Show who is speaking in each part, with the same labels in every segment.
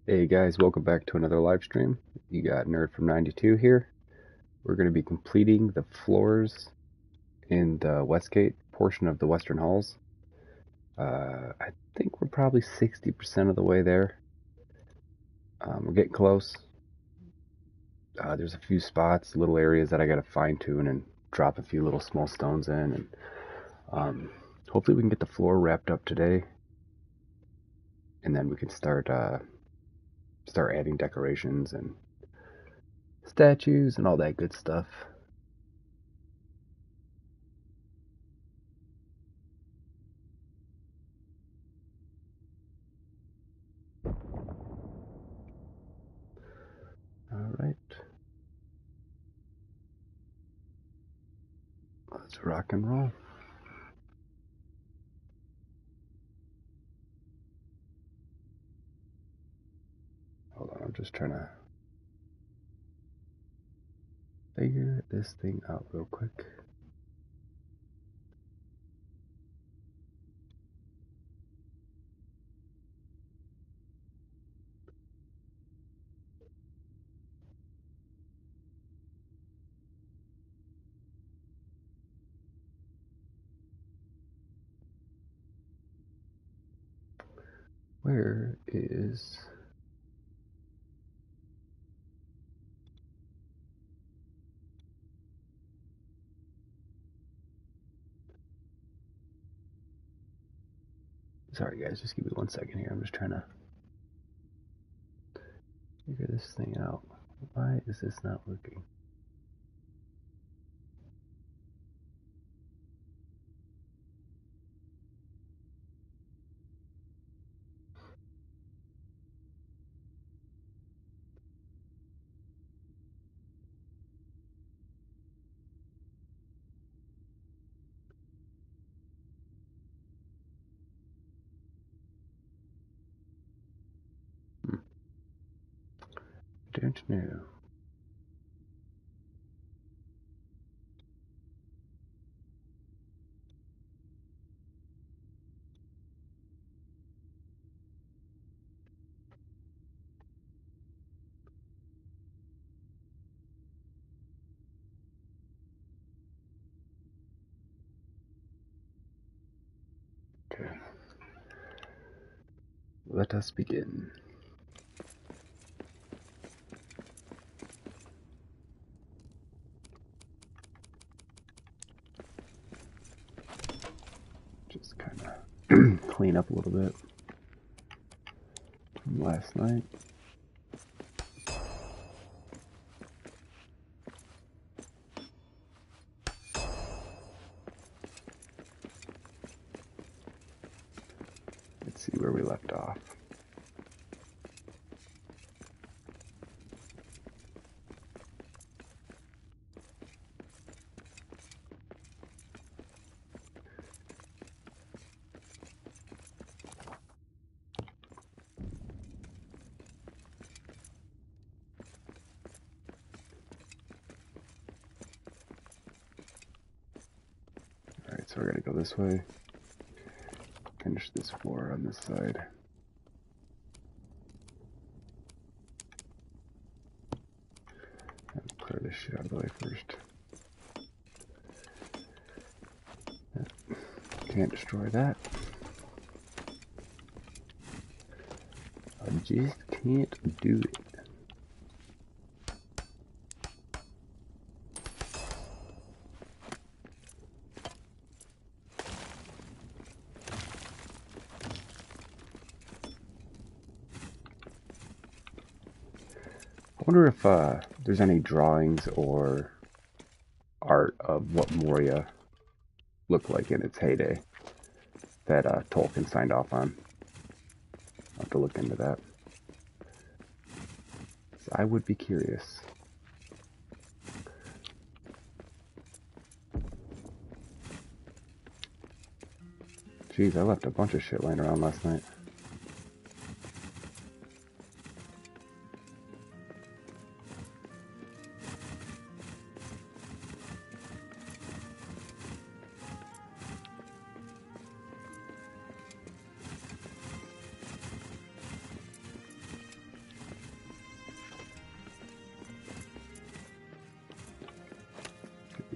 Speaker 1: Hey guys, welcome back to another live stream. You got Nerd from 92 here. We're going to be completing the floors in the Westgate portion of the Western Halls. I think we're probably 60% of the way there. We're getting close. There's a few spots, little areas that I got to fine tune and drop a few little small stones in. And hopefully we can get the floor wrapped up today. And then we can start adding decorations and statues and all that good stuff. All right. Let's rock and roll. Hold on, I'm just trying to figure this thing out real quick. Where is... Sorry guys, just give me 1 second here. I'm just trying to figure this thing out. Why is this not working? Don't know. Okay. Let us begin. Just kind of clean up a little bit from last night. Let's see where we left off. Alright, so we're gonna go this way. Finish this floor on this side. And clear this shit out of the way first. Can't destroy that. I just can't do it. I wonder if there's any drawings or art of what Moria looked like in its heyday that Tolkien signed off on. I'll have to look into that. So I would be curious. Jeez, I left a bunch of shit laying around last night.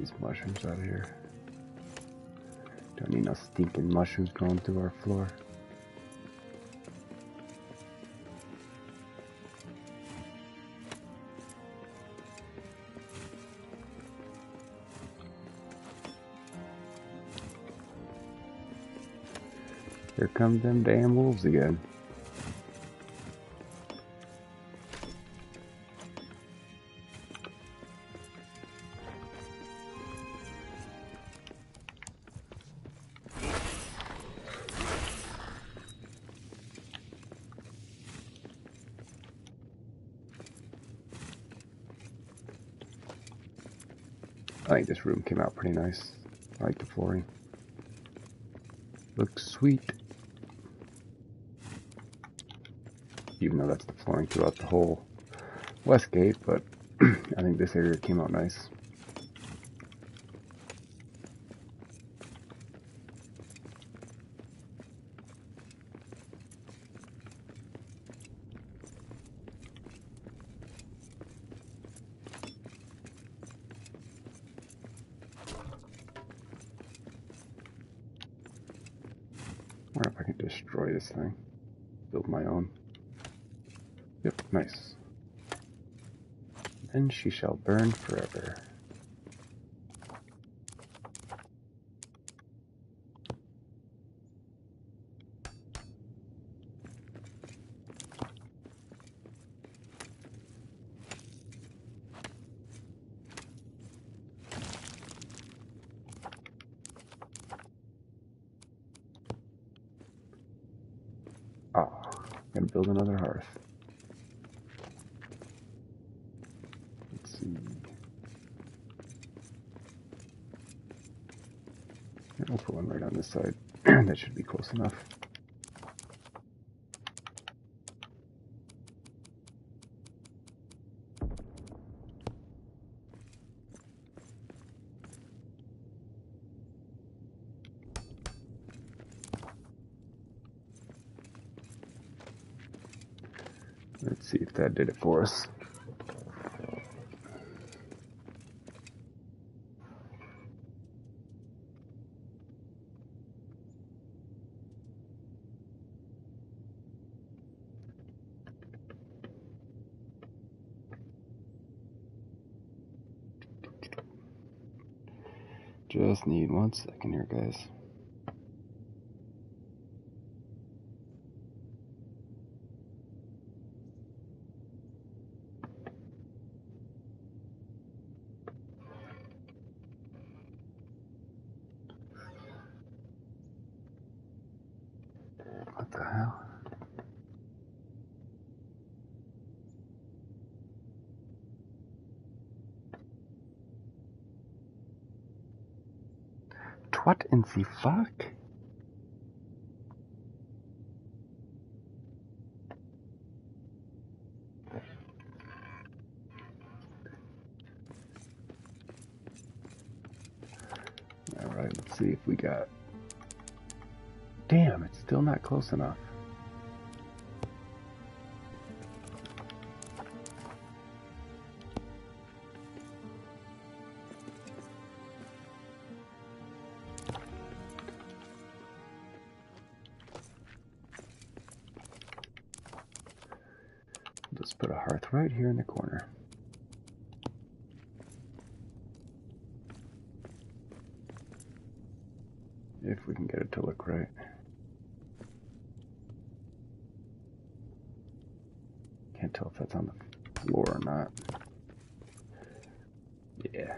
Speaker 1: these mushrooms out of here. Don't need no stinking mushrooms going through our floor. Here come them damn wolves again. I think this room came out pretty nice. I like the flooring. Looks sweet. Even though that's the flooring throughout the whole west gate, but I think this area came out nice. I wonder if I can destroy this thing. Build my own. Yep, nice. Then she shall burn forever. Ah, gotta build another hearth. Let's see. I'll put one right on this side. That should be close enough. Let's see if that did it for us. Just need 1 second here, guys. What the hell? What in the fuck? Alright, let's see if we got... Damn, it's still not close enough. Let's put a hearth right here in the corner. If we can get it to look right. Can't tell if that's on the floor or not. Yeah.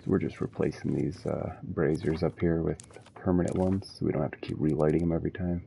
Speaker 1: So we're just replacing these braziers up here with permanent ones, so we don't have to keep relighting them every time.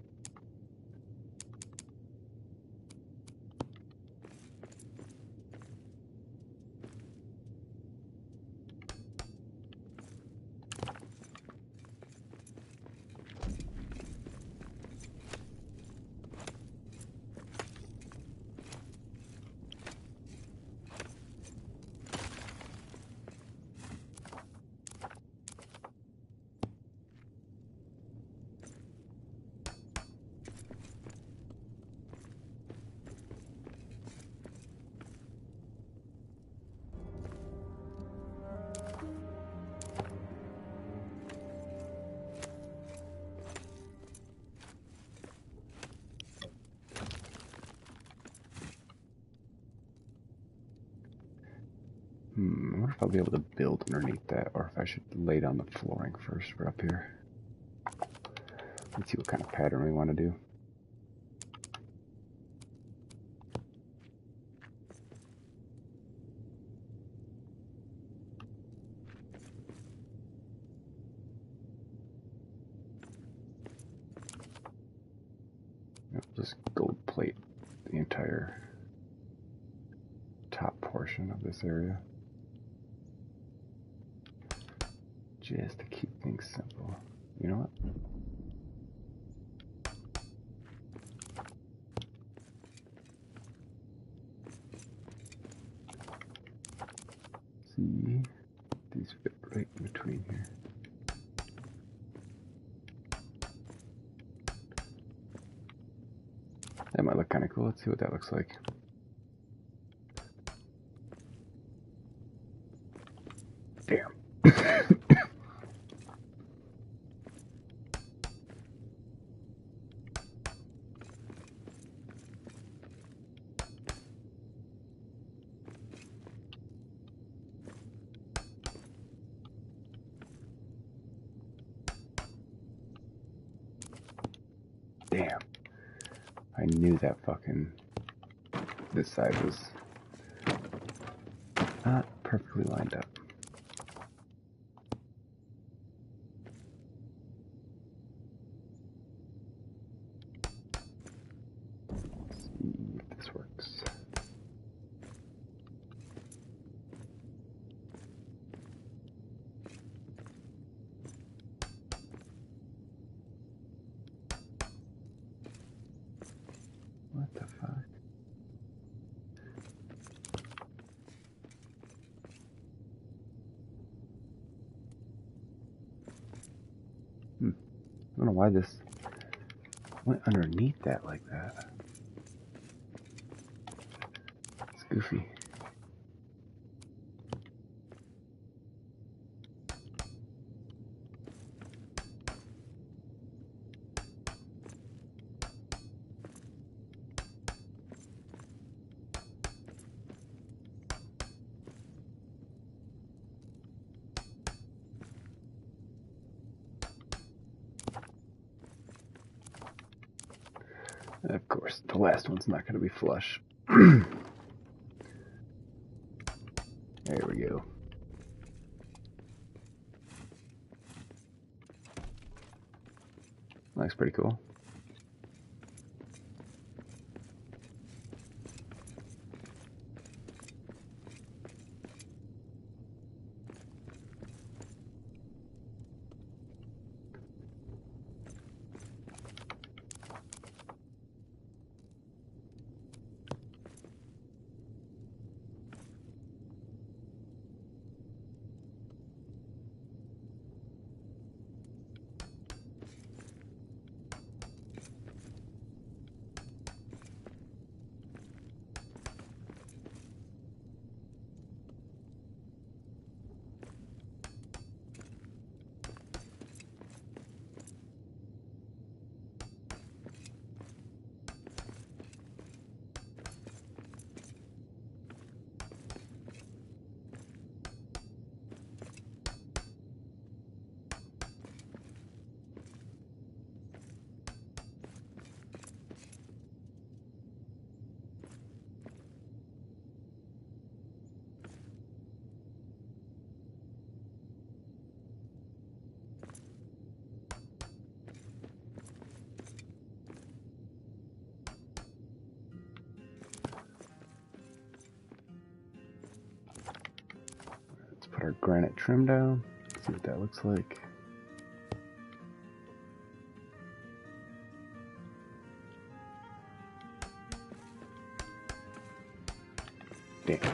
Speaker 1: I'll be able to build underneath that, or if I should lay down the flooring first for up here. Let's see what kind of pattern we want to do. Just gold plate the entire top portion of this area, just to keep things simple. You know what? See, these fit right in between here. That might look kind of cool. Let's see what that looks like. Damn. Damn. I knew that this side was not perfectly lined up. Let's see if this works. What the fuck? I don't know why this went underneath that like that. It's goofy. Of course, the last one's not going to be flush. There we go. Looks pretty cool. Put our granite trim down. See what that looks like. Damn. I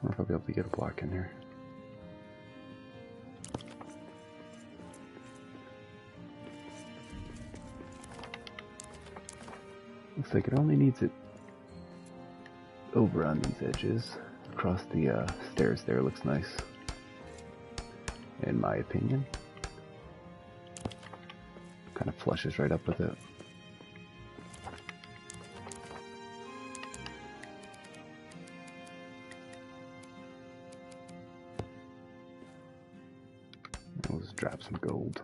Speaker 1: wonder if I'll be able to get a block in here. Looks like it only needs it over on these edges. Across the stairs there looks nice, in my opinion. Kind of flushes right up with it. We'll just drop some gold.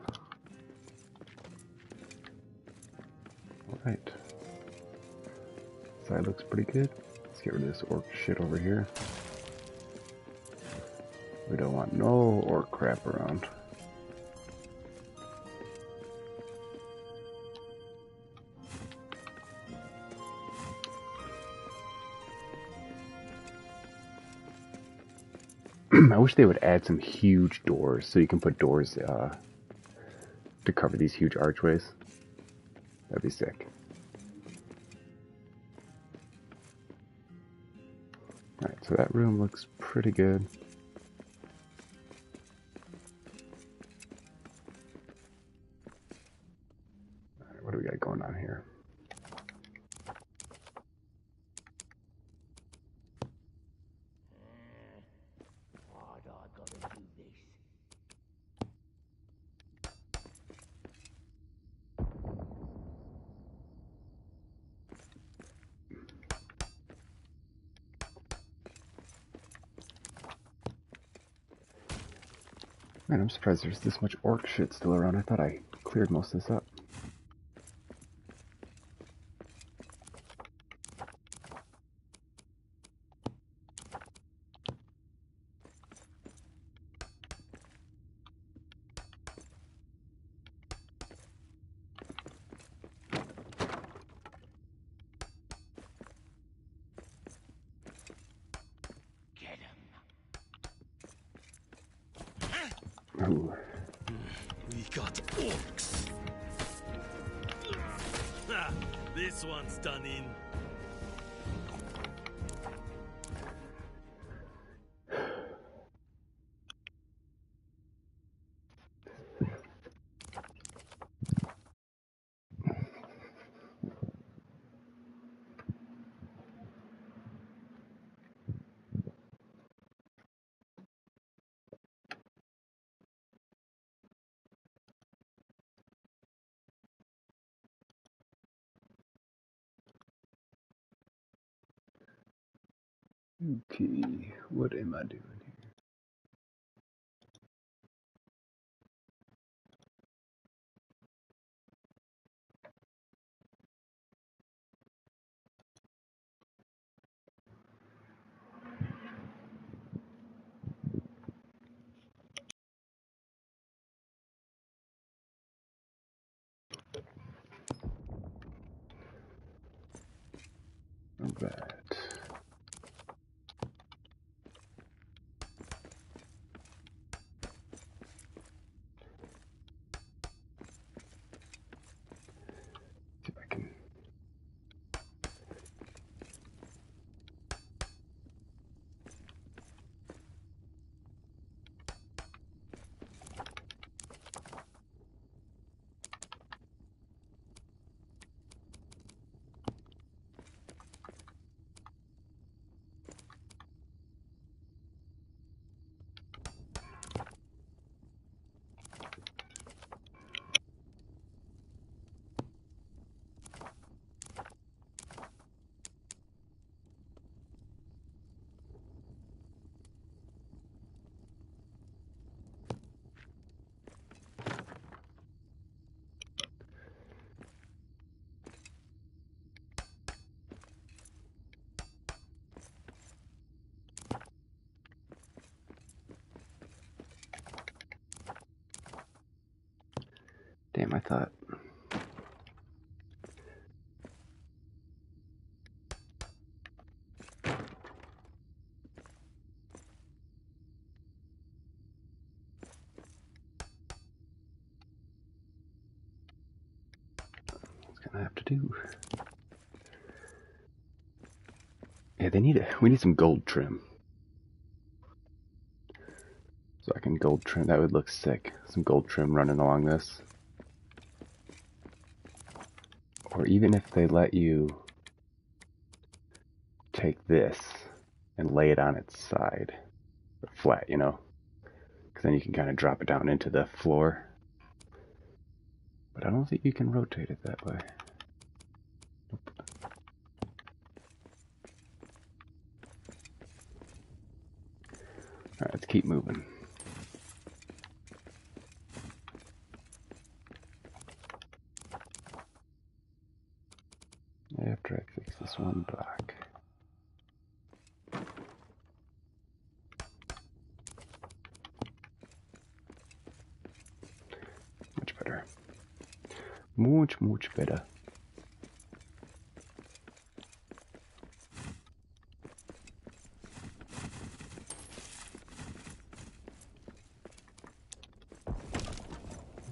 Speaker 1: Alright. Side looks pretty good. Let's get rid of this orc shit over here. We don't want no orc crap around. I wish they would add some huge doors so you can put doors to cover these huge archways. That'd be sick. Alright, so that room looks pretty good. Alright, what do we got going on here? Man, I'm surprised there's this much orc shit still around. I thought I cleared most of this up. Ooh.
Speaker 2: We got orcs. This one's done in.
Speaker 1: Okay, what am I doing here? Alright. See if I can. Damn, I thought. What's gonna have to do? Yeah, we need some gold trim. So I can gold trim, that would look sick. Some gold trim running along this. Or even if they let you take this and lay it on its side, flat, you know, because then you can kind of drop it down into the floor. But I don't think you can rotate it that way. Nope. Alright, let's keep moving. After I fix this one block. Much better. Much, much better.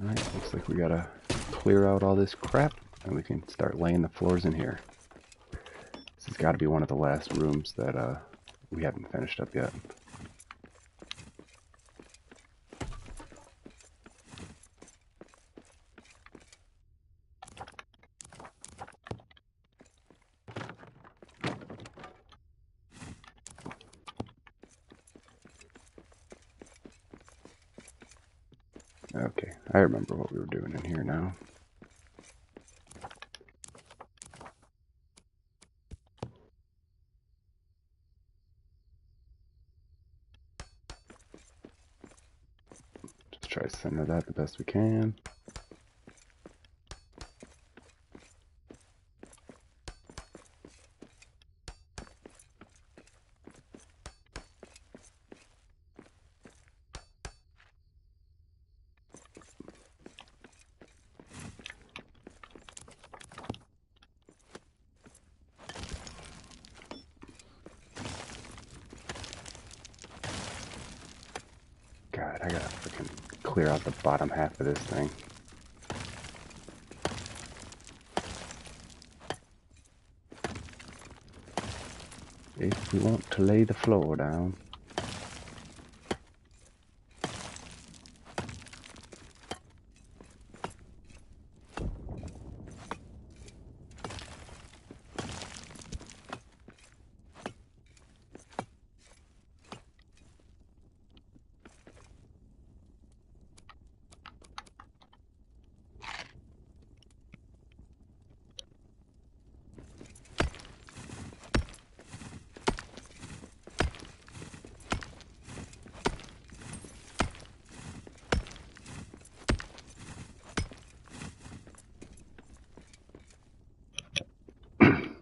Speaker 1: Alright, looks like we gotta clear out all this crap and we can start laying the floors in here. This has got to be one of the last rooms that we haven't finished up yet. Okay, I remember what we were doing in here now. Just try to center that the best we can. God, I gotta freaking clear out the bottom half of this thing. If we want to lay the floor down.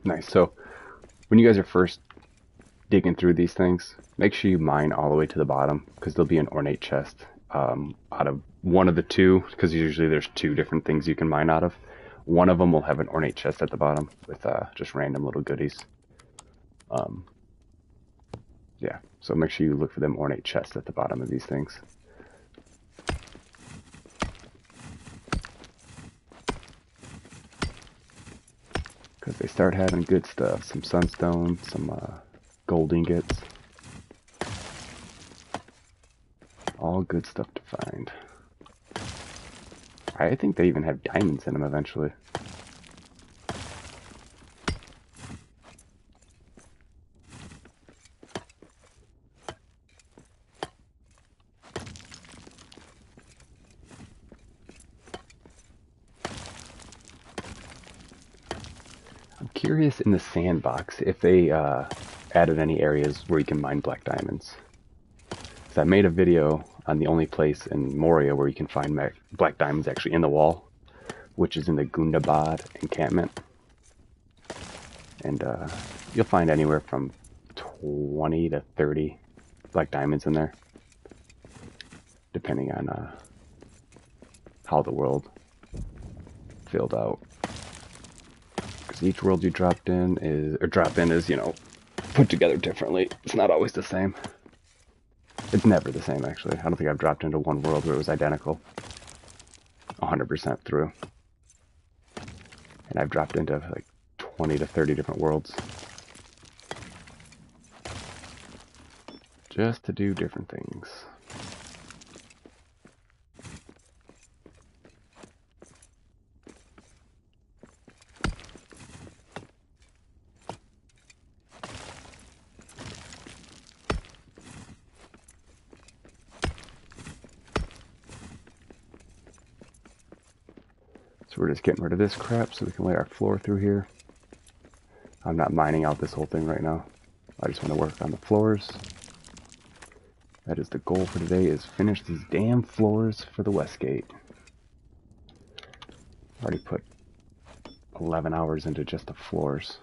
Speaker 1: Nice. So when you guys are first digging through these things, make sure you mine all the way to the bottom because there'll be an ornate chest out of one of the two, because usually there's two different things you can mine out of. One of them will have an ornate chest at the bottom with just random little goodies. Yeah, so make sure you look for them ornate chests at the bottom of these things. Because they start having good stuff. Some sunstone, some gold ingots. All good stuff to find. I think they even have diamonds in them eventually. I'm curious in the sandbox if they added any areas where you can mine black diamonds. So I made a video on the only place in Moria where you can find black diamonds actually in the wall, which is in the Gundabad encampment. And you'll find anywhere from 20 to 30 black diamonds in there, depending on how the world filled out. Because each world you drop in is, you know, put together differently. It's not always the same. It's never the same, actually. I don't think I've dropped into one world where it was identical 100% through. And I've dropped into like 20 to 30 different worlds. Just to do different things. So we're just getting rid of this crap so we can lay our floor through here. I'm not mining out this whole thing right now. I just want to work on the floors. That is the goal for today, is finish these damn floors for the Westgate. Already put 11 hours into just the floors.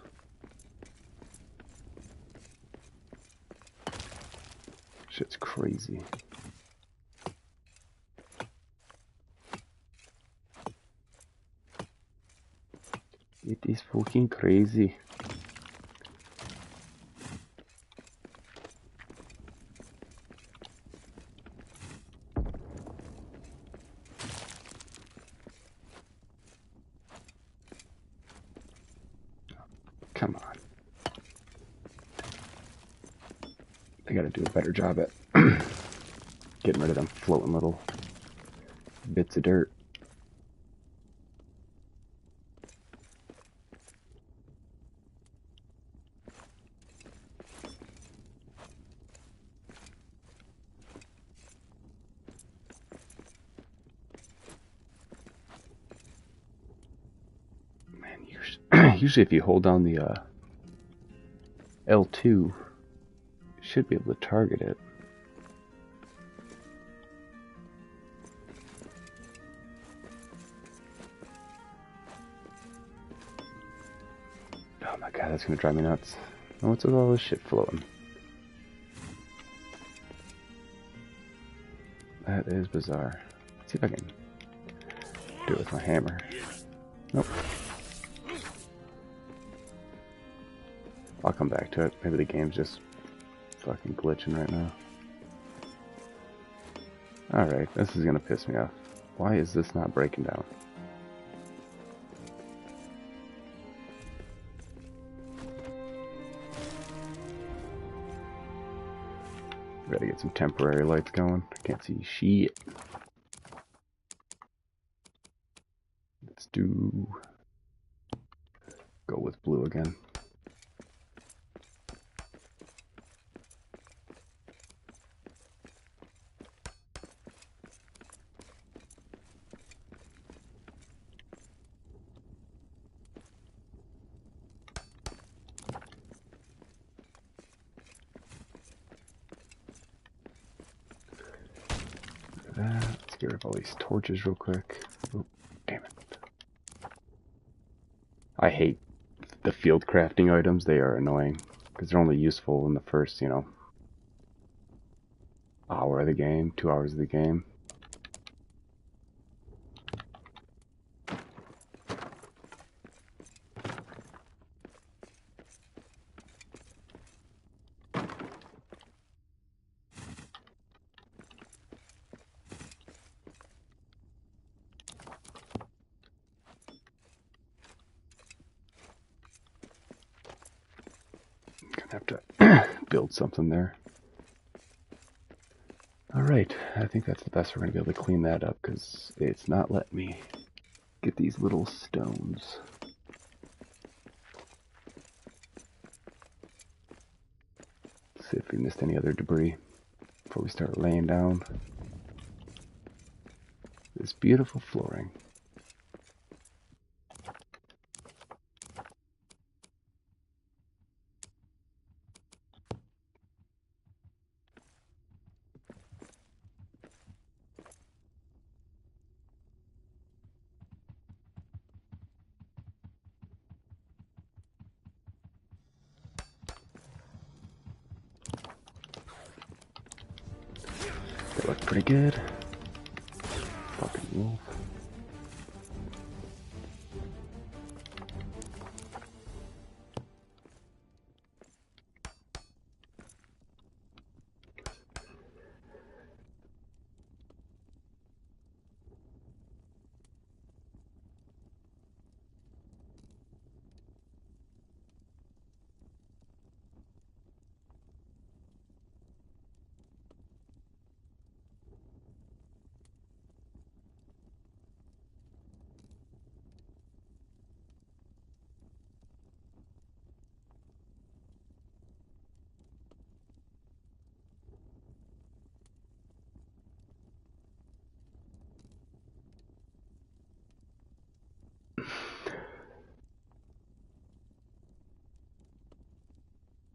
Speaker 1: Shit's crazy. It is fucking crazy. Come on. I gotta do a better job at getting rid of them floating little bits of dirt. Man, usually if you hold down the L2, you should be able to target it. Oh my god, that's gonna drive me nuts. Oh, what's with all this shit floating? That is bizarre. Let's see if I can do it with my hammer. Nope. I'll come back to it. Maybe the game's just fucking glitching right now. Alright, this is gonna piss me off. Why is this not breaking down? Gotta get some temporary lights going. I can't see shit. Let's go with blue again. Let's get rid of all these torches real quick. Oh, damn it. I hate the field crafting items. They are annoying because they're only useful in the first, hour of the game, 2 hours of the game. Have to build something there. Alright, I think that's the best we're going to be able to clean that up because it's not letting me get these little stones. See if we missed any other debris before we start laying down this beautiful flooring. That looked pretty good. Fucking wolf.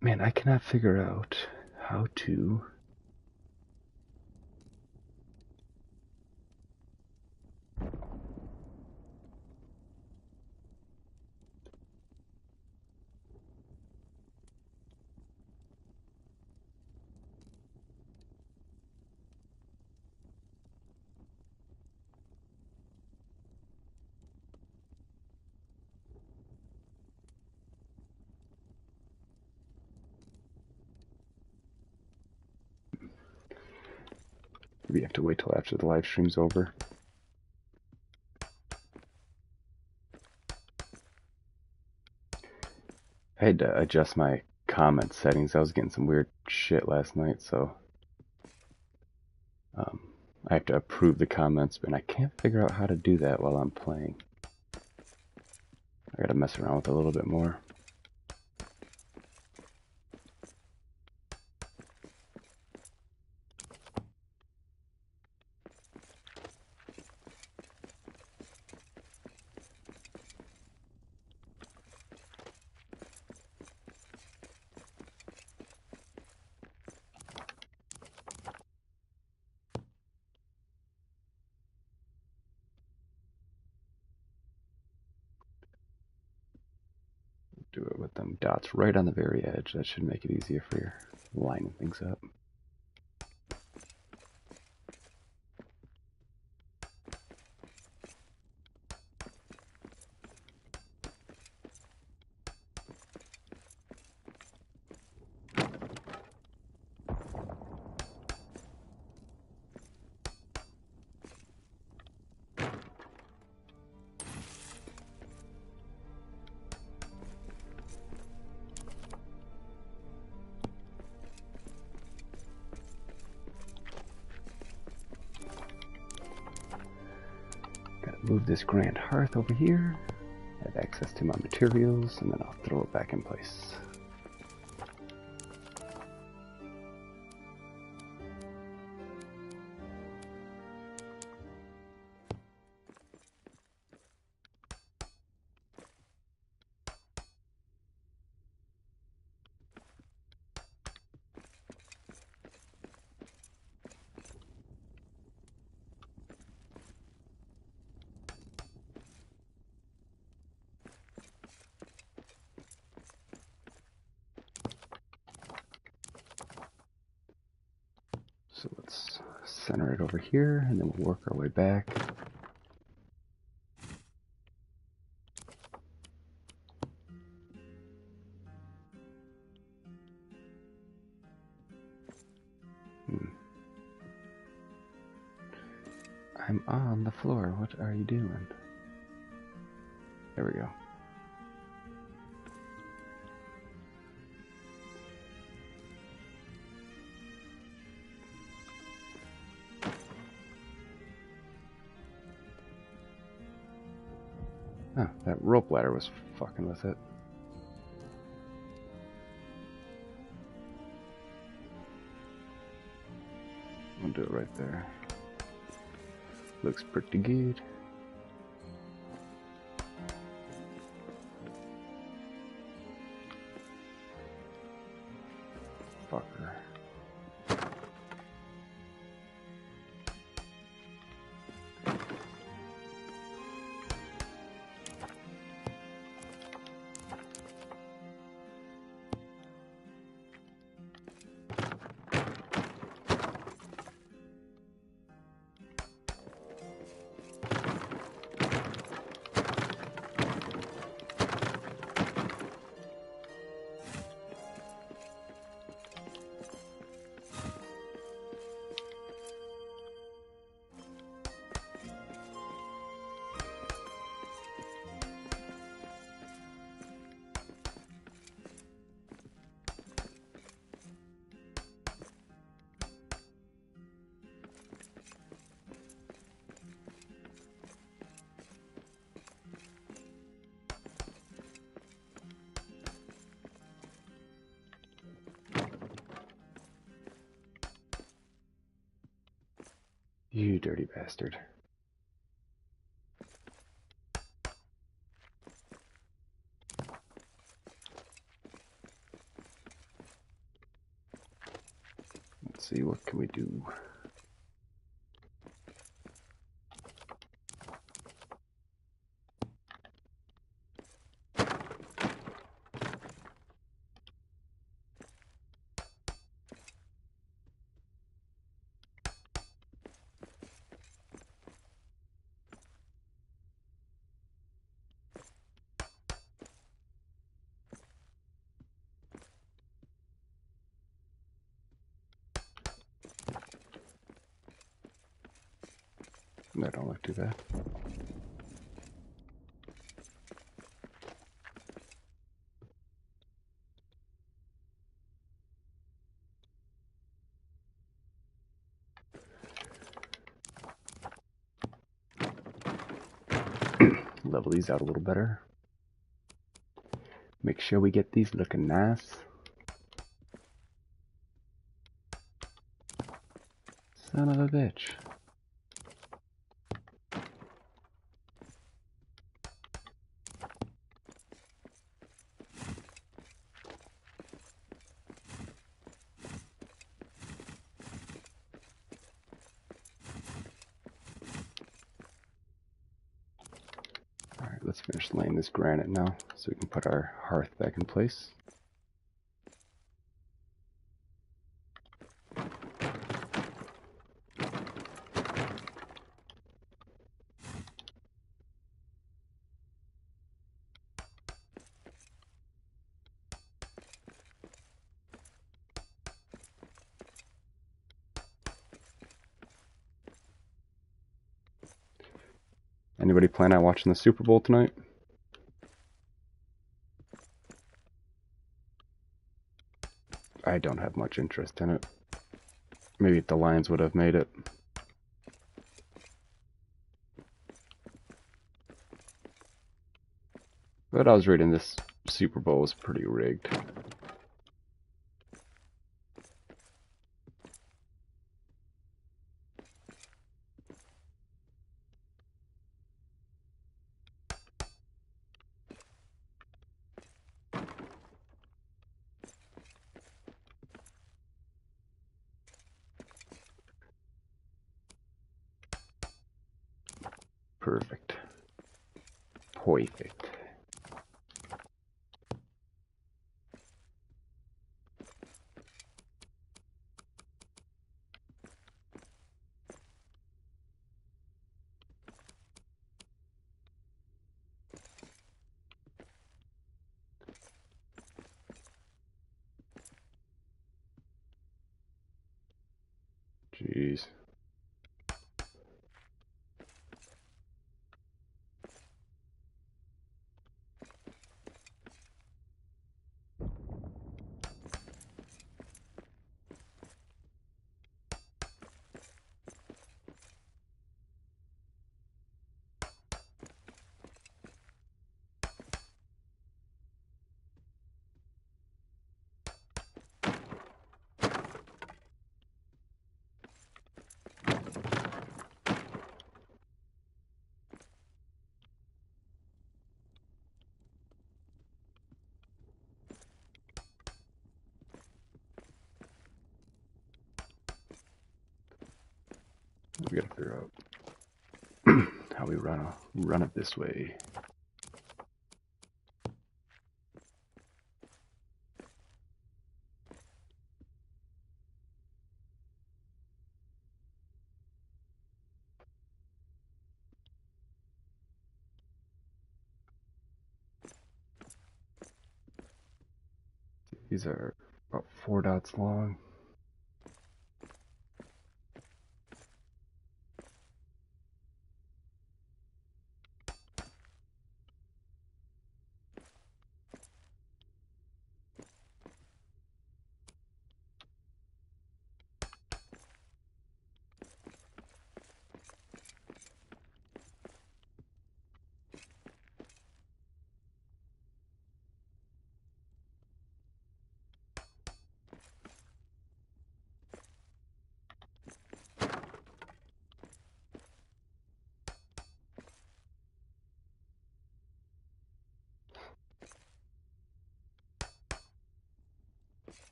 Speaker 1: Man, I cannot figure out how to... We have to wait till after the live stream's over. I had to adjust my comment settings. I was getting some weird shit last night, so I have to approve the comments, and I can't figure out how to do that while I'm playing. I gotta mess around with it a little bit more. Do it with them dots right on the very edge. That should make it easier for your lining things up. Move this grand hearth over here, have access to my materials, and then I'll throw it back in place. So let's center it over here, and then we'll work our way back. I'm on the floor. What are you doing? There we go. Oh, that rope ladder was fucking with it. I'll do it right there. Looks pretty good. Fucker. You dirty bastard. see, what can we do? That don't look too bad. Level these out a little better. Make sure we get these looking nice. Son of a bitch. Alright, let's finish laying this granite now so we can put our hearth back in place. Anybody plan on watching the Super Bowl tonight? I don't have much interest in it. Maybe if the Lions would have made it. But I was reading this Super Bowl was pretty rigged. Perfect. Perfect. Jeez. We gotta figure out how we run it this way. These are about 4 dots long.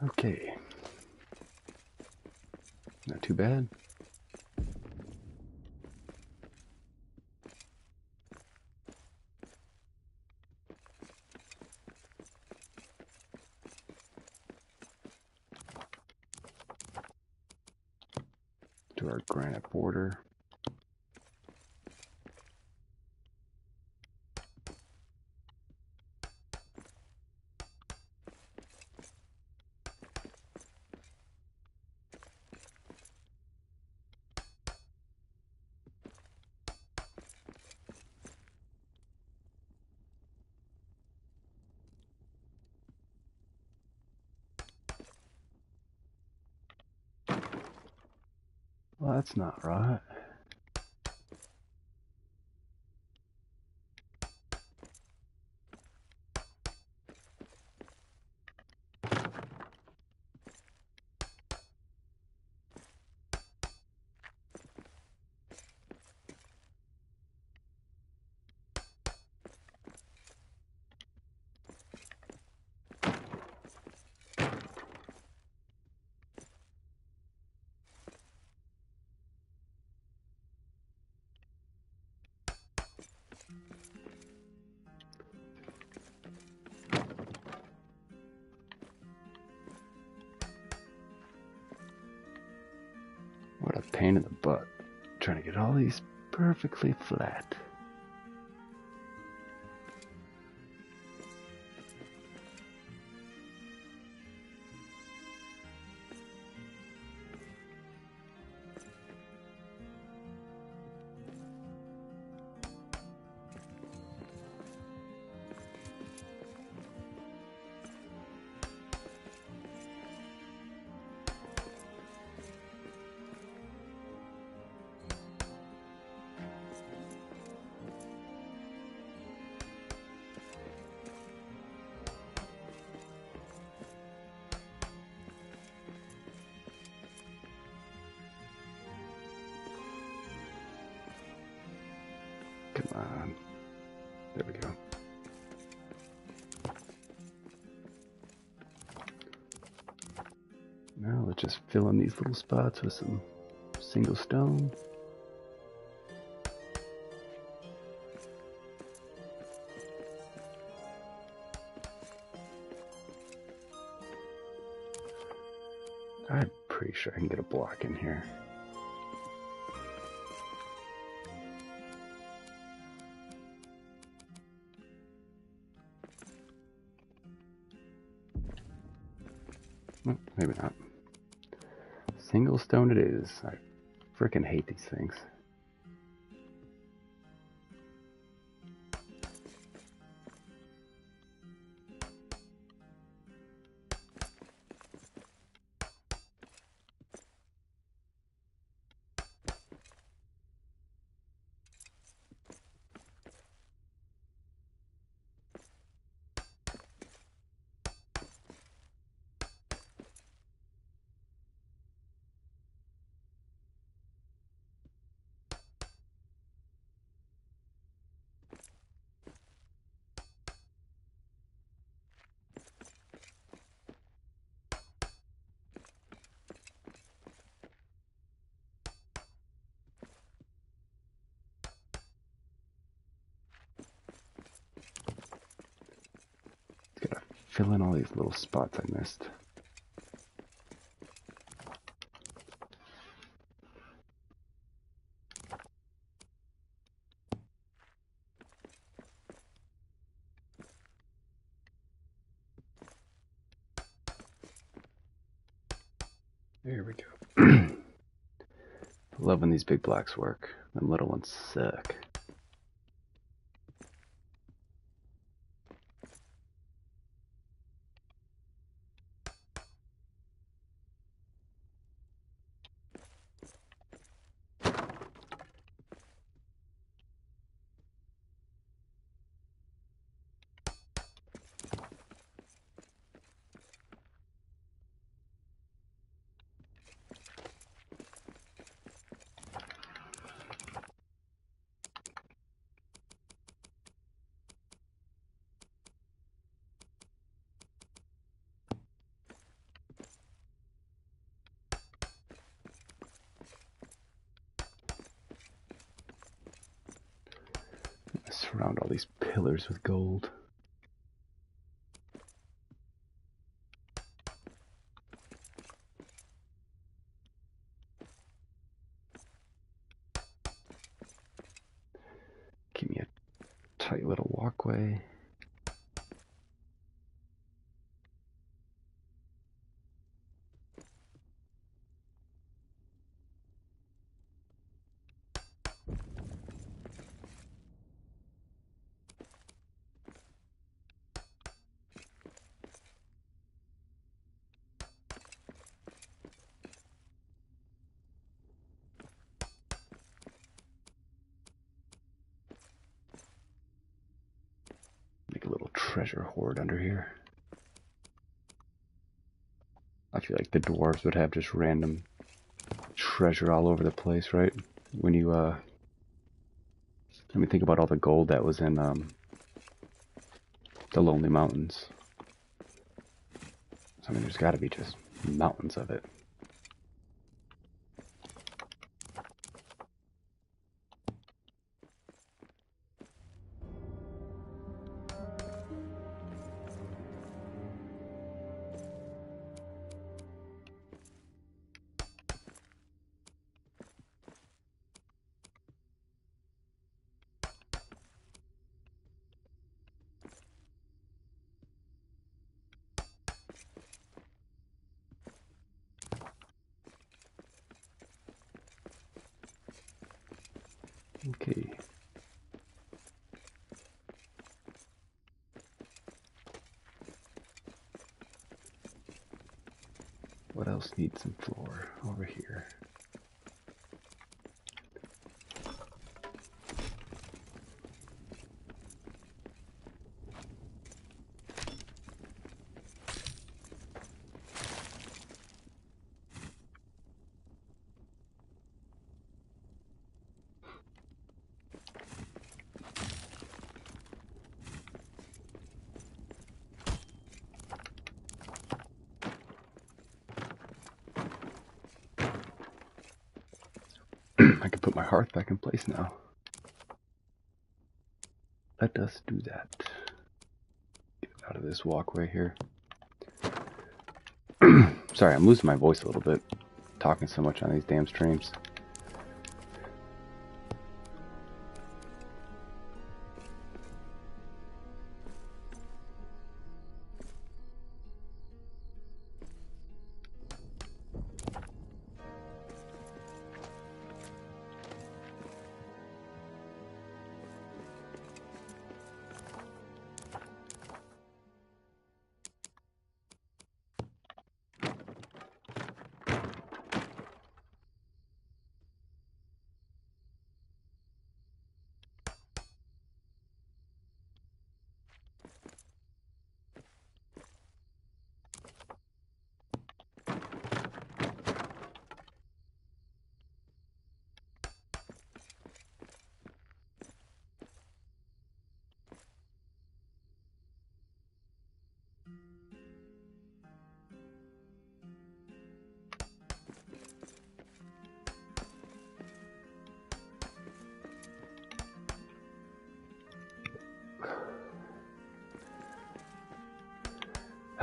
Speaker 1: Okay. Not too bad. To our granite border. Well, that's not right. What a pain in the butt. Trying to get all these perfectly flat. Come on. There we go. Now let's just fill in these little spots with some single stone. I'm pretty sure I can get a block in here. Well, maybe not. Single stone it is. I frickin' hate these things. Gotta fill in all these little spots I missed. There we go. Love when these big blocks work. Them little ones suck. Surround all these pillars with gold. Give me a tight little walkway. Make a little treasure hoard under here. I feel like the dwarves would have just random treasure all over the place, right? When you, let me think about all the gold that was in, the Lonely Mountains. So, I mean, there's gotta be just mountains of it. Okay. What else needs some floor over here? I can put my hearth back in place now. Let us do that. Get out of this walkway here. Sorry, I'm losing my voice a little bit. Talking so much on these damn streams.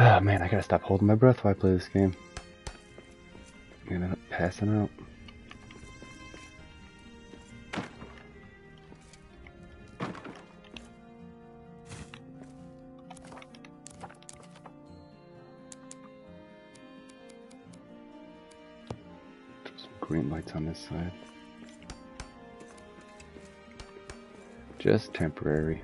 Speaker 1: Oh man, I gotta stop holding my breath while I play this game. I'm gonna end up passing out. Some green lights on this side. Just temporary.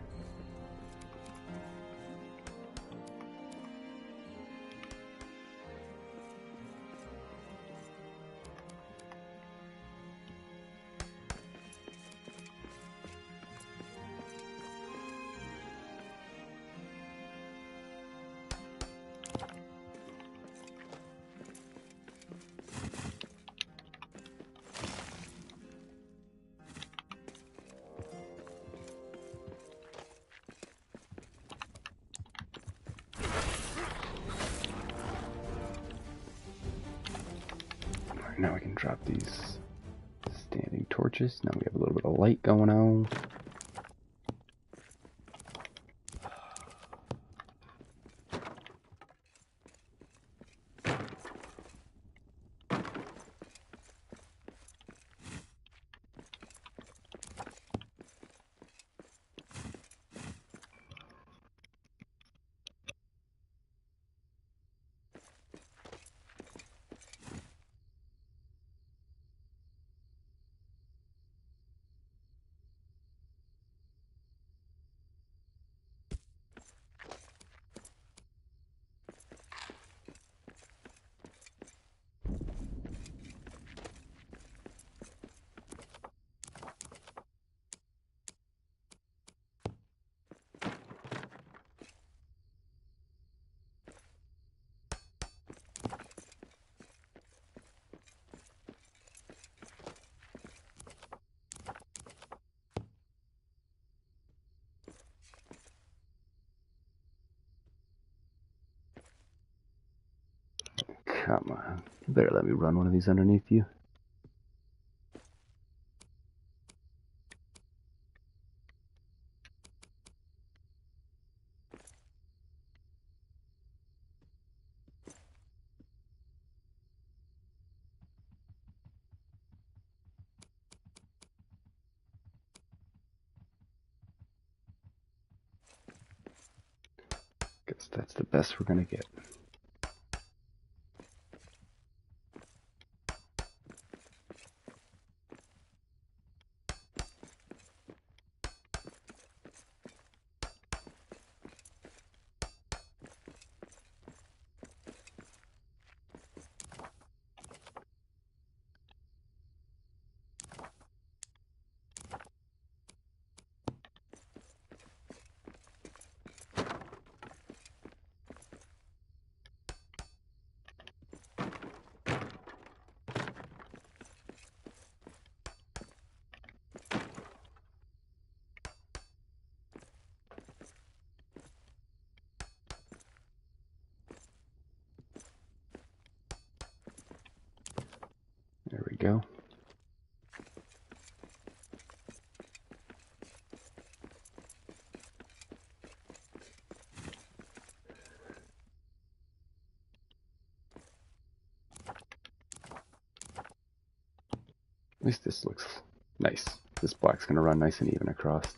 Speaker 1: Now we can drop these standing torches. Now we have a little bit of light going on. Come on. You better let me run one of these underneath you. Guess that's the best we're gonna get. There we go. At least this looks nice. This black's gonna run nice and even across.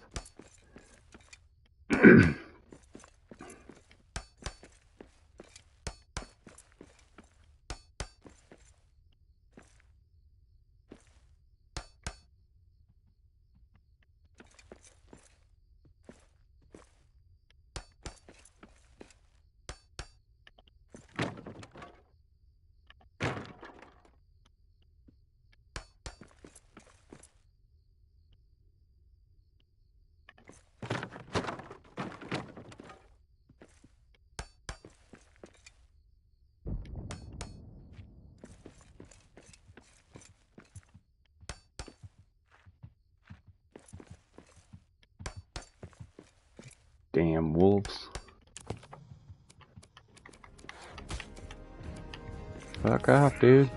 Speaker 1: Damn wolves. Fuck off, dude.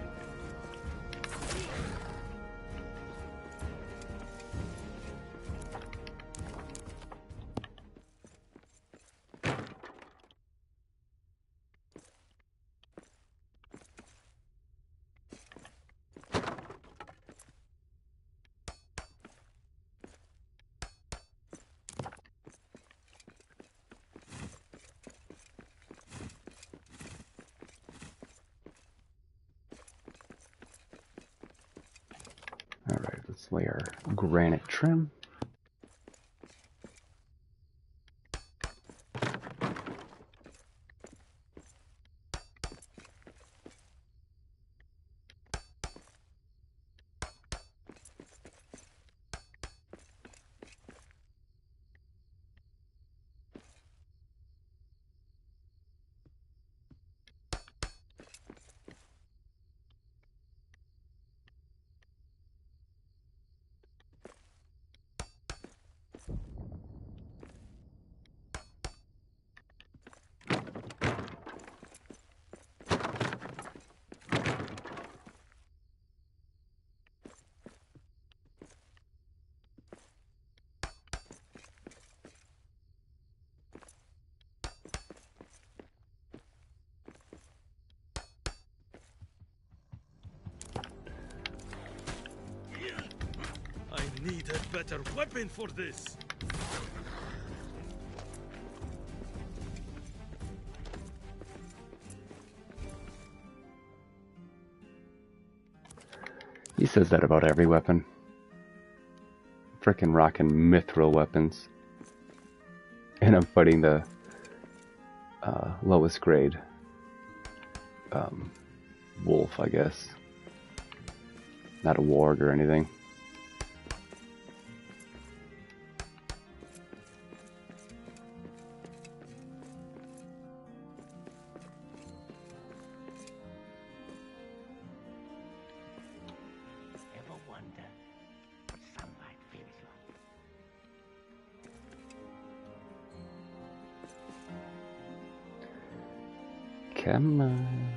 Speaker 1: Alright, let's lay our granite trim.
Speaker 2: I need a better weapon for this.
Speaker 1: He says that about every weapon. Frickin' rockin' mithril weapons. And I'm fighting the lowest grade wolf, I guess. Not a warg or anything.
Speaker 3: Ever wonder what sunlight feels like?
Speaker 1: Come on.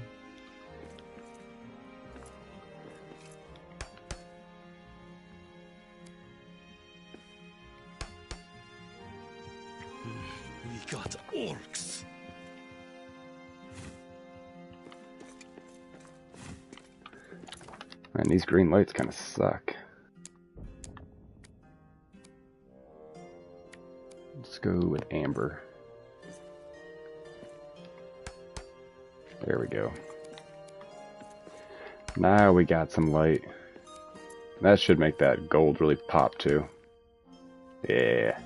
Speaker 2: We got orcs.
Speaker 1: Man, these green lights kind of suck. Let's go with amber. There we go. Now we got some light. That should make that gold really pop too. Yeah.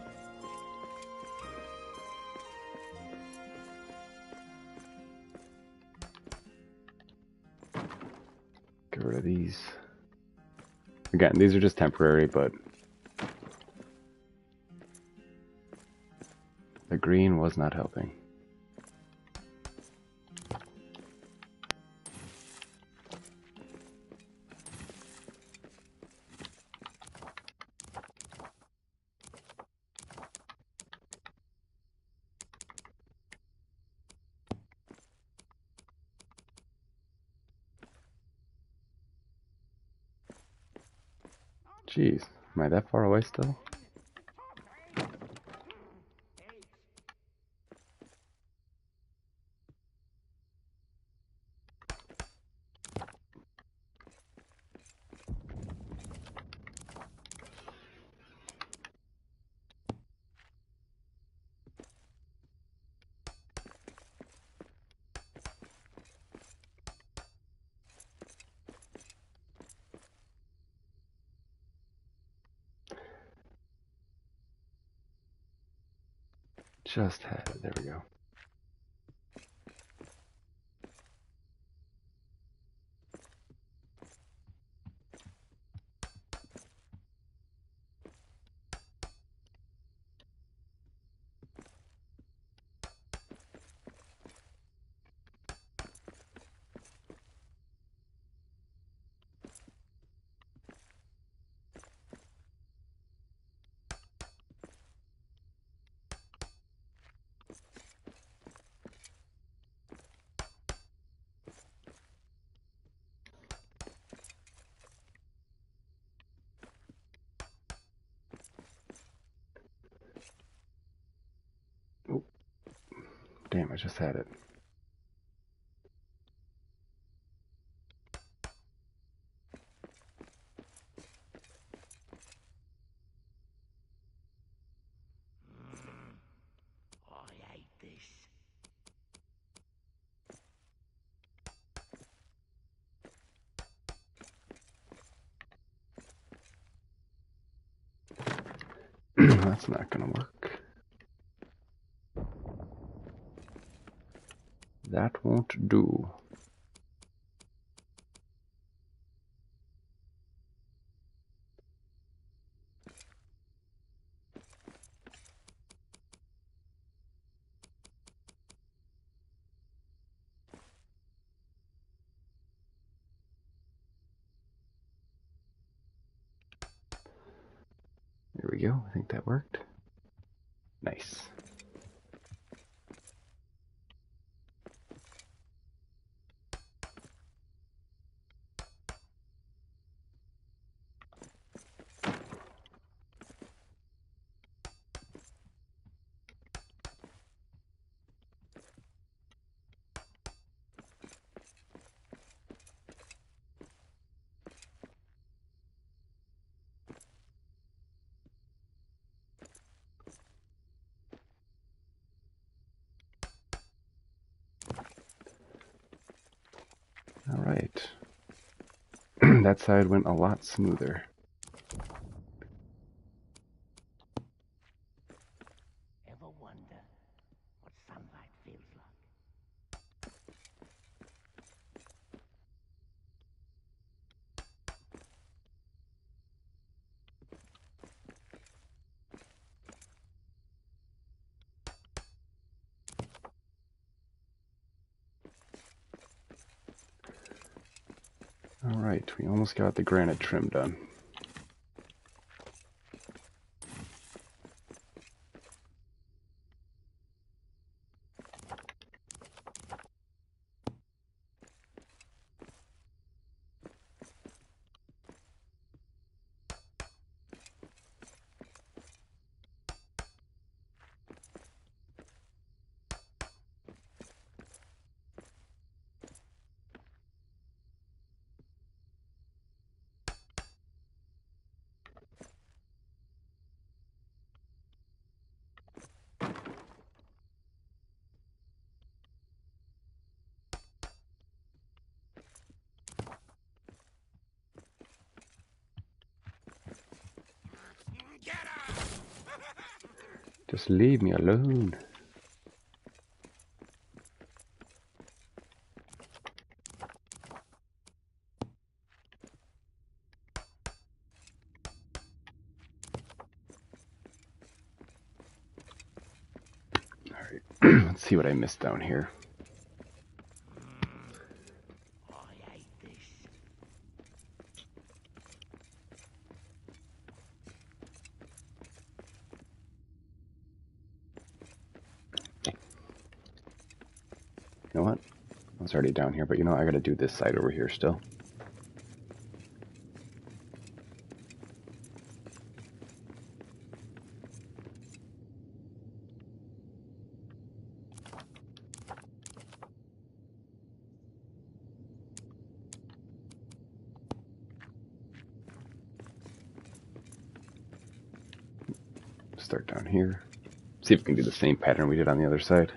Speaker 1: Get rid of these. Again, these are just temporary, but the green was not helping. Jeez, am I that far away still? Just had it. There we go. Oh, damn, I just had it.
Speaker 3: I hate this.
Speaker 1: That's not gonna work. That won't do. There we go. I think that worked. Nice. All right. That side went a lot smoother.
Speaker 3: Ever wonder what sunlight feels like?
Speaker 1: All right, we almost got the granite trim done. Just leave me alone. Alright, let's see what I missed down here.
Speaker 3: I hate this.
Speaker 1: You know what? I was already down here, but you know, I gotta do this side over here still. Start down here. See if we can do the same pattern we did on the other side.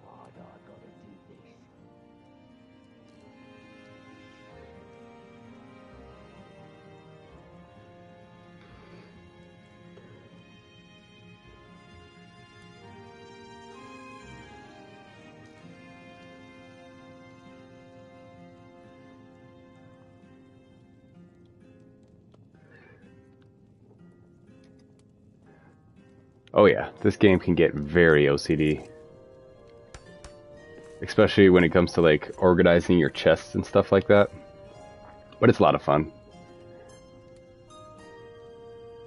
Speaker 3: Why do I gotta do this?
Speaker 1: Oh yeah, this game can get very OCD. Especially when it comes to like organizing your chests and stuff like that. But it's a lot of fun.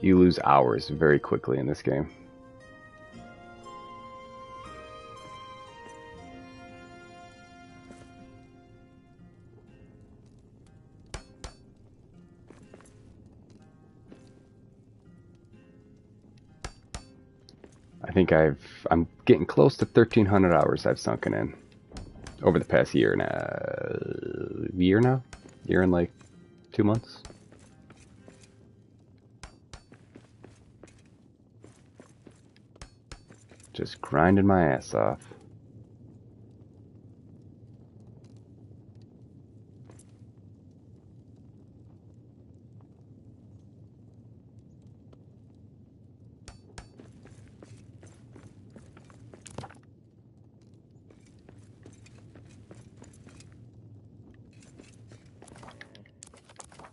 Speaker 1: You lose hours very quickly in this game. I think I'm getting close to 1,300 hours I've sunken in over the past year now? Year and like 2 months? Just grinding my ass off.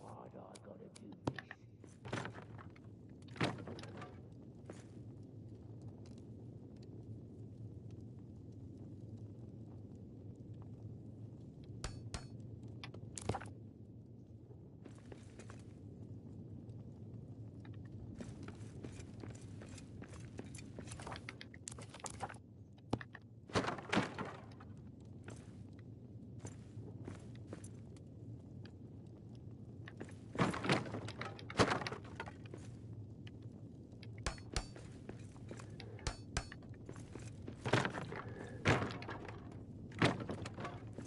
Speaker 3: Why do I gotta do this?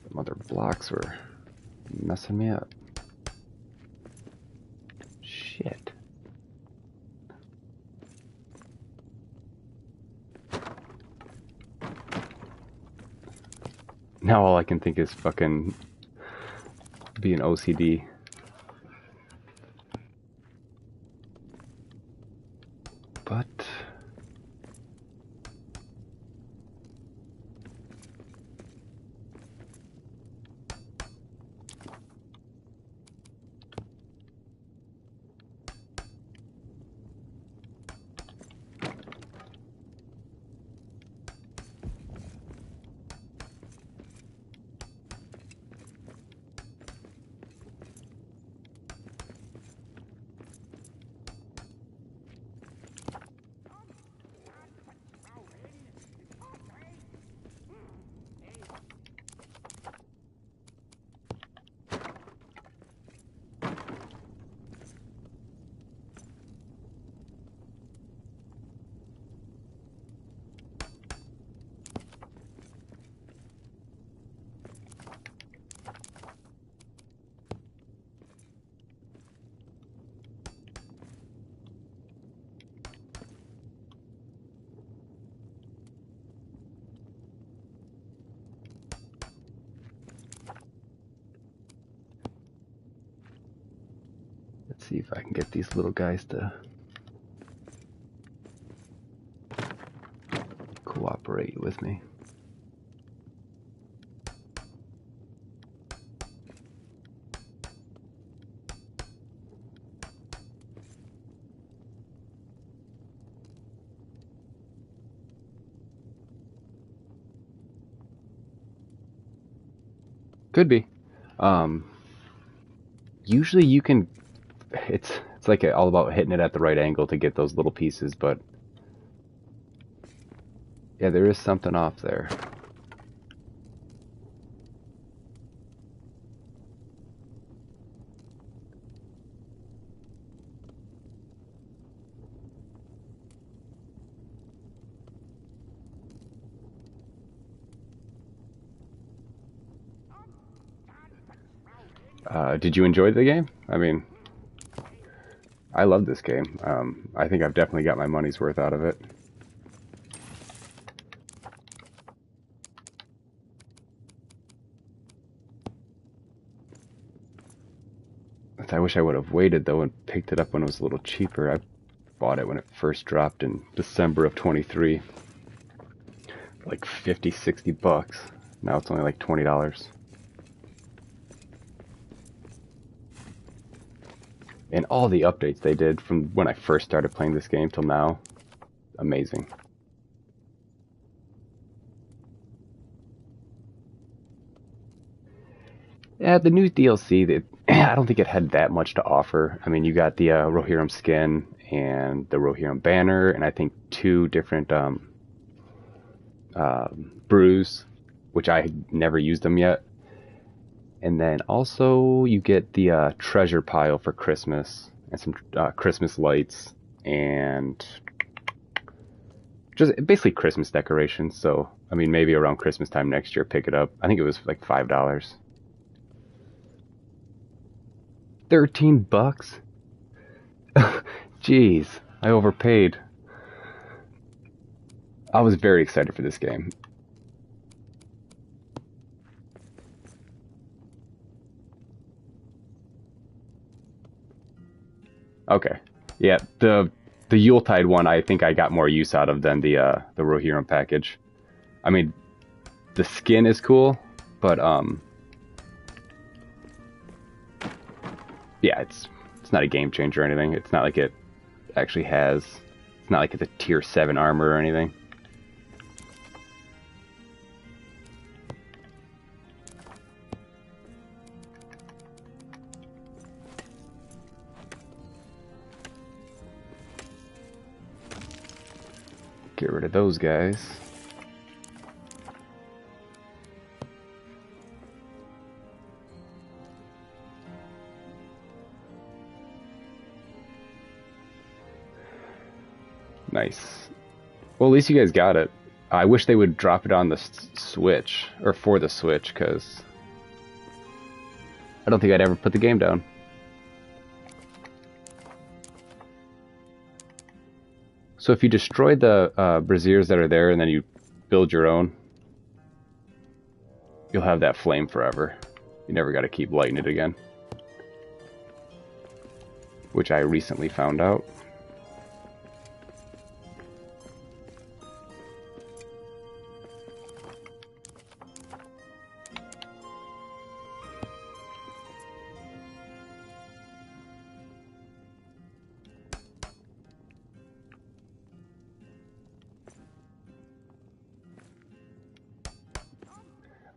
Speaker 1: Some other blocks were messing me up. Shit. Now all I can think is fucking being OCD. But See if I can get these little guys to cooperate with me. Could be. Usually you can. It's like all about hitting it at the right angle to get those little pieces, but yeah, there is something off there. Did you enjoy the game? I mean, I love this game. I think I've definitely got my money's worth out of it. I wish I would have waited though and picked it up when it was a little cheaper. I bought it when it first dropped in December of 23. Like 50, 60 bucks. Now it's only like $20. And all the updates they did from when I first started playing this game till now, amazing. Yeah, the new DLC, I don't think it had that much to offer. I mean, you got the Rohirrim skin and the Rohirrim banner, and I think 2 different brews, which I never used them yet. And then also you get the treasure pile for Christmas and some Christmas lights and just basically Christmas decorations. So, I mean, maybe around Christmas time next year, pick it up. I think it was like $5. 13 bucks? Jeez, I overpaid. I was very excited for this game. Okay. Yeah, the Yuletide one I think I got more use out of than the Rohirrim package. I mean, the skin is cool, but yeah, it's not a game changer or anything. It's not like it actually has. It's not like it's a tier 7 armor or anything. Get rid of those guys. Nice. Well, at least you guys got it. I wish they would drop it on the Switch, or for the Switch, because I don't think I'd ever put the game down. So if you destroy the braziers that are there and then you build your own, you'll have that flame forever. You never got to keep lighting it again. Which I recently found out.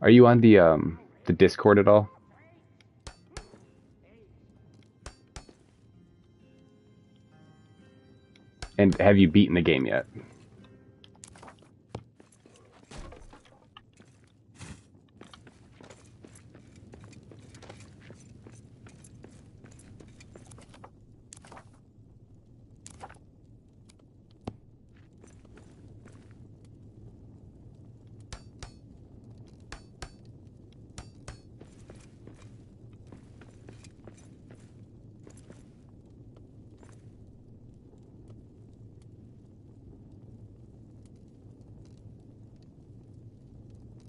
Speaker 1: Are you on the Discord at all? And have you beaten the game yet?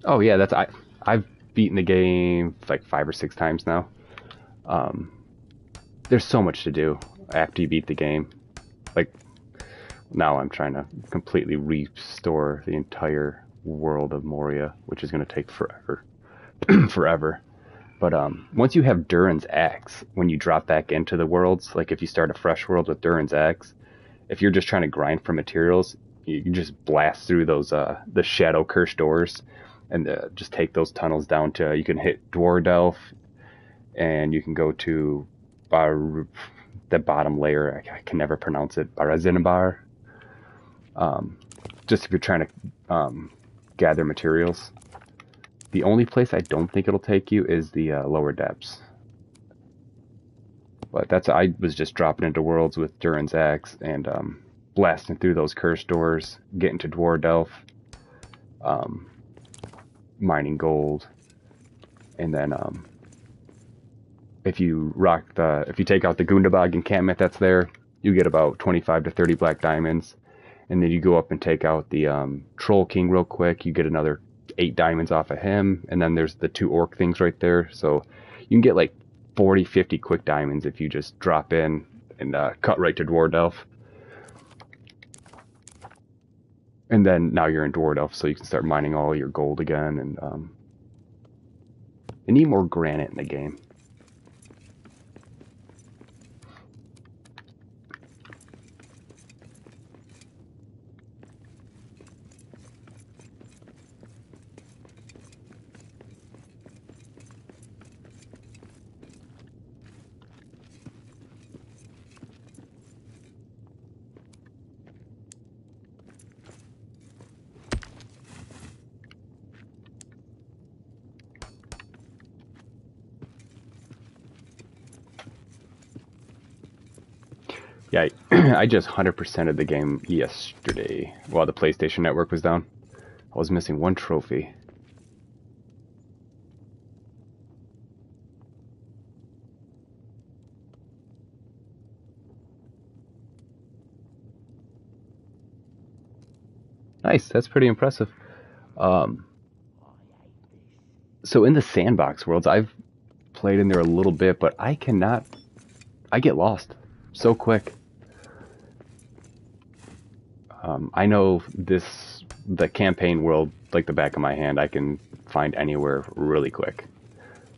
Speaker 1: Oh yeah, I've beaten the game like 5 or 6 times now. there's so much to do after you beat the game. Like, now I'm trying to completely restore the entire world of Moria, which is going to take forever. Forever. But once you have Durin's Axe, when you drop back into the worlds, like if you start a fresh world with Durin's Axe, if you're just trying to grind for materials, you can just blast through those the shadow cursed doors, and just take those tunnels down to, you can hit Dwardelf, and you can go to the bottom layer. I can never pronounce it. Barazinabar. Just if you're trying to gather materials. The only place I don't think it'll take you is the lower depths. But I was just dropping into worlds with Durin's Axe and blasting through those cursed doors, getting to Dwardelf, mining gold, and then if you take out the Gundabog encampment that's there, you get about 25 to 30 black diamonds, and then you go up and take out the Troll King real quick. You get another 8 diamonds off of him, and then there's the 2 orc things right there, so you can get like 40, 50 quick diamonds if you just drop in and cut right to Dwardelf. And then now you're in Dwardelf, so you can start mining all your gold again, and you need more granite in the game. Yeah, I just 100%ed the game yesterday while the PlayStation Network was down. I was missing 1 trophy. Nice, that's pretty impressive. So in the sandbox worlds, I've played in there a little bit, but I get lost so quick. I know the campaign world like the back of my hand. I can find anywhere really quick.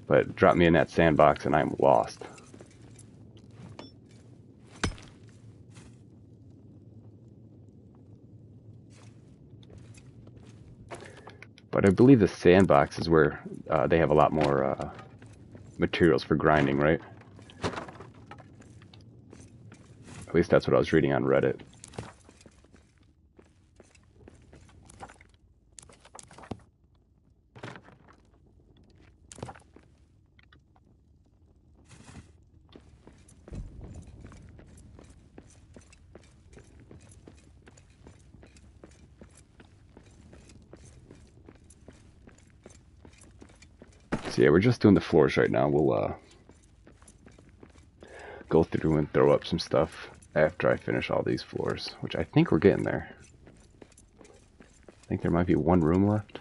Speaker 1: But drop me in that sandbox and I'm lost. But I believe the sandbox is where they have a lot more materials for grinding, right? At least that's what I was reading on Reddit. So yeah, we're just doing the floors right now. We'll go through and throw up some stuff after I finish all these floors, which I think we're getting there. I think there might be 1 room left.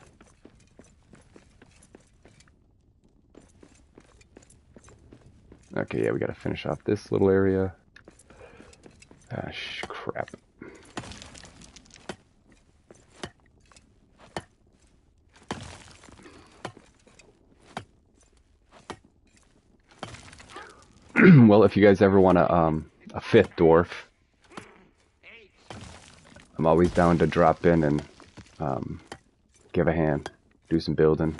Speaker 1: Okay, yeah, we gotta finish off this little area. Ah, crap. Well, if you guys ever want a 5th dwarf, I'm always down to drop in and give a hand, do some building.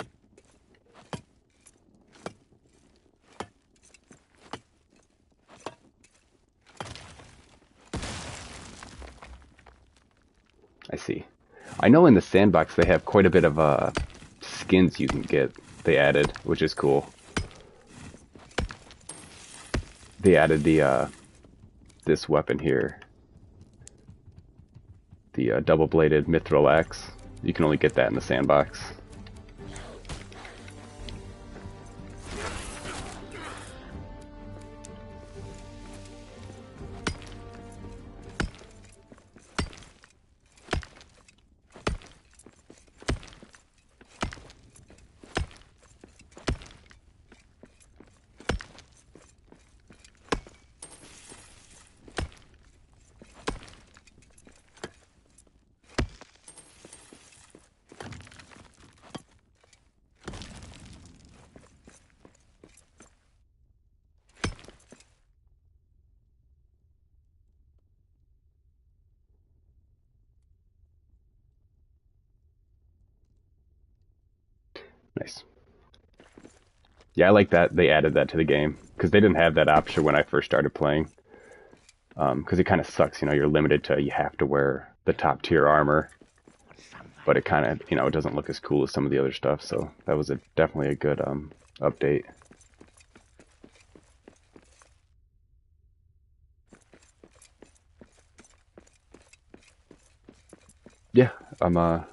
Speaker 1: I see. I know in the sandbox they have quite a bit of skins you can get. They added, which is cool. They added the this weapon here, the double-bladed mithril axe. You can only get that in the sandbox. Nice. Yeah, I like that they added that to the game, because they didn't have that option when I first started playing. Because it kind of sucks, you know, you're limited to, you have to wear the top tier armor, but it kind of, you know, it doesn't look as cool as some of the other stuff, so that was definitely a good update. Yeah, I'm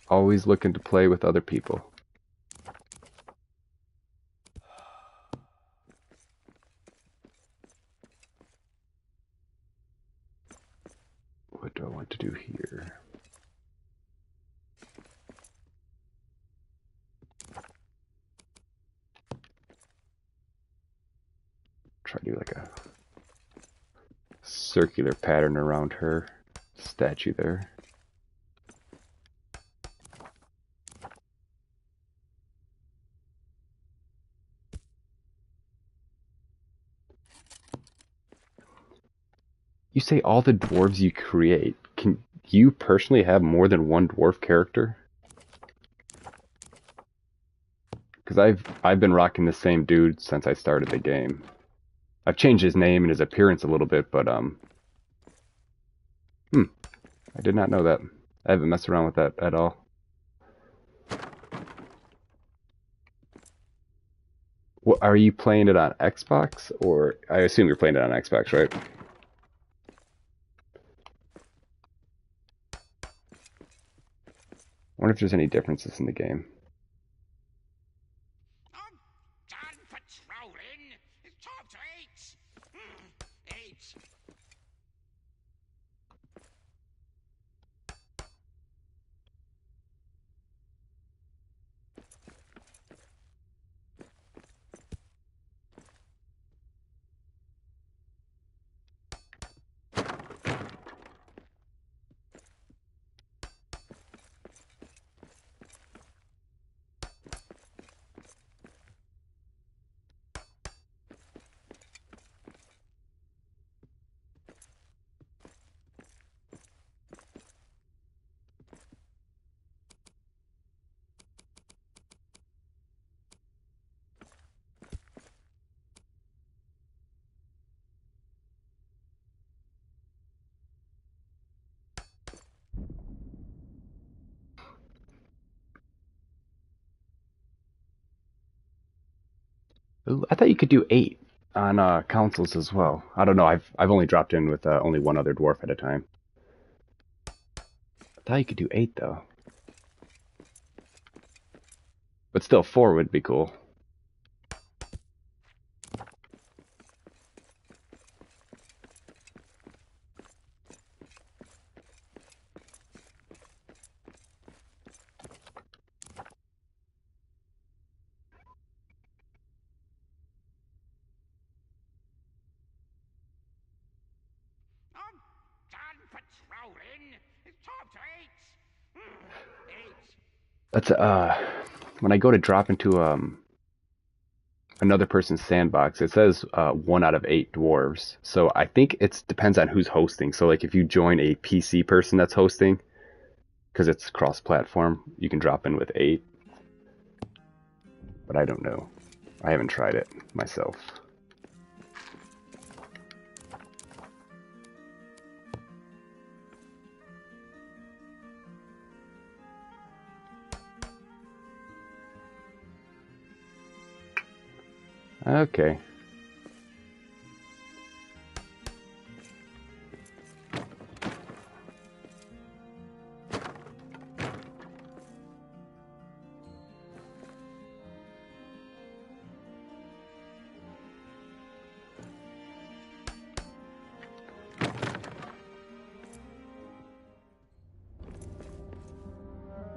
Speaker 1: always looking to play with other people. What do I want to do here? Try to do like a circular pattern around her statue there. You say all the dwarves you create. Can you personally have more than one dwarf character? Because I've been rocking the same dude since I started the game. I've changed his name and his appearance a little bit, but I did not know that. I haven't messed around with that at all. What, are you playing it on Xbox, or I assume you're playing it on Xbox, right? I wonder if there's any differences in the game.
Speaker 3: I'm done patrolling. It's time to eat. Eat.
Speaker 1: Ooh, I thought you could do 8 on consoles as well. I don't know. I've only dropped in with only one other dwarf at a time. I thought you could do 8 though. But still, 4 would be cool.
Speaker 3: I'm done patrolling. It's time to eat. Eat.
Speaker 1: That's when I go to drop into another person's sandbox, it says 1 out of 8 dwarves. So I think it depends on who's hosting. So like if you join a PC person that's hosting, because it's cross-platform, you can drop in with 8. But I don't know. I haven't tried it myself. Okay.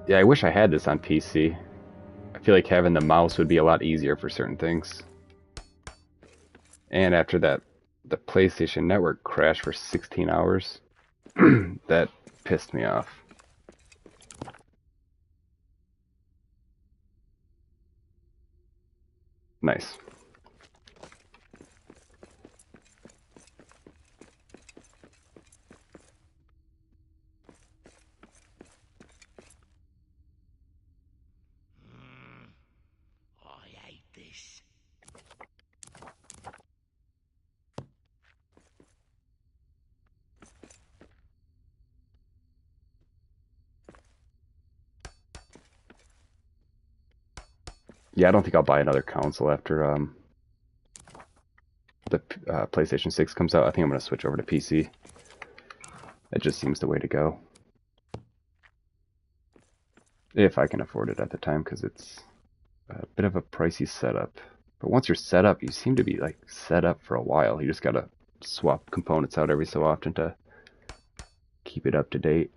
Speaker 1: Yeah, I wish I had this on PC. I feel like having the mouse would be a lot easier for certain things. And after that, the PlayStation Network crashed for 16 hours. That pissed me off. Nice. Yeah, I don't think I'll buy another console after the PlayStation 6 comes out. I think I'm going to switch over to PC. It just seems the way to go. If I can afford it at the time, because it's a bit of a pricey setup. But once you're set up, you seem to be like set up for a while. You just got to swap components out every so often to keep it up to date.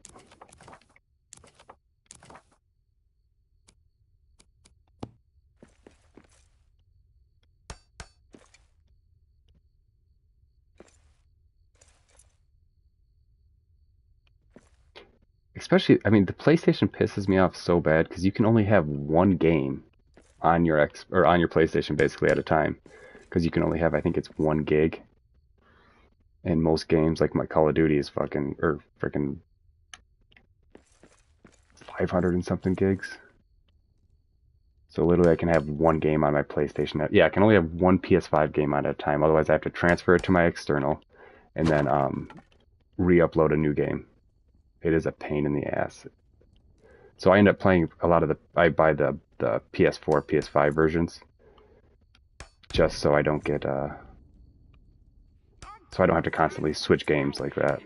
Speaker 1: Especially, I mean, the PlayStation pisses me off so bad because you can only have one game on your on your PlayStation basically at a time, because you can only have, I think it's 1 gig. And most games, like my Call of Duty, is fucking or freaking 500 and something gigs. So literally, I can have one game on my PlayStation. Yeah, I can only have one PS5 game at a time. Otherwise, I have to transfer it to my external and then re-upload a new game. It is a pain in the ass. So I end up playing a lot of I buy the PS4, PS5 versions just so I don't get so I don't have to constantly switch games like that.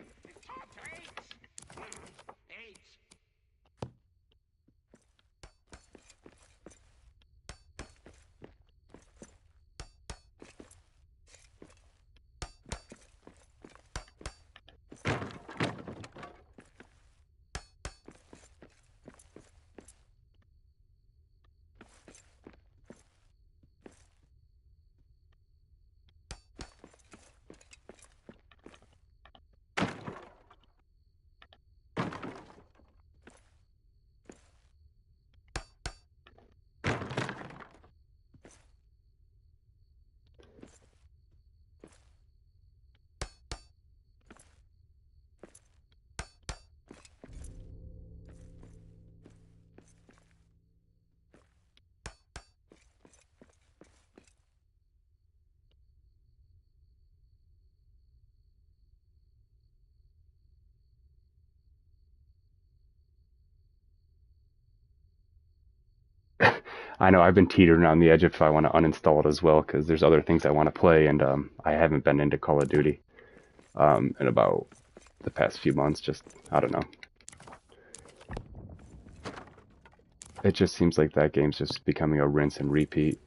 Speaker 1: I know I've been teetering on the edge if I want to uninstall it as well, because there's other things I want to play, and I haven't been into Call of Duty in about the past few months. Just, I don't know. It just seems like that game's just becoming a rinse and repeat.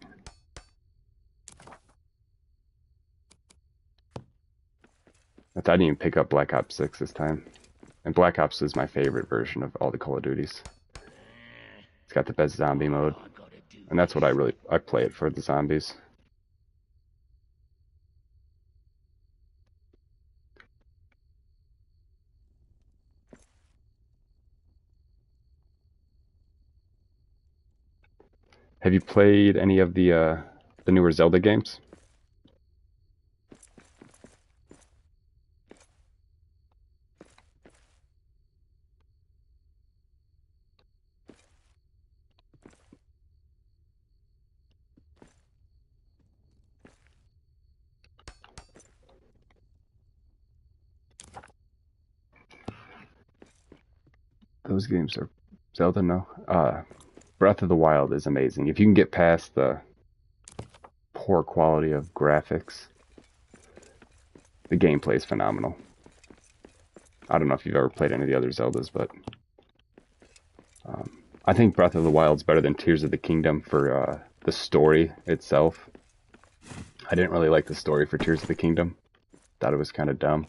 Speaker 1: I didn't even pick up Black Ops 6 this time. And Black Ops is my favorite version of all the Call of Duties. It's got the best zombie mode. And that's what I play it for, the zombies. Have you played any of the newer Zelda games? Those games are Zelda, no. Breath of the Wild is amazing. If you can get past the poor quality of graphics, the gameplay is phenomenal. I don't know if you've ever played any of the other Zeldas, but I think Breath of the Wild's better than Tears of the Kingdom for the story itself. I didn't really like the story for Tears of the Kingdom. Thought it was kind of dumb.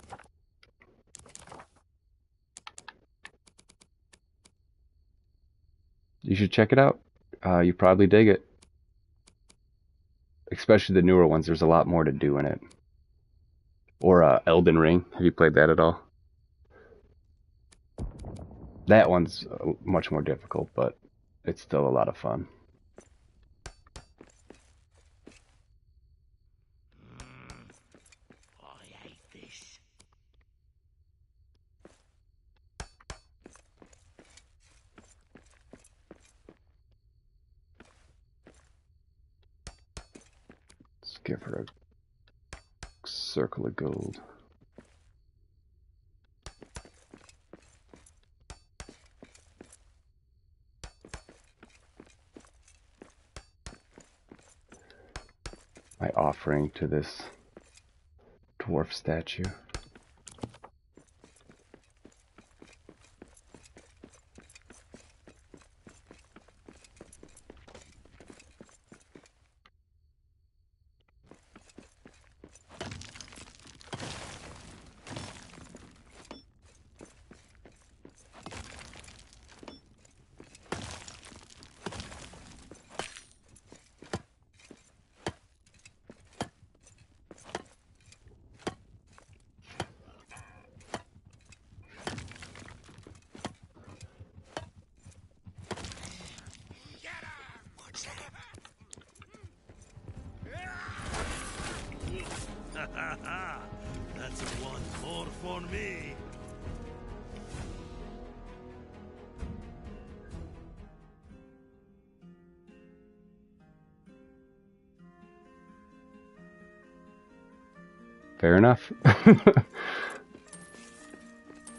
Speaker 1: You should check it out. You probably dig it. Especially the newer ones, there's a lot more to do in it. Or Elden Ring. Have you played that at all? That one's much more difficult, but it's still a lot of fun.
Speaker 3: I hate this.
Speaker 1: Let's give her a circle of gold. my offering to this dwarf statue.
Speaker 2: That's one more for me.
Speaker 1: Fair enough.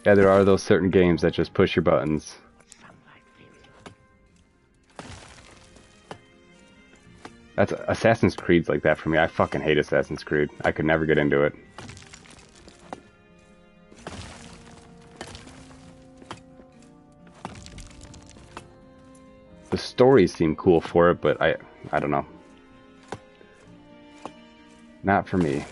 Speaker 1: Yeah, there are those certain games that just push your buttons. That's Assassin's Creed's like that for me. I fucking hate Assassin's Creed. I could never get into it. The stories seem cool for it, but I don't know. Not for me.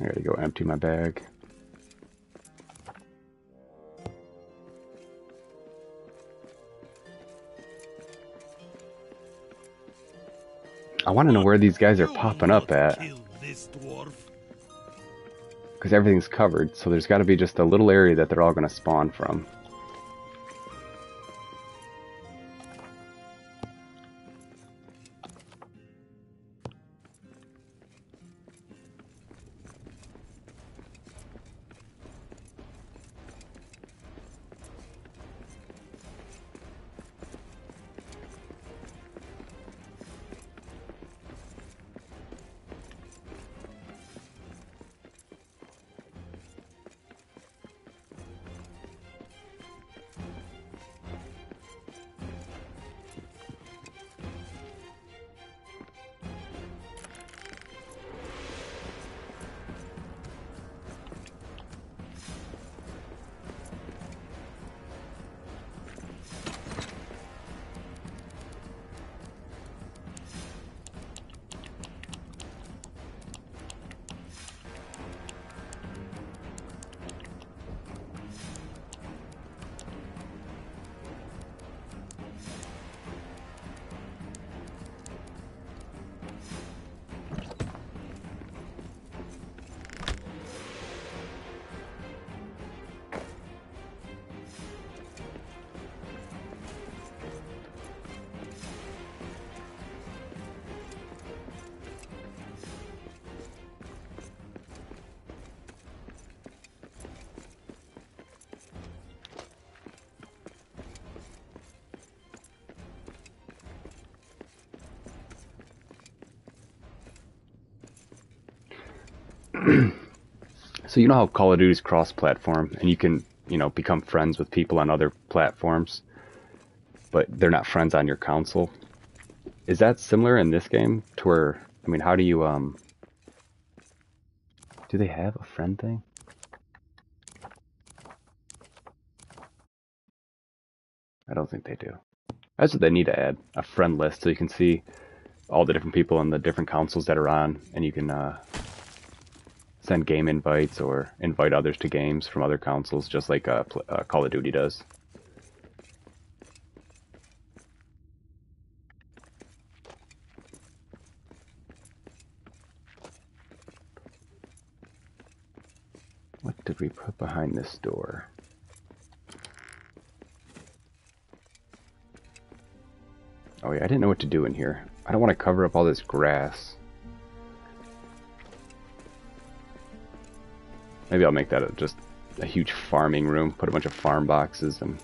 Speaker 1: I gotta go empty my bag. I want to know where these guys are popping up at. Because everything's covered, so there's got to be just a little area that they're all going to spawn from. So you know how Call of Duty is cross-platform, and you can, become friends with people on other platforms, but they're not friends on your console. Is that similar in this game? To where, how do you, do they have a friend thing? I don't think they do. That's what they need to add, a friend list, so you can see all the different people on the different consoles that are on, and you can, send game invites or invite others to games from other consoles, just like Call of Duty does. What did we put behind this door? Oh yeah, I didn't know what to do in here. I don't want to cover up all this grass. Maybe I'll make that just a huge farming room, put a bunch of farm boxes and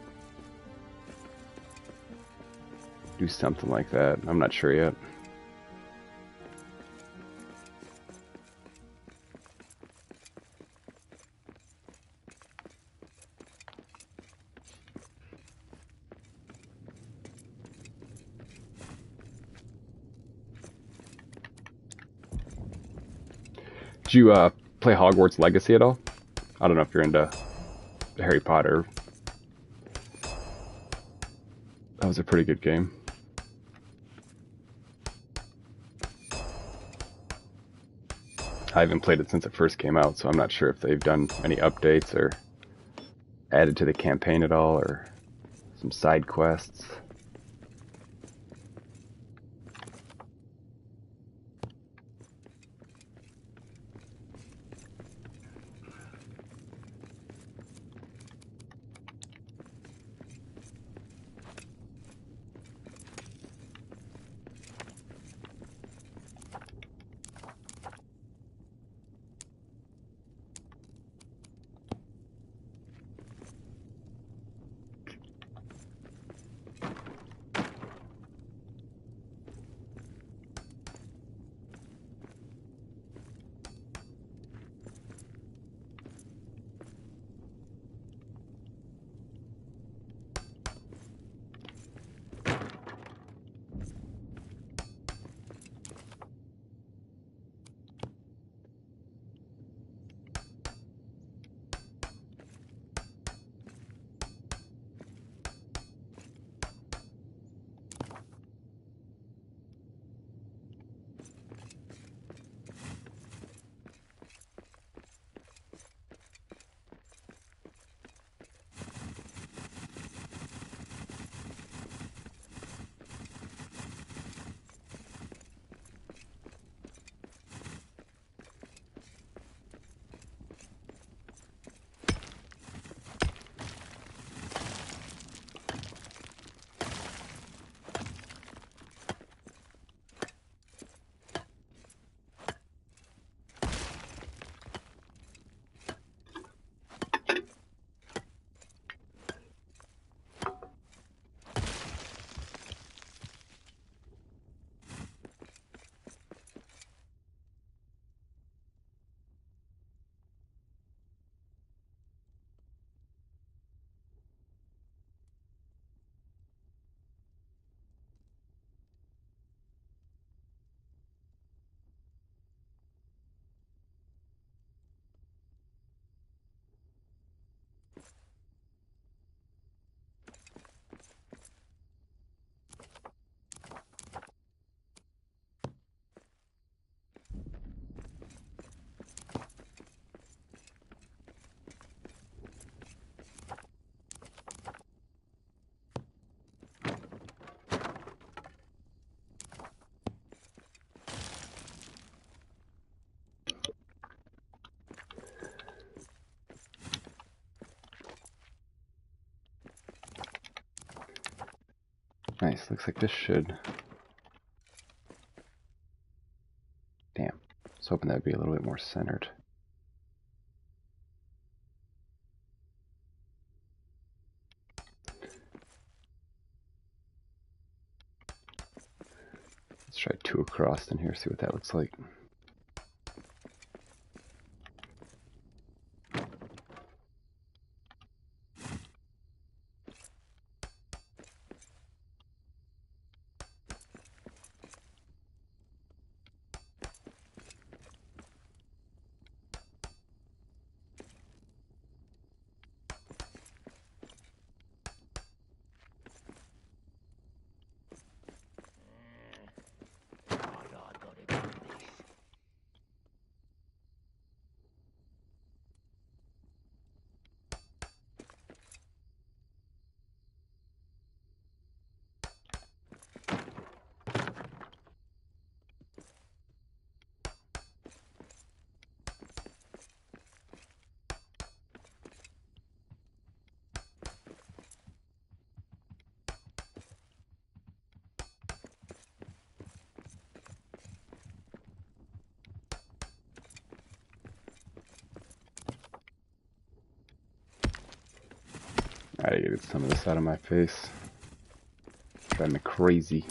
Speaker 1: do something like that. I'm not sure yet. Did you play Hogwarts Legacy at all? I don't know if you're into Harry Potter. That was a pretty good game. I haven't played it since it first came out, so I'm not sure if they've done any updates or added to the campaign at all, or some side quests. Nice, looks like this should... Damn, I was hoping that would be a little bit more centered. Let's try 2 across in here, see what that looks like.
Speaker 3: I gotta do this.
Speaker 1: I gotta get some of this out of my face. Driving me crazy.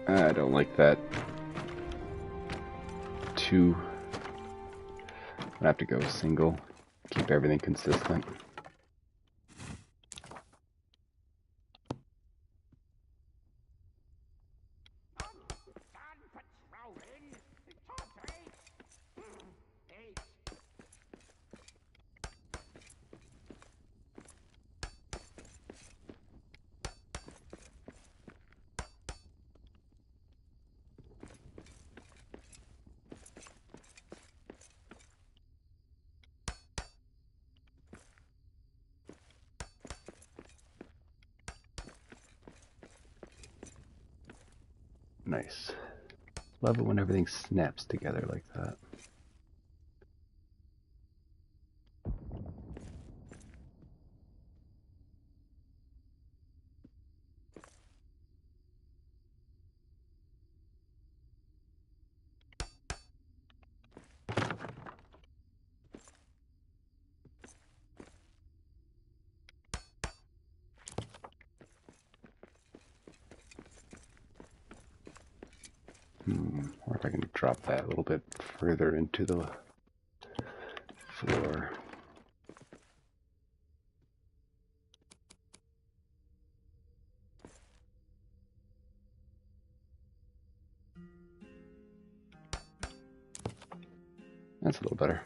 Speaker 1: I don't like that. I'm gonna have to go single. Keep everything consistent. Nice. Love it when everything snaps together like that. Or if I can drop that a little bit further into the floor. That's a little better.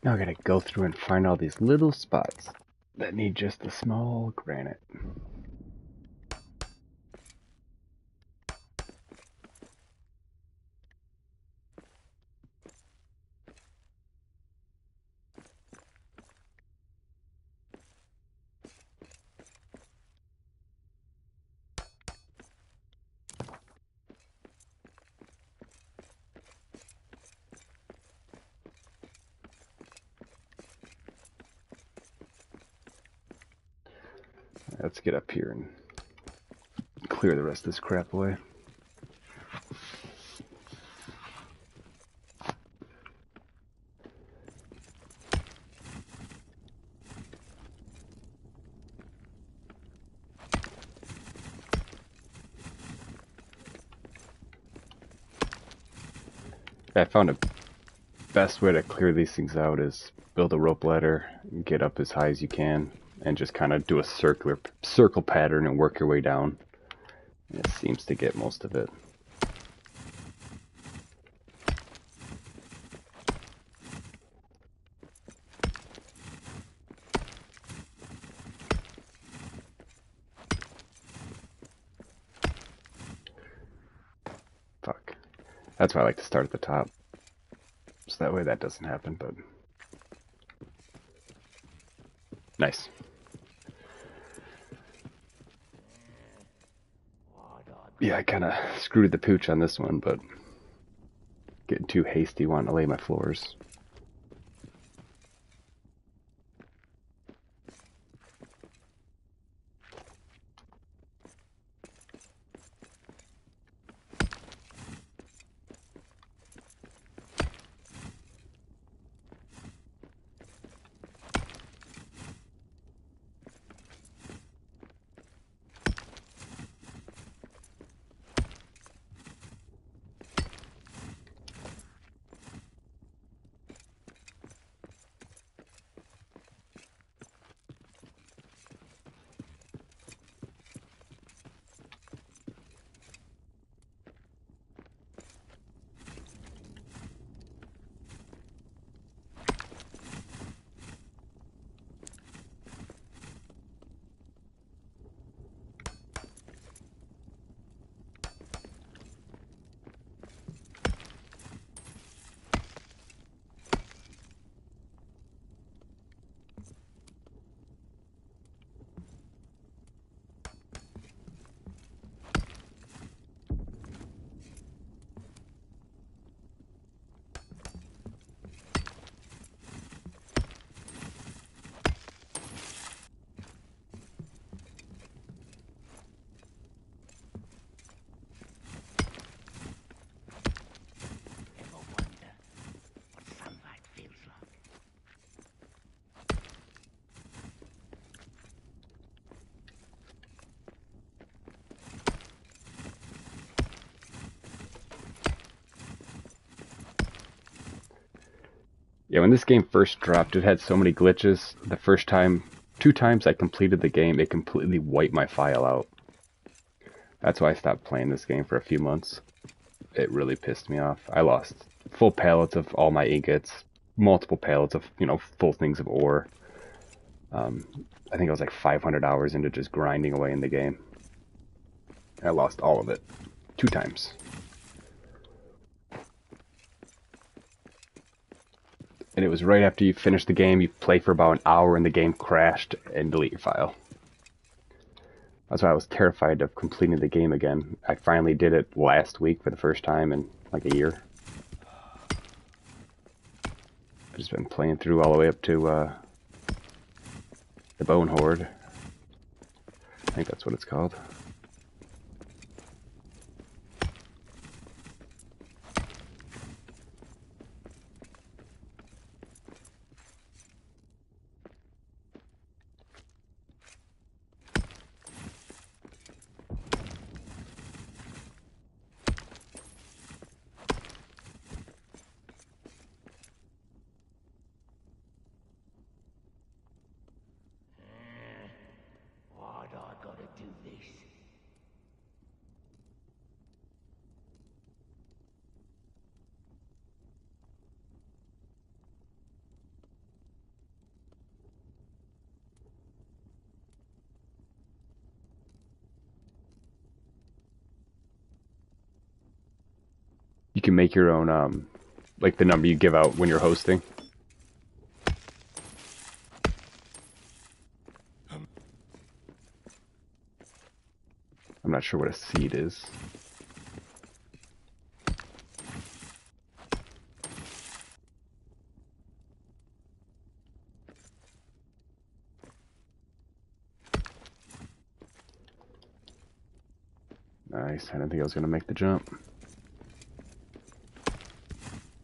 Speaker 1: Now I gotta go through and find all these little spots that need just the small granite. Let's get up here and clear the rest of this crap away. I found a best way to clear these things out is build a rope ladder, get up as high as you can, and just kind of do a circle pattern and work your way down. It seems to get most of it. Fuck. That's why I like to start at the top. So that way that doesn't happen, but... Nice. Yeah, I kind of screwed the pooch on this one, but... Getting too hasty wanting to lay my floors. Yeah, when this game first dropped, it had so many glitches. The first time, 2 times I completed the game, it completely wiped my file out. That's why I stopped playing this game for a few months. It really pissed me off. I lost full pallets of all my ingots, multiple pallets of, full things of ore. I think I was like 500 hours into just grinding away in the game. I lost all of it 2 times. And it was right after you finish the game, you play for about an hour and the game crashed and delete your file. That's why I was terrified of completing the game again. I finally did it last week for the first time in like a year. I've just been playing through all the way up to the Bone Horde. I think that's what it's called.
Speaker 3: Why'd I gotta do this?
Speaker 1: You can make your own, like the number you give out when you're hosting. I'm not sure what a seed is. Nice. I didn't think I was going to make the jump.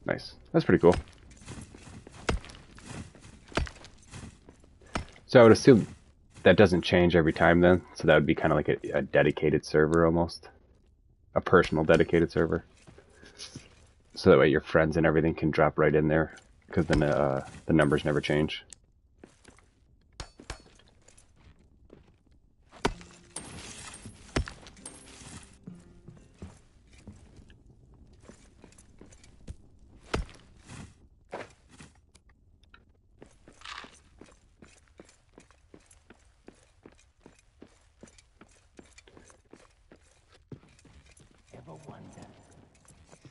Speaker 1: Nice. That's pretty cool. So I would assume that doesn't change every time then. So that would be kind of like a dedicated server almost. A personal dedicated server. So that way your friends and everything can drop right in there. Because then the numbers never change.
Speaker 3: Ever wonder?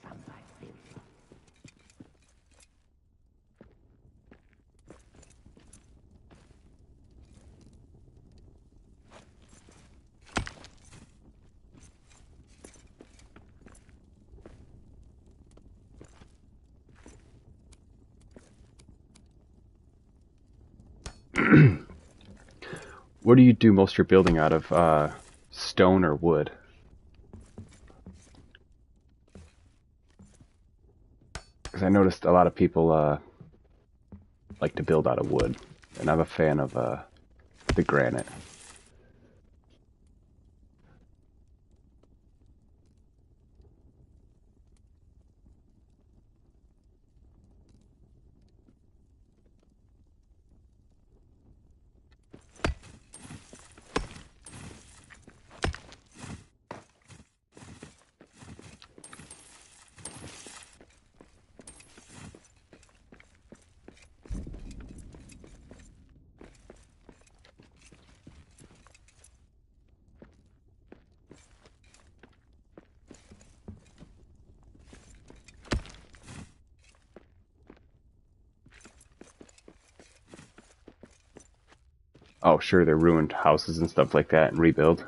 Speaker 3: Somebody feels
Speaker 1: What do you do most of your building out of? Stone or wood? Because I noticed a lot of people like to build out of wood. And I'm a fan of the granite. Oh, sure, they're ruined houses and stuff like that and rebuild.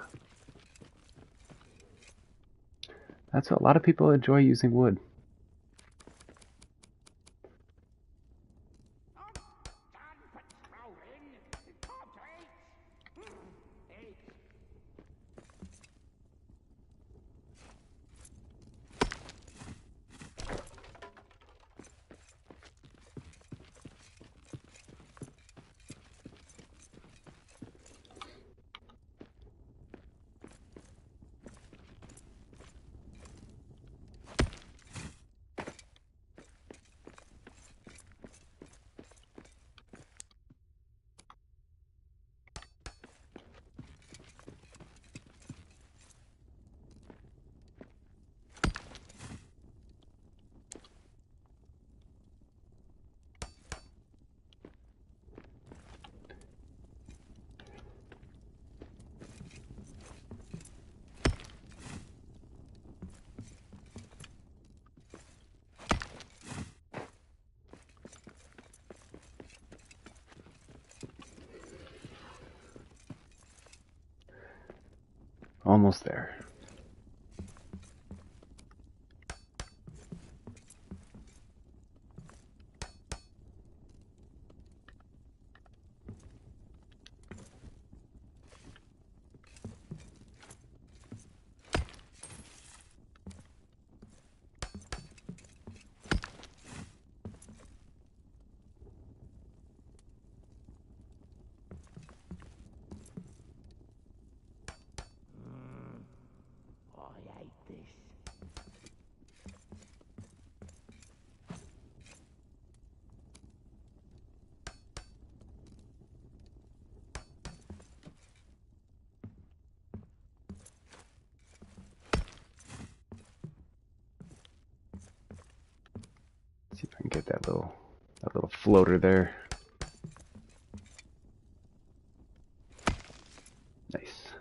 Speaker 1: That's what a lot of people enjoy using wood. almost there.
Speaker 3: I hate this.
Speaker 1: See if I can get that little floater there. Nice.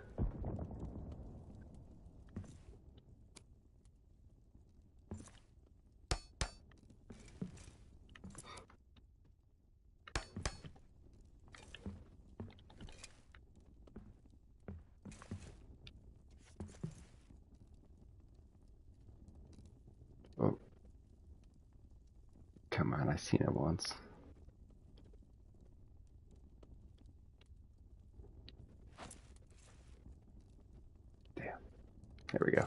Speaker 1: Oh. Come on, I seen it once. Damn. There we go.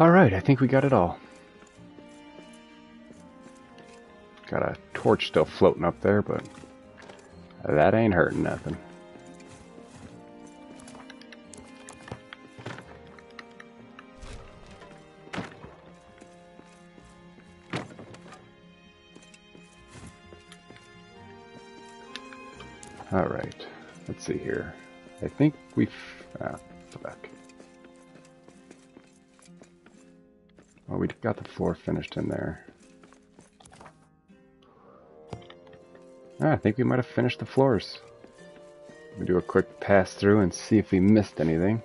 Speaker 1: Alright, I think we got it all. Got a torch still floating up there, but that ain't hurting nothing. Alright, let's see here. I think we've... go back. Well, we got the floor finished in there. I think we might have finished the floors. We'll do a quick pass through and see if we missed anything.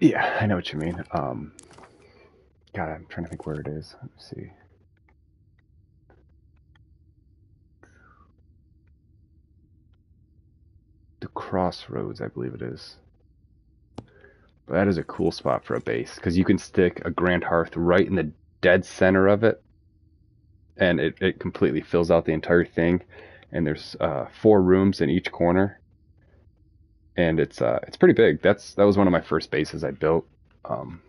Speaker 1: Yeah, I know what you mean. God, I'm trying to think where it is. Let me see. The Crossroads, I believe it is. But that is a cool spot for a base, because you can stick a Grand Hearth right in the dead center of it, and it completely fills out the entire thing. And there's 4 rooms in each corner. And it's pretty big. That was one of my first bases I built. But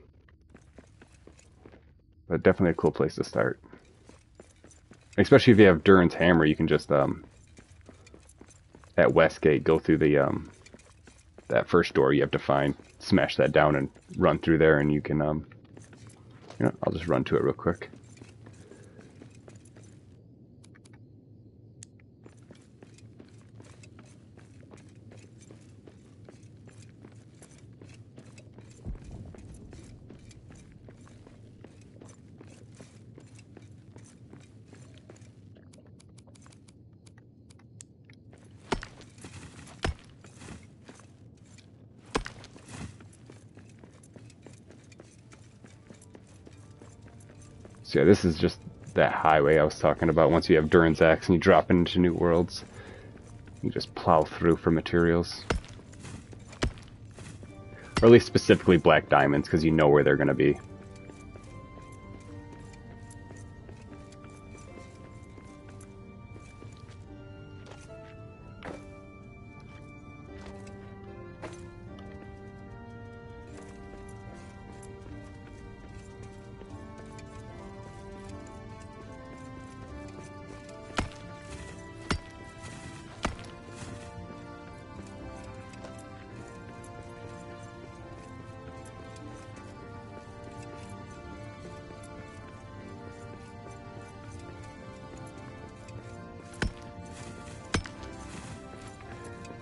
Speaker 1: definitely a cool place to start. Especially if you have Durin's Hammer, you can just at Westgate go through the that first door you have to find, smash that down and run through there, and you can you know, I'll just run to it real quick. So yeah, this is just that highway I was talking about. Once you have Durin's Axe and you drop into new worlds, you just plow through for materials. Or at least specifically black diamonds, because you know where they're going to be.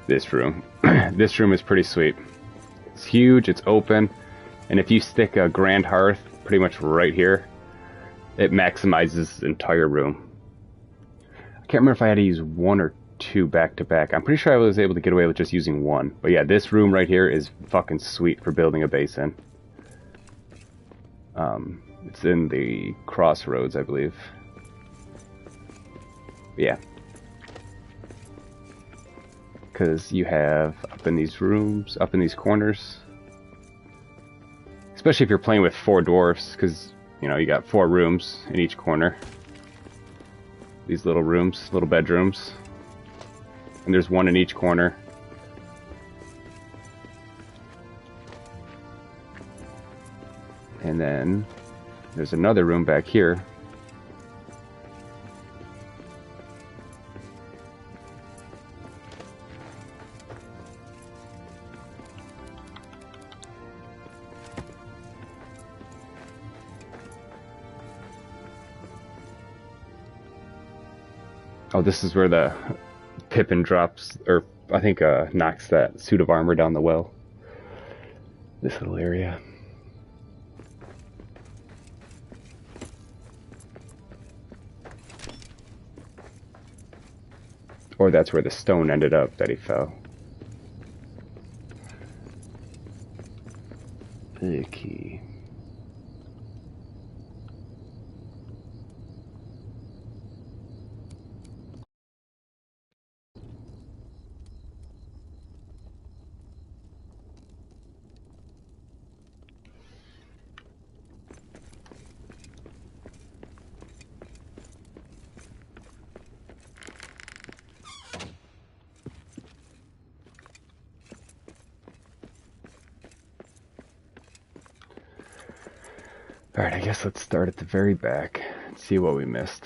Speaker 1: This room. This room is pretty sweet. It's huge, it's open, and if you stick a grand hearth pretty much right here, it maximizes this entire room. I can't remember if I had to use one or two back to back. I'm pretty sure I was able to get away with just using one. But yeah, this room right here is fucking sweet for building a base in. It's in the crossroads, I believe. But yeah. Because you have up in these rooms, up in these corners, especially if you're playing with 4 dwarfs, because you know you got 4 rooms in each corner. These little rooms, little bedrooms, and there's one in each corner. And then there's another room back here. Oh, this is where the Pippin drops, or I think knocks that suit of armor down the well. This little area. Or that's where the stone ended up that he fell. The key. Alright, I guess let's start at the very back and see what we missed.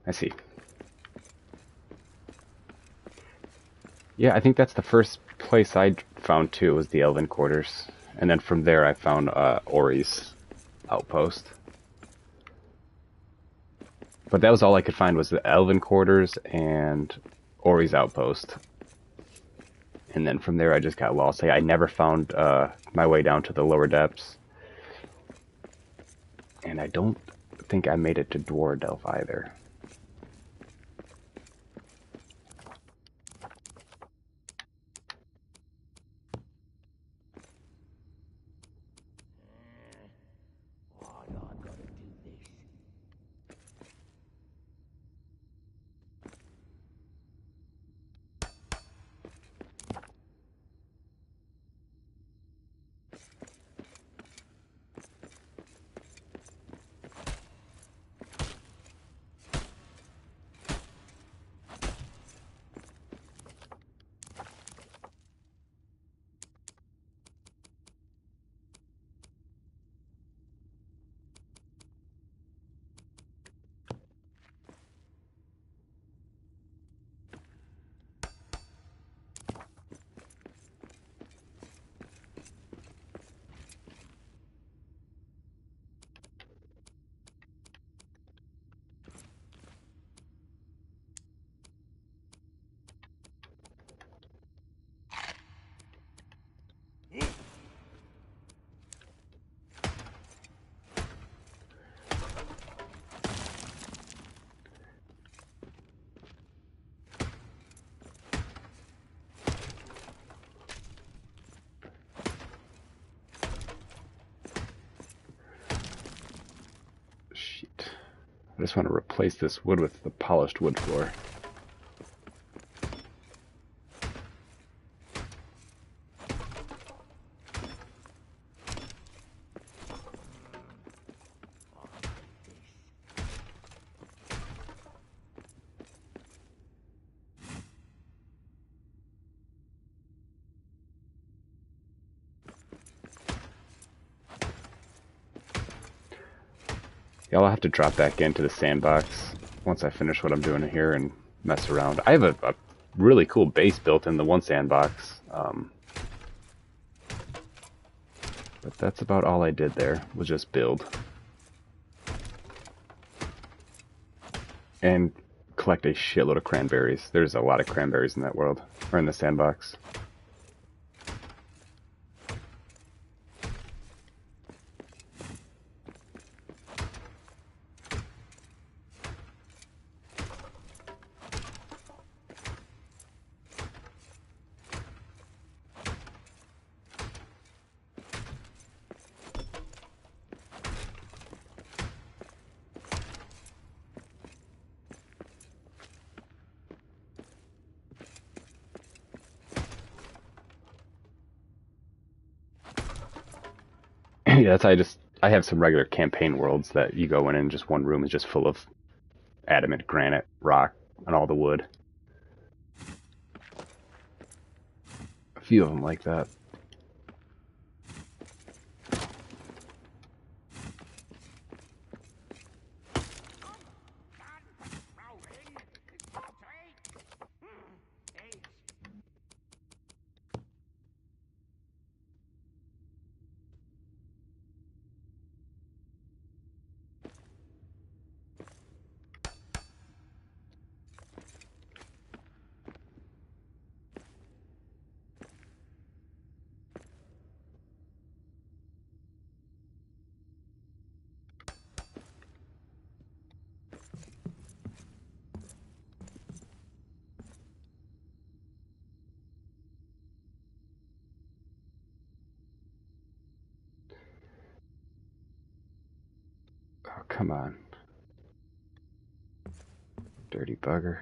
Speaker 1: I see. Yeah, I think that's the first place I found too, was the Elven Quarters. And then from there I found Ori's outpost. But that was all I could find, was the Elven Quarters and Ori's outpost. And then from there I just got lost. I never found my way down to the lower depths. And I don't think I made it to Dwardelf either.
Speaker 3: Why do I gotta do this?
Speaker 1: Shit. I just want to replace this wood with the polished wood floor. Yeah, I'll have to drop back into the sandbox once I finish what I'm doing here and mess around. I have a really cool base built in the one sandbox. But that's about all I did there, was just build. And collect a shitload of cranberries. There's a lot of cranberries in that world, or in the sandbox. Yeah, that's how I have some regular campaign worlds that you go in and just one room is just full of adamant, granite, rock, and all the wood. A few of them like that. Oh, come on. Dirty bugger.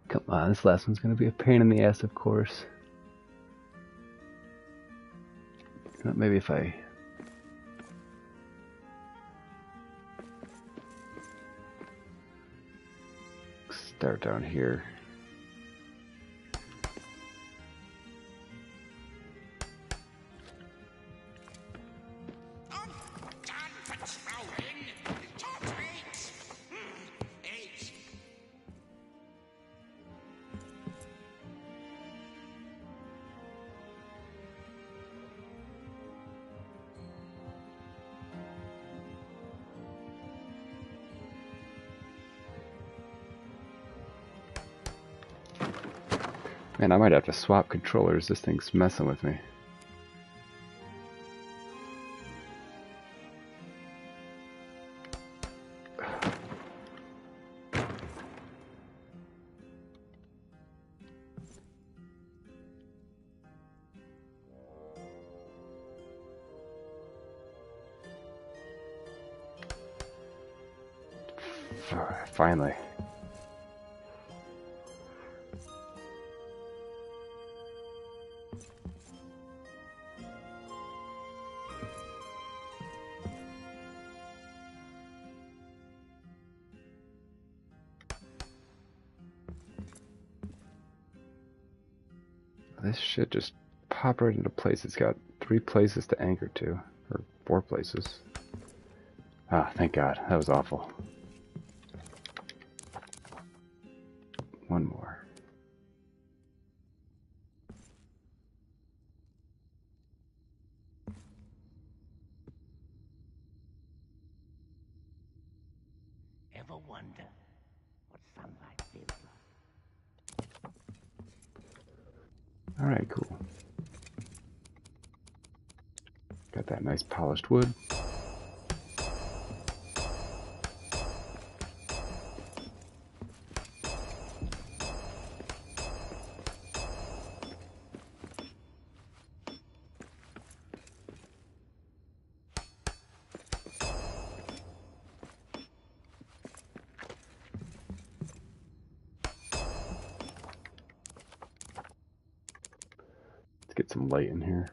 Speaker 1: Come on, this last one's gonna be a pain in the ass, of course. Maybe if I start down here. Man, I might have to swap controllers. This thing's messing with me. Finally. This shit just popped right into place. It's got 3 places to anchor to, or 4 places. Ah, thank God. That was awful. One more.
Speaker 3: Ever wonder what sunlight feels like?
Speaker 1: Alright, cool. Got that nice polished wood. Let's get some light in here.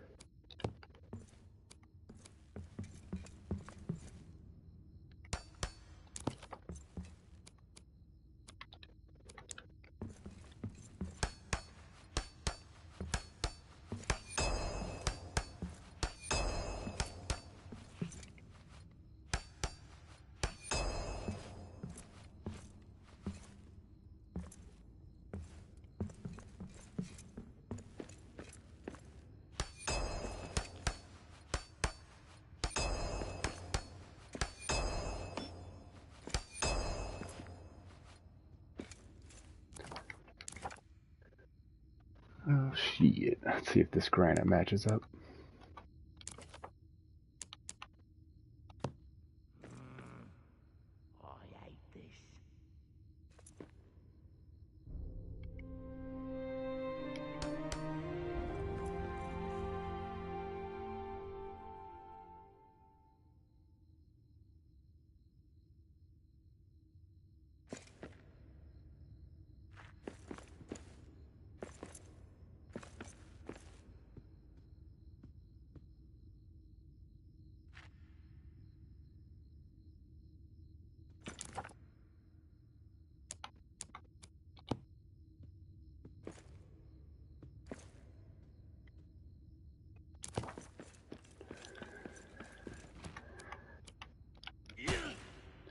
Speaker 1: Oh shit. Let's see if this granite matches up.
Speaker 3: I hate this.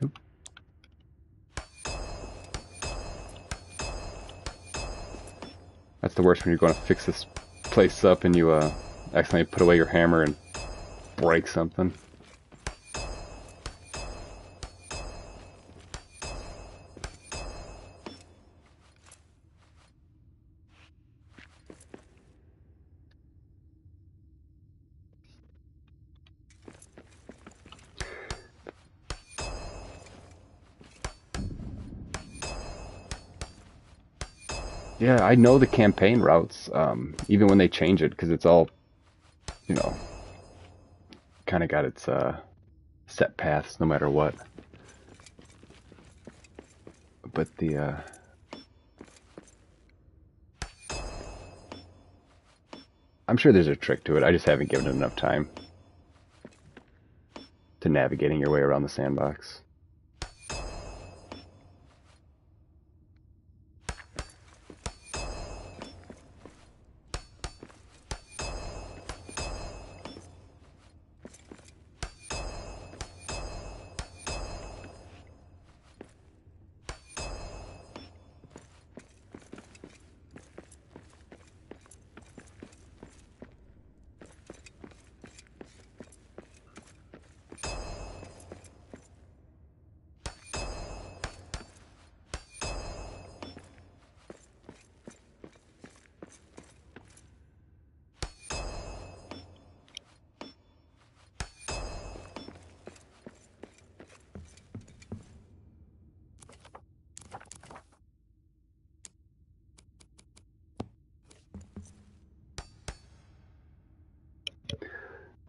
Speaker 1: Oop. That's the worst when you're going to fix this place up and you accidentally put away your hammer and break something. Yeah, I know the campaign routes, even when they change it, because it's all, you know, kind of got its set paths no matter what. But the I'm sure there's a trick to it. I just haven't given it enough time to navigating your way around the sandbox.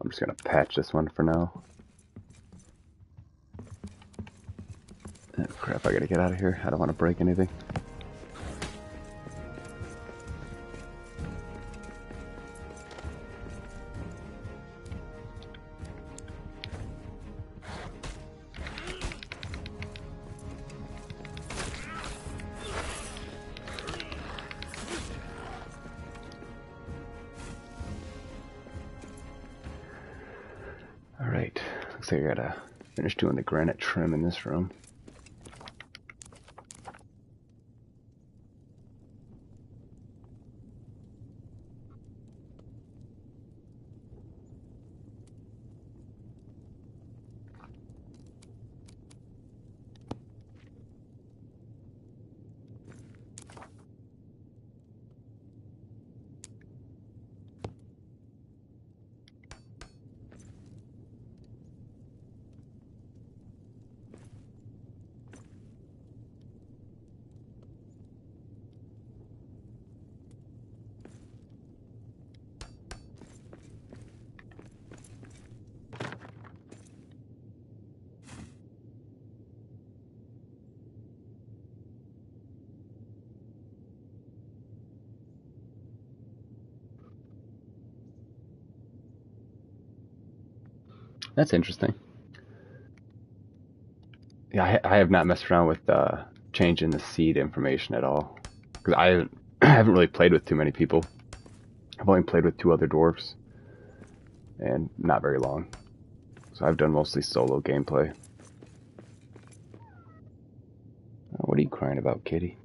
Speaker 1: I'm just gonna patch this one for now. Oh, crap, I gotta get out of here. I don't want to break anything. Alright, looks like I gotta finish doing the granite trim in this room. That's interesting. Yeah, I have not messed around with changing the seed information at all. Because I haven't really played with too many people. I've only played with 2 other dwarves. And not very long. So I've done mostly solo gameplay. What are you crying about, kitty?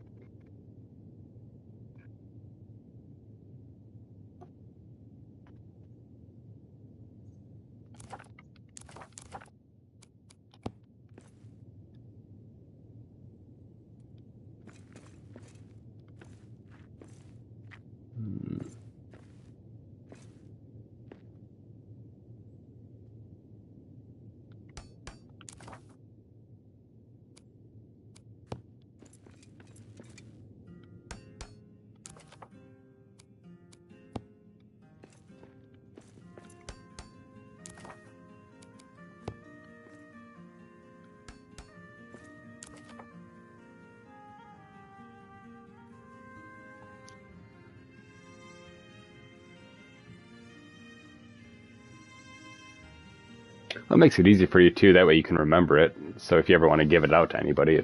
Speaker 1: That makes it easy for you too, that way you can remember it. So if you ever want to give it out to anybody, you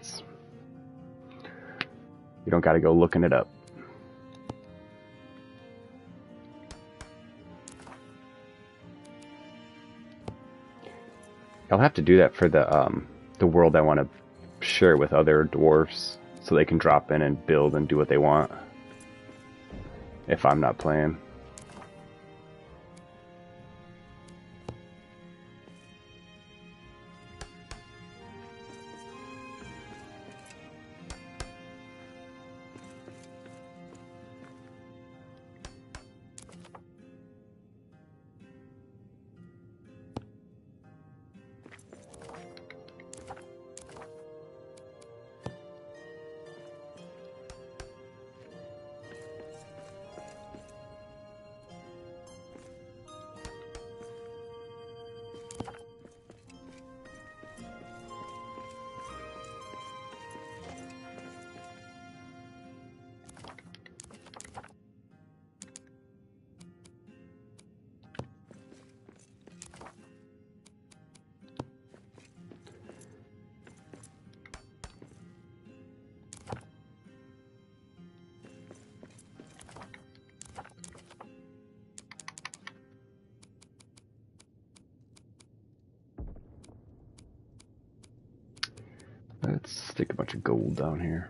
Speaker 1: don't gotta go looking it up. I'll have to do that for the world I want to share with other dwarves, so they can drop in and build and do what they want if I'm not playing. Let's stick a bunch of gold down here.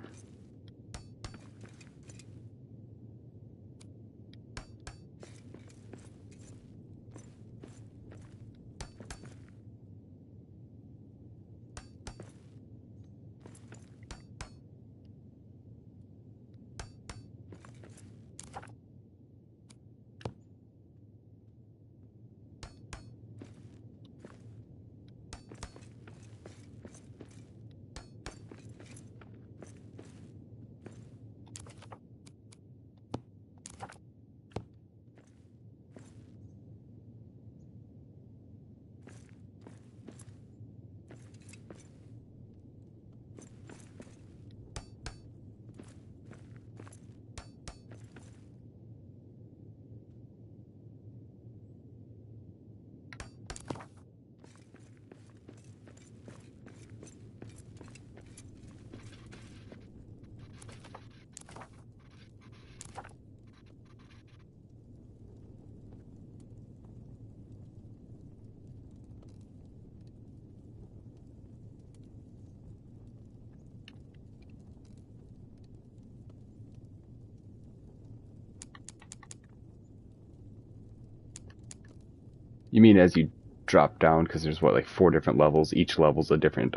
Speaker 1: You mean as you drop down, because there's what, like 4 different levels. Each level's a different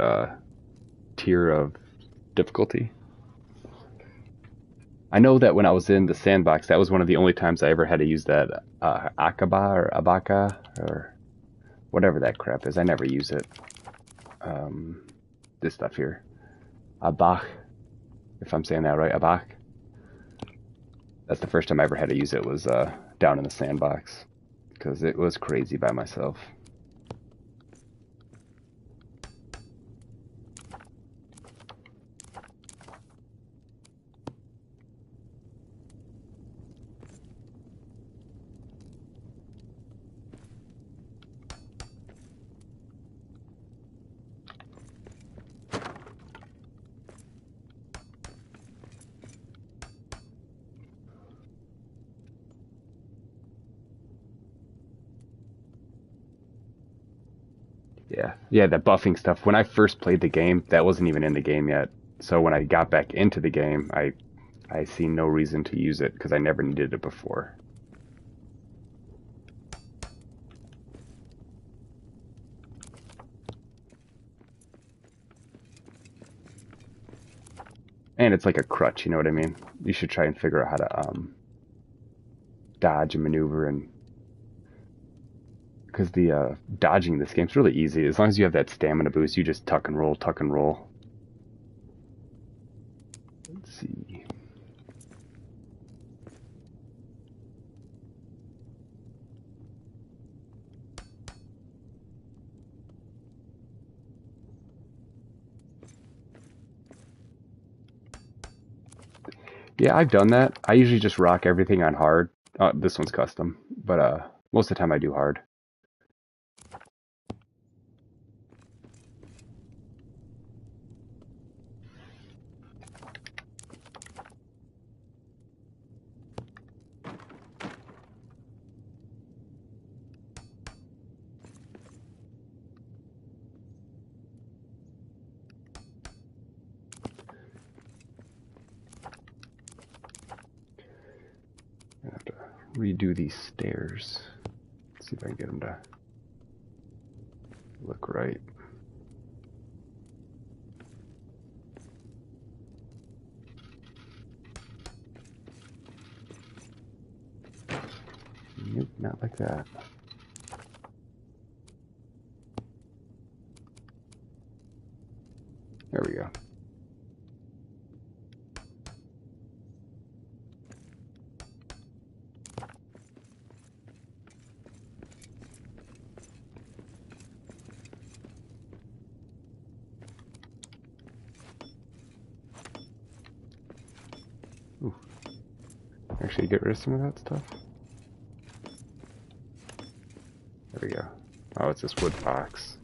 Speaker 1: tier of difficulty. I know that when I was in the sandbox, that was one of the only times I ever had to use that Akaba or Abaka or whatever that crap is. I never use it. This stuff here. Abach, if I'm saying that right, Abach. That's the first time I ever had to use it, was down in the sandbox, because it was crazy by myself. Yeah, the buffing stuff. When I first played the game, that wasn't even in the game yet. So when I got back into the game, I see no reason to use it because I never needed it before. And it's like a crutch, you know what I mean? You should try and figure out how to dodge and maneuver, and because the dodging in this game's really easy. As long as you have that stamina boost, you just tuck and roll, tuck and roll. Let's see. Yeah, I've done that. I usually just rock everything on hard. This one's custom, but most of the time I do hard. I have to redo these stairs. Let's see if I can get them to look right. Nope, not like that. There we go. Ooh. Actually, get rid of some of that stuff. There we go. Oh, it's this wood box.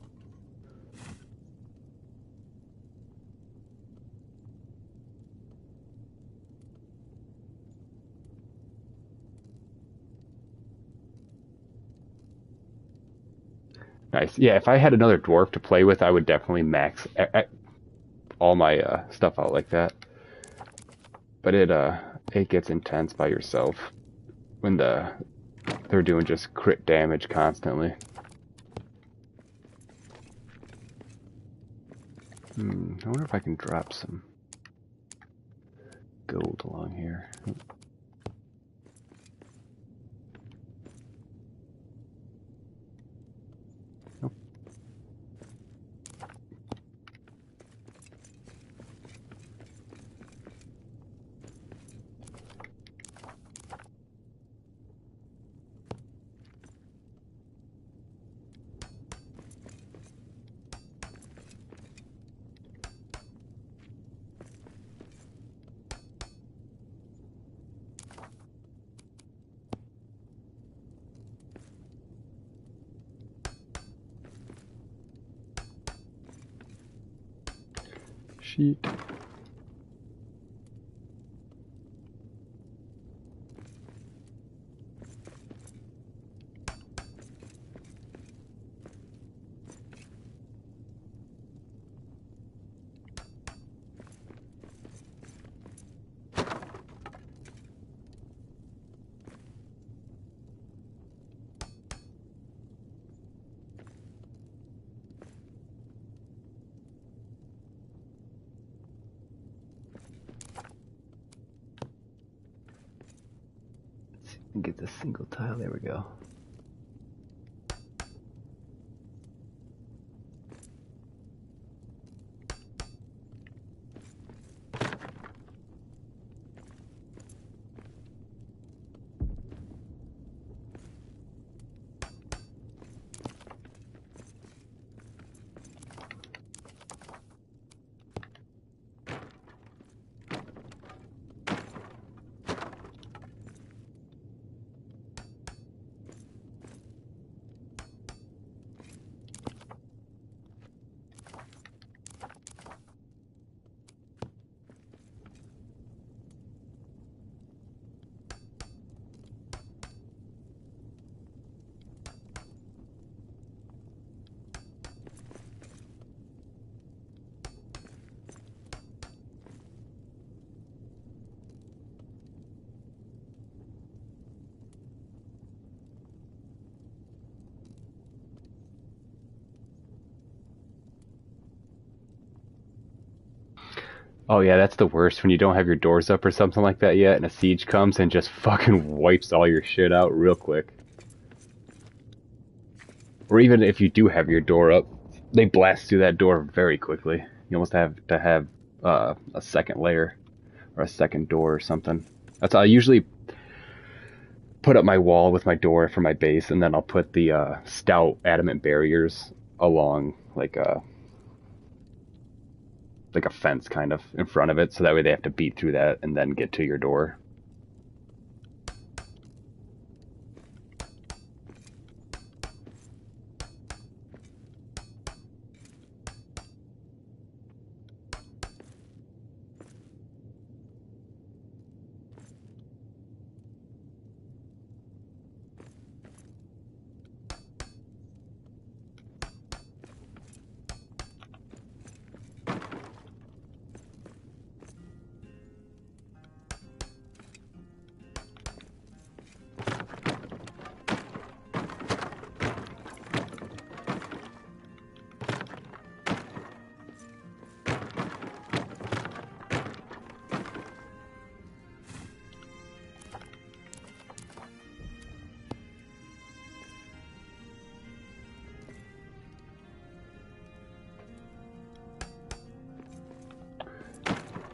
Speaker 1: Nice. Yeah, if I had another dwarf to play with, I would definitely max all my stuff out like that. But it gets intense by yourself when they're doing just crit damage constantly. I wonder if I can drop some gold along here. Nope. Sheet. And get this single tile. There we go. Oh yeah, that's the worst when you don't have your doors up or something like that yet, and a siege comes and just fucking wipes all your shit out real quick. Or even if you do have your door up, they blast through that door very quickly. You almost have to have a second layer or a second door or something. That's how I usually put up my wall with my door for my base, and then I'll put the stout adamant barriers along like a fence kind of in front of it, so that way they have to beat through that and then get to your door.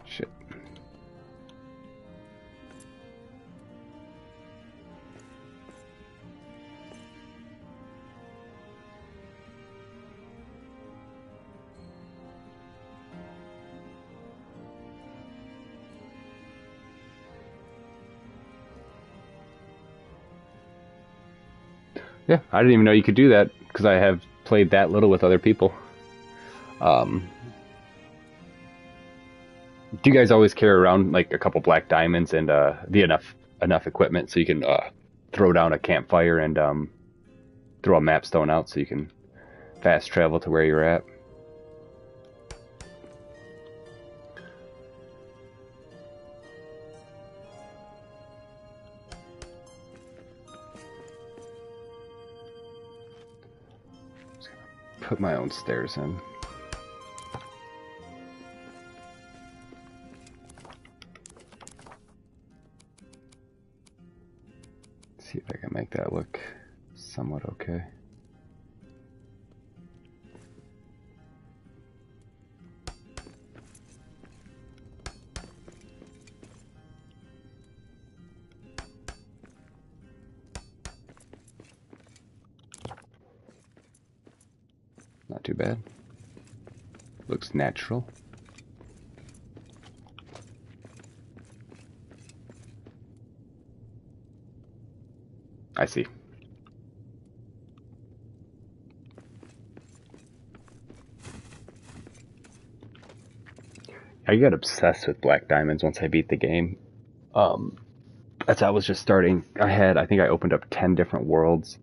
Speaker 1: Shit. Yeah, I didn't even know you could do that because I have played that little with other people. Do you guys always carry around like a couple black diamonds and the enough equipment so you can throw down a campfire and throw a map stone out so you can fast travel to where you're at? Just gonna put my own stairs in. See if I can make that look somewhat okay. Not too bad. Looks natural. I see. I got obsessed with black diamonds once I beat the game. That's how I was just starting. I think I opened up 10 different worlds,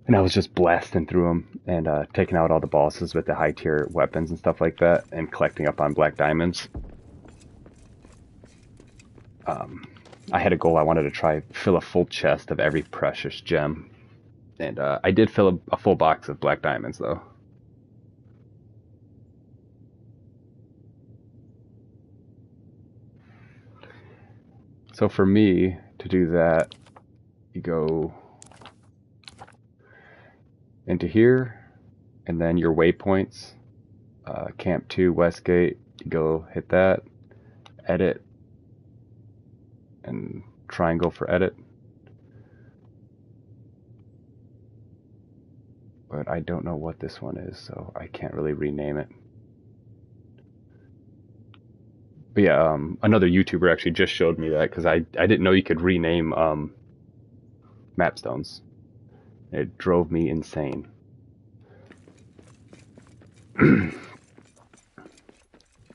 Speaker 1: and I was just blasting through them and taking out all the bosses with the high tier weapons and stuff like that, and collecting up on black diamonds. I had a goal. I wanted to try fill a full chest of every precious gem, and I did fill a full box of black diamonds though. So for me to do that, you go into here, and then your waypoints, Camp 2, Westgate, you go hit that, edit, and try and go for edit. But I don't know what this one is, so I can't really rename it. But yeah, another YouTuber actually just showed me that, because I didn't know you could rename map stones. It drove me insane.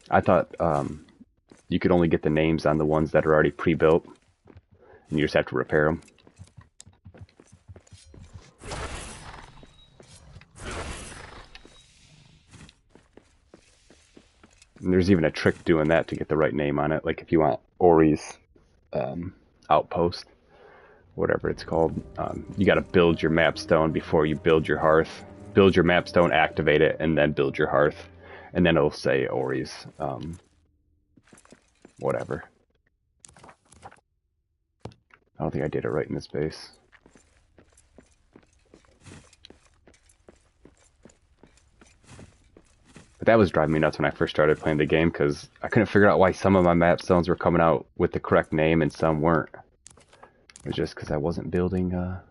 Speaker 1: I thought you could only get the names on the ones that are already pre-built, and you just have to repair them. And there's even a trick doing that to get the right name on it. Like if you want Ori's outpost, whatever it's called, you got to build your map stone before you build your hearth. Build your map stone, activate it, and then build your hearth. And then it'll say Ori's whatever. I don't think I did it right in this base. But that was driving me nuts when I first started playing the game, because I couldn't figure out why some of my map stones were coming out with the correct name and some weren't. It was just because I wasn't building the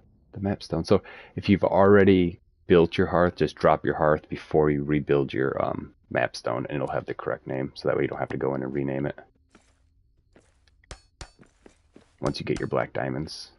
Speaker 1: map stone. So if you've already built your hearth, just drop your hearth before you rebuild your map stone, and it'll have the correct name. So that way you don't have to go in and rename it once you get your black diamonds.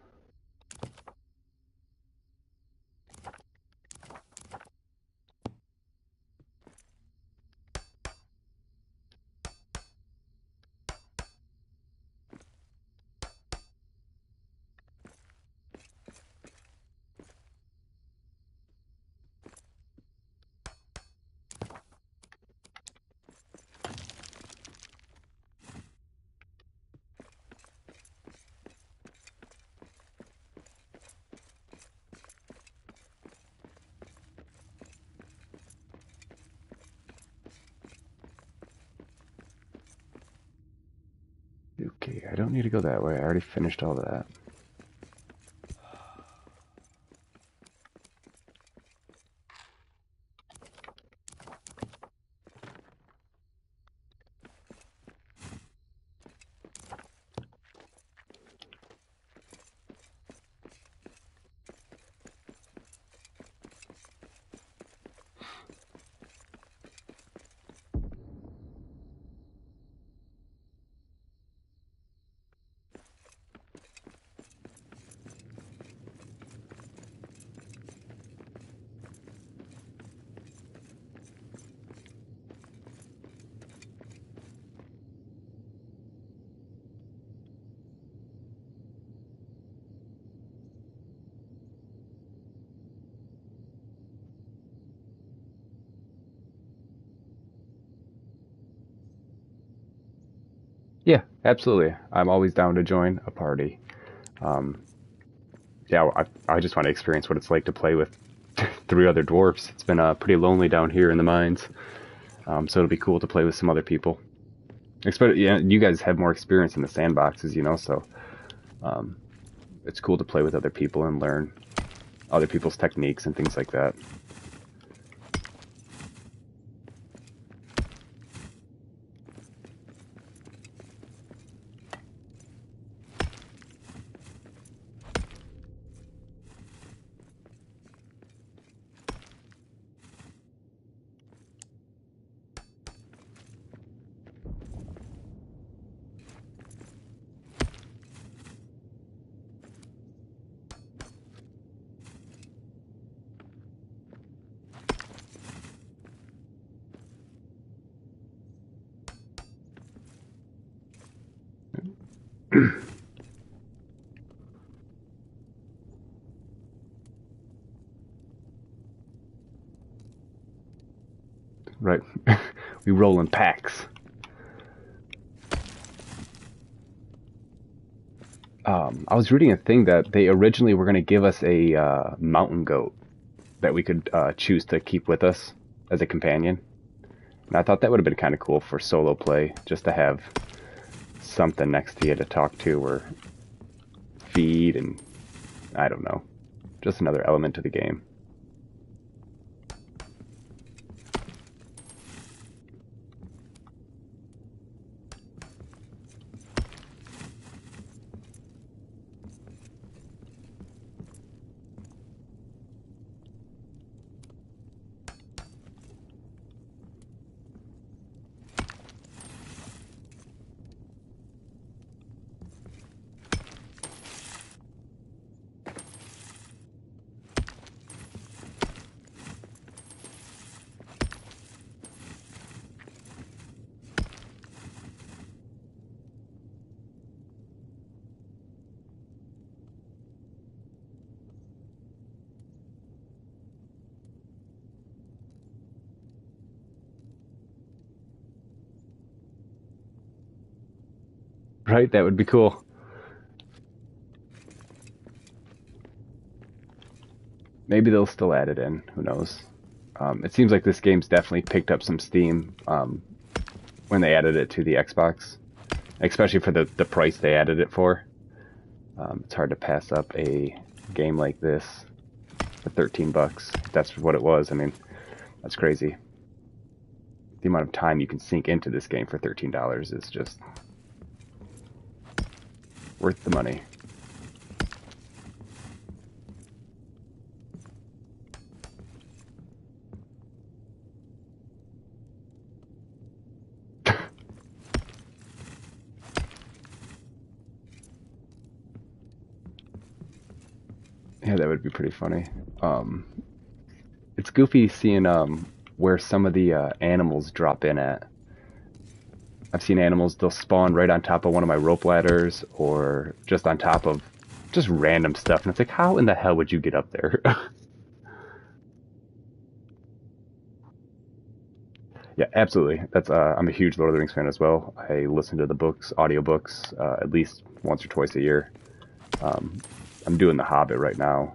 Speaker 1: Okay, I don't need to go that way. I already finished all that. Yeah, absolutely. I'm always down to join a party. Yeah, I just want to experience what it's like to play with 3 other dwarves. It's been pretty lonely down here in the mines, so it'll be cool to play with some other people. Especially, yeah, you guys have more experience in the sandboxes, you know, so it's cool to play with other people and learn other people's techniques and things like that. Right. We roll in packs. I was reading a thing that they originally were going to give us a mountain goat that we could choose to keep with us as a companion. And I thought that would have been kind of cool for solo play, just to have something next to you to talk to or feed and I don't know. Just another element to the game. Right? That would be cool. Maybe they'll still add it in. Who knows? It seems like this game's definitely picked up some steam when they added it to the Xbox, especially for the price they added it for. It's hard to pass up a game like this for 13 bucks. That's what it was. I mean, that's crazy. The amount of time you can sink into this game for $13 is just worth the money. Yeah, that would be pretty funny. It's goofy seeing where some of the animals drop in at. I've seen animals, they'll spawn right on top of one of my rope ladders or just on top of just random stuff. And it's like, how in the hell would you get up there? Yeah, absolutely. That's I'm a huge Lord of the Rings fan as well. I listen to the books, audiobooks, at least once or twice a year. I'm doing The Hobbit right now.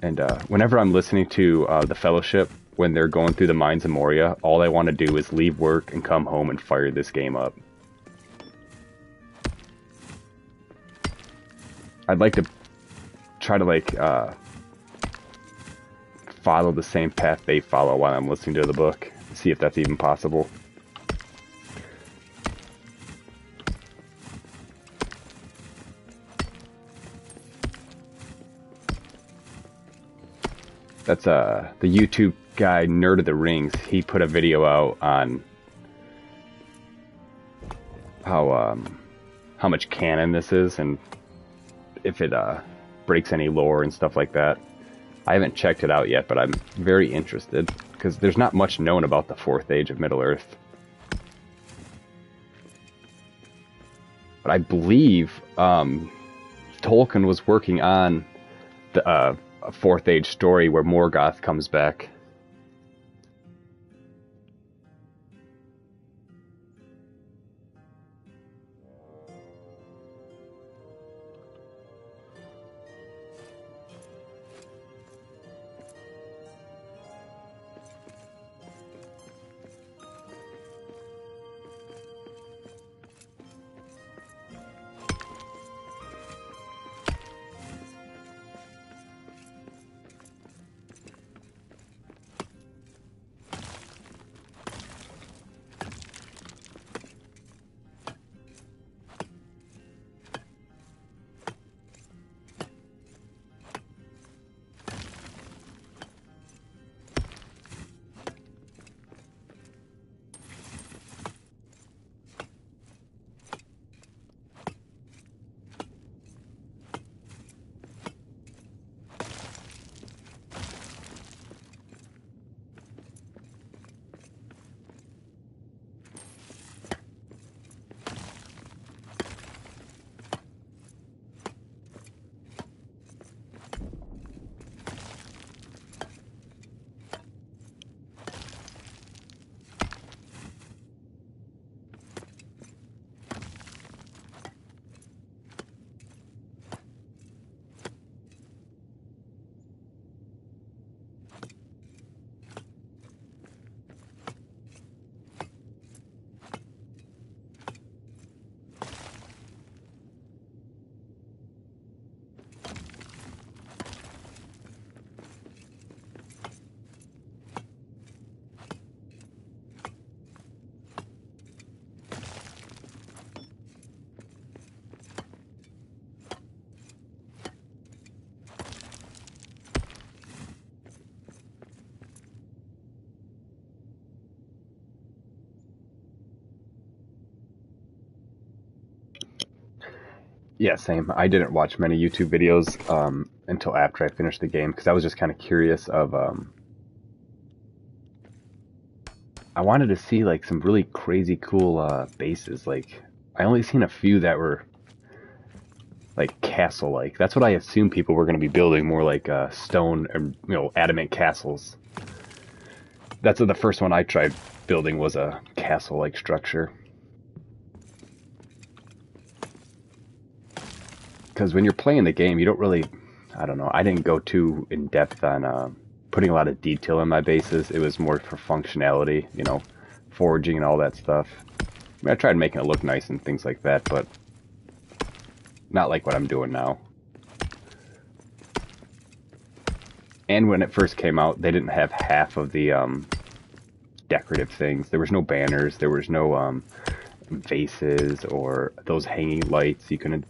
Speaker 1: And whenever I'm listening to The Fellowship, when they're going through the mines of Moria, all I want to do is leave work and come home and fire this game up. I'd like to try to like follow the same path they follow while I'm listening to the book. See if that's even possible. That's the YouTube guy Nerd of the Rings. He put a video out on how much canon this is and if it breaks any lore and stuff like that. I haven't checked it out yet, but I'm very interested because there's not much known about the Fourth Age of Middle-earth. But I believe Tolkien was working on the a Fourth Age story where Morgoth comes back. Yeah, same. I didn't watch many YouTube videos until after I finished the game because I was just kind of curious of. I wanted to see like some really crazy cool bases. Like I only seen a few that were like castle-like. That's what I assumed people were going to be building, more like stone and adamant castles. That's what the first one I tried building was a castle-like structure. Because when you're playing the game, you don't really, I don't know, I didn't go too in depth on putting a lot of detail in my bases. It was more for functionality, foraging and all that stuff. I mean, I tried making it look nice and things like that, but not like what I'm doing now. And when it first came out, they didn't have half of the decorative things. There was no banners, there was no vases or those hanging lights. You couldn't.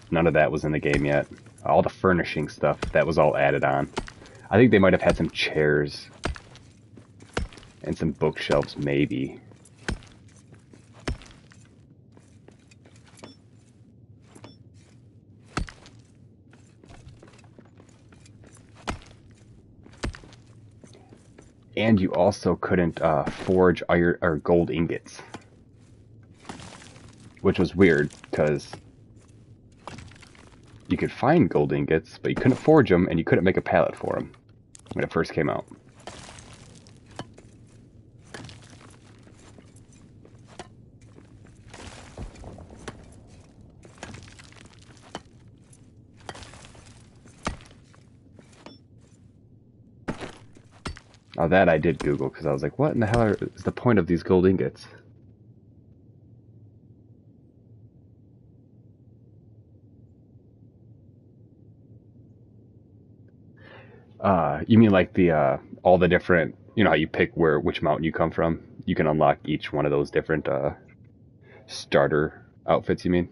Speaker 1: None of that was in the game yet. All the furnishing stuff, that was all added on. I think they might have had some chairs and some bookshelves, maybe. And you also couldn't forge iron or gold ingots, which was weird because you could find gold ingots, but you couldn't forge them, and you couldn't make a pallet for them when it first came out. Now that I did Google, because I was like, what in the hell is the point of these gold ingots? You mean like the all the different, how you pick which mountain you come from? You can unlock each one of those different starter outfits, you mean?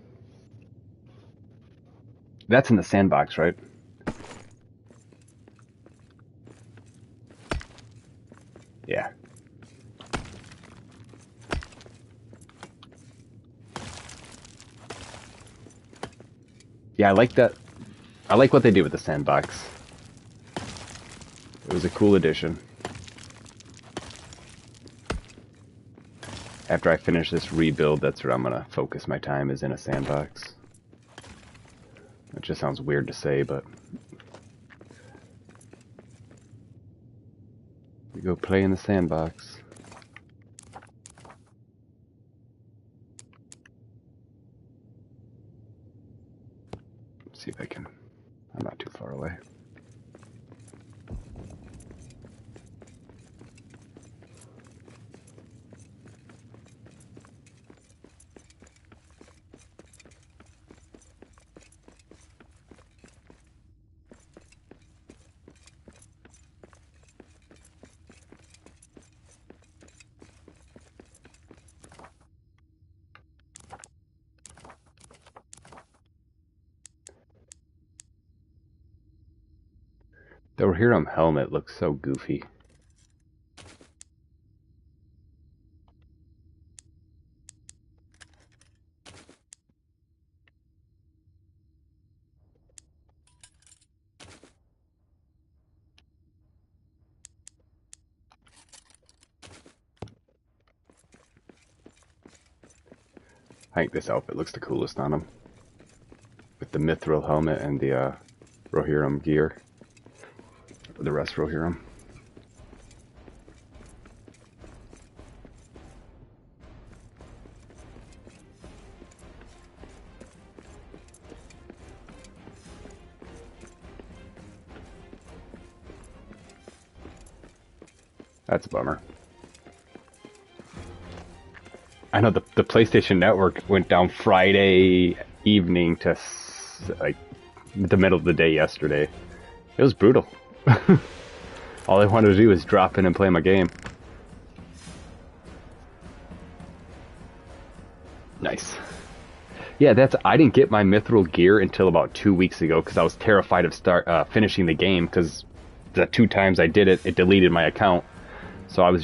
Speaker 1: That's in the sandbox, right? Yeah. Yeah, I like that. I like what they did with the sandbox. It was a cool addition. After I finish this rebuild, that's where I'm gonna focus my time, is in a sandbox. It just sounds weird to say, but we go play in the sandbox. Let's see if I can. I'm not too far away. The Rohirrim helmet looks so goofy. I think this outfit looks the coolest on him. With the mithril helmet and the Rohirrim gear. The rest Rohirrim. That's a bummer. I know the PlayStation Network went down Friday evening to like the middle of the day yesterday. It was brutal. All I wanted to do was drop in and play my game. Nice. Yeah, I didn't get my mithril gear until about 2 weeks ago because I was terrified of finishing the game because the 2 times I did it, it deleted my account. So I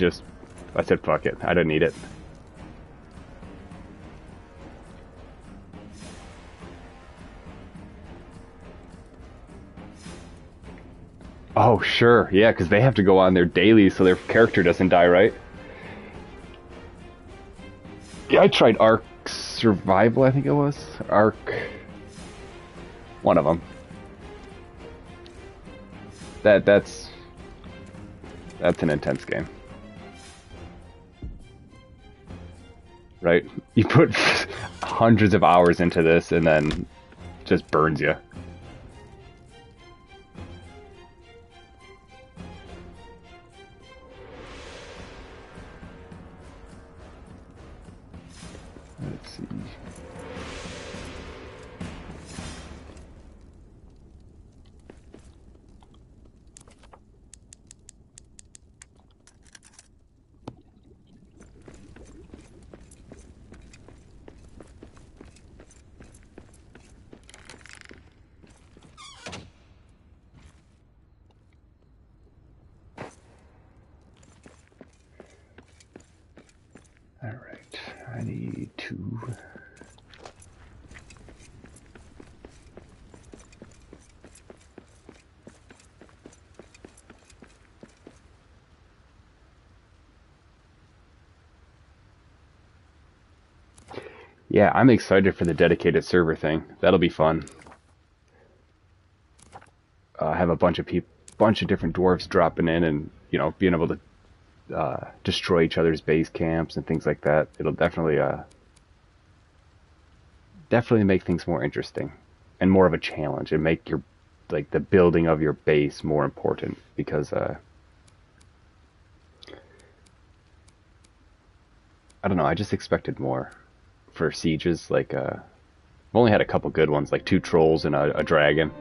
Speaker 1: said fuck it, I don't need it. Oh, sure. Yeah, because they have to go on their dailies so their character doesn't die, right? Yeah, I tried Ark Survival, I think it was. Ark... One of them. That's an intense game. Right? You put hundreds of hours into this and then just burns you. Let's see. Alright, I need to... Yeah, I'm excited for the dedicated server thing. That'll be fun. Have a bunch of different dwarves dropping in, and being able to destroy each other's base camps and things like that. It'll definitely make things more interesting and more of a challenge, and make your the building of your base more important, because I don't know, I just expected more for sieges. I've only had a couple good ones, like 2 trolls and a dragon.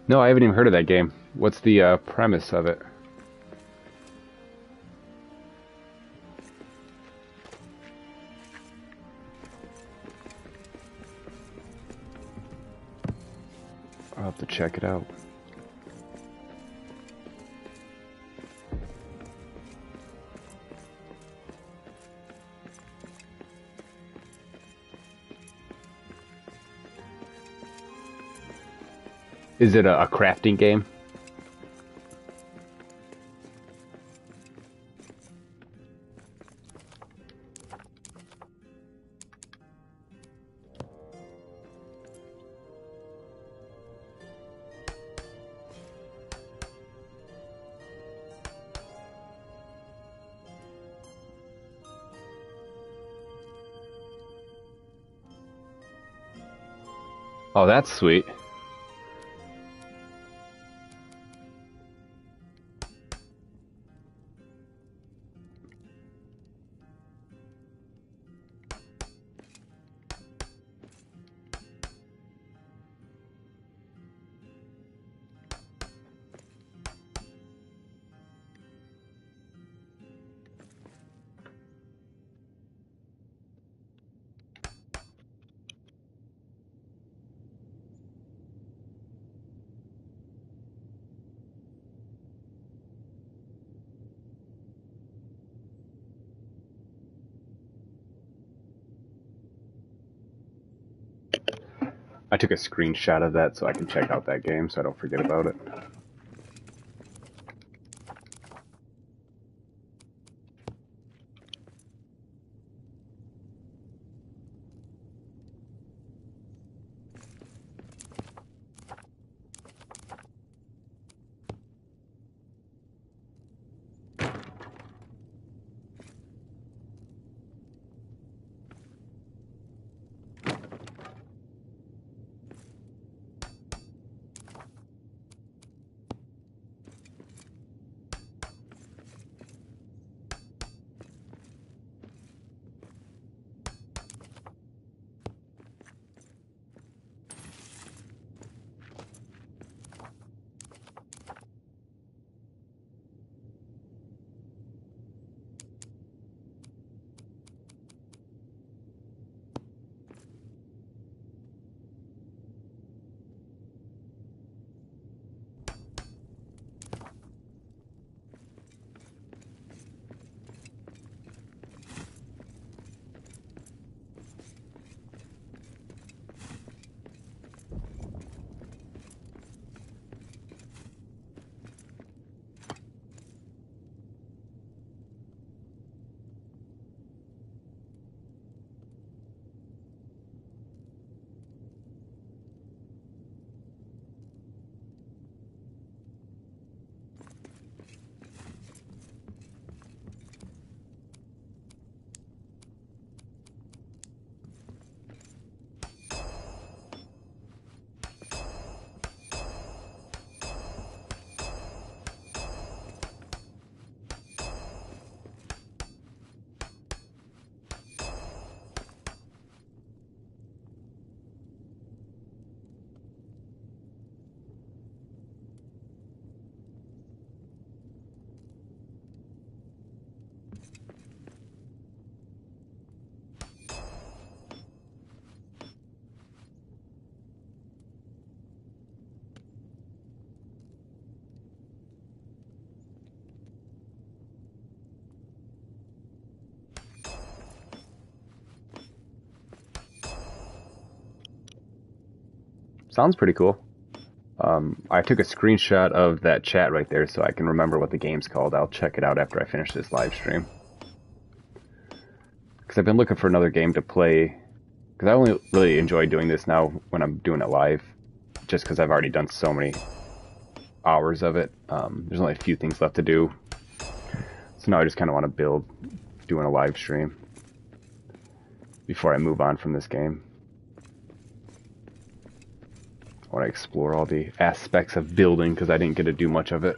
Speaker 1: No, I haven't even heard of that game. What's the premise of it? I'll have to check it out. Is it a crafting game? Oh, that's sweet. I took a screenshot of that so I can check out that game so I don't forget about it. Sounds pretty cool. I took a screenshot of that chat right there so I can remember what the game's called. I'll check it out after I finish this live stream. Because I've been looking for another game to play. Because I only really enjoy doing this now when I'm doing it live. Just because I've already done so many hours of it. There's only a few things left to do. So now I just kind of want to build doing a live stream before I move on from this game. I want to explore all the aspects of building because I didn't get to do much of it.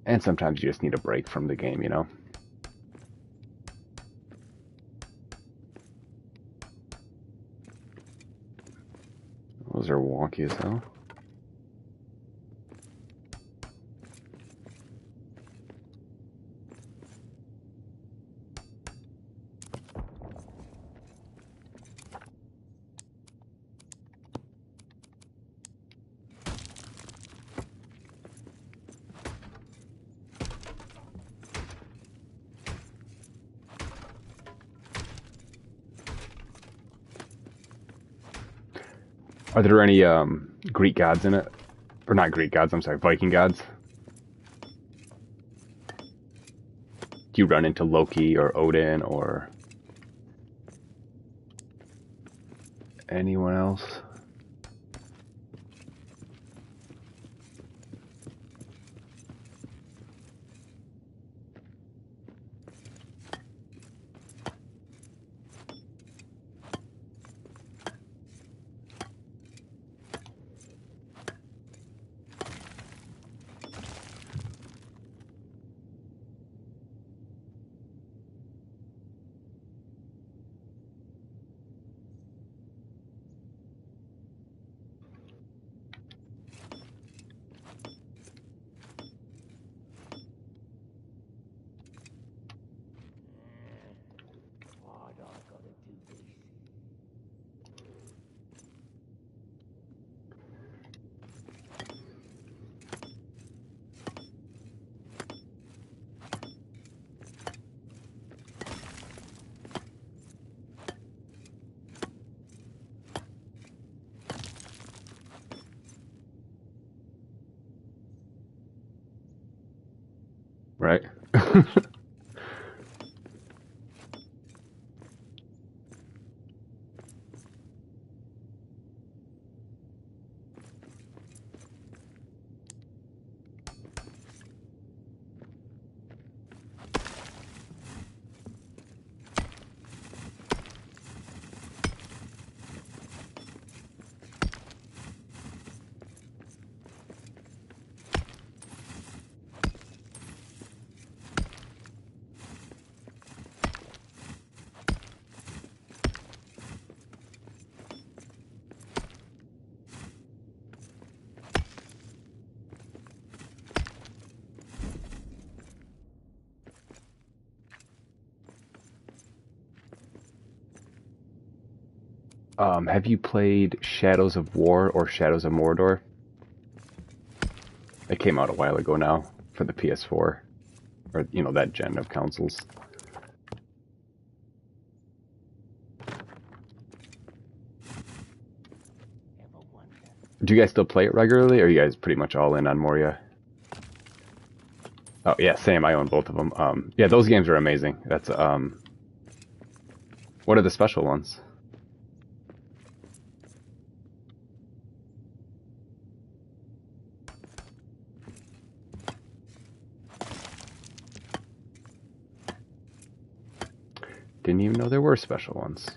Speaker 1: And sometimes you just need a break from the game, you know? Those are wonky as hell. Are there any Greek gods in it? Or not Greek gods, I'm sorry, Viking gods? Do you run into Loki or Odin or anyone else? right? Have you played Shadows of War or Shadows of Mordor? It came out a while ago now for the PS4, or you know that gen of consoles. Do you guys still play it regularly, or are you guys pretty much all in on Moria? Oh yeah, same. I own both of them. Yeah, those games are amazing. That's what are the special ones? Didn't even know there were special ones.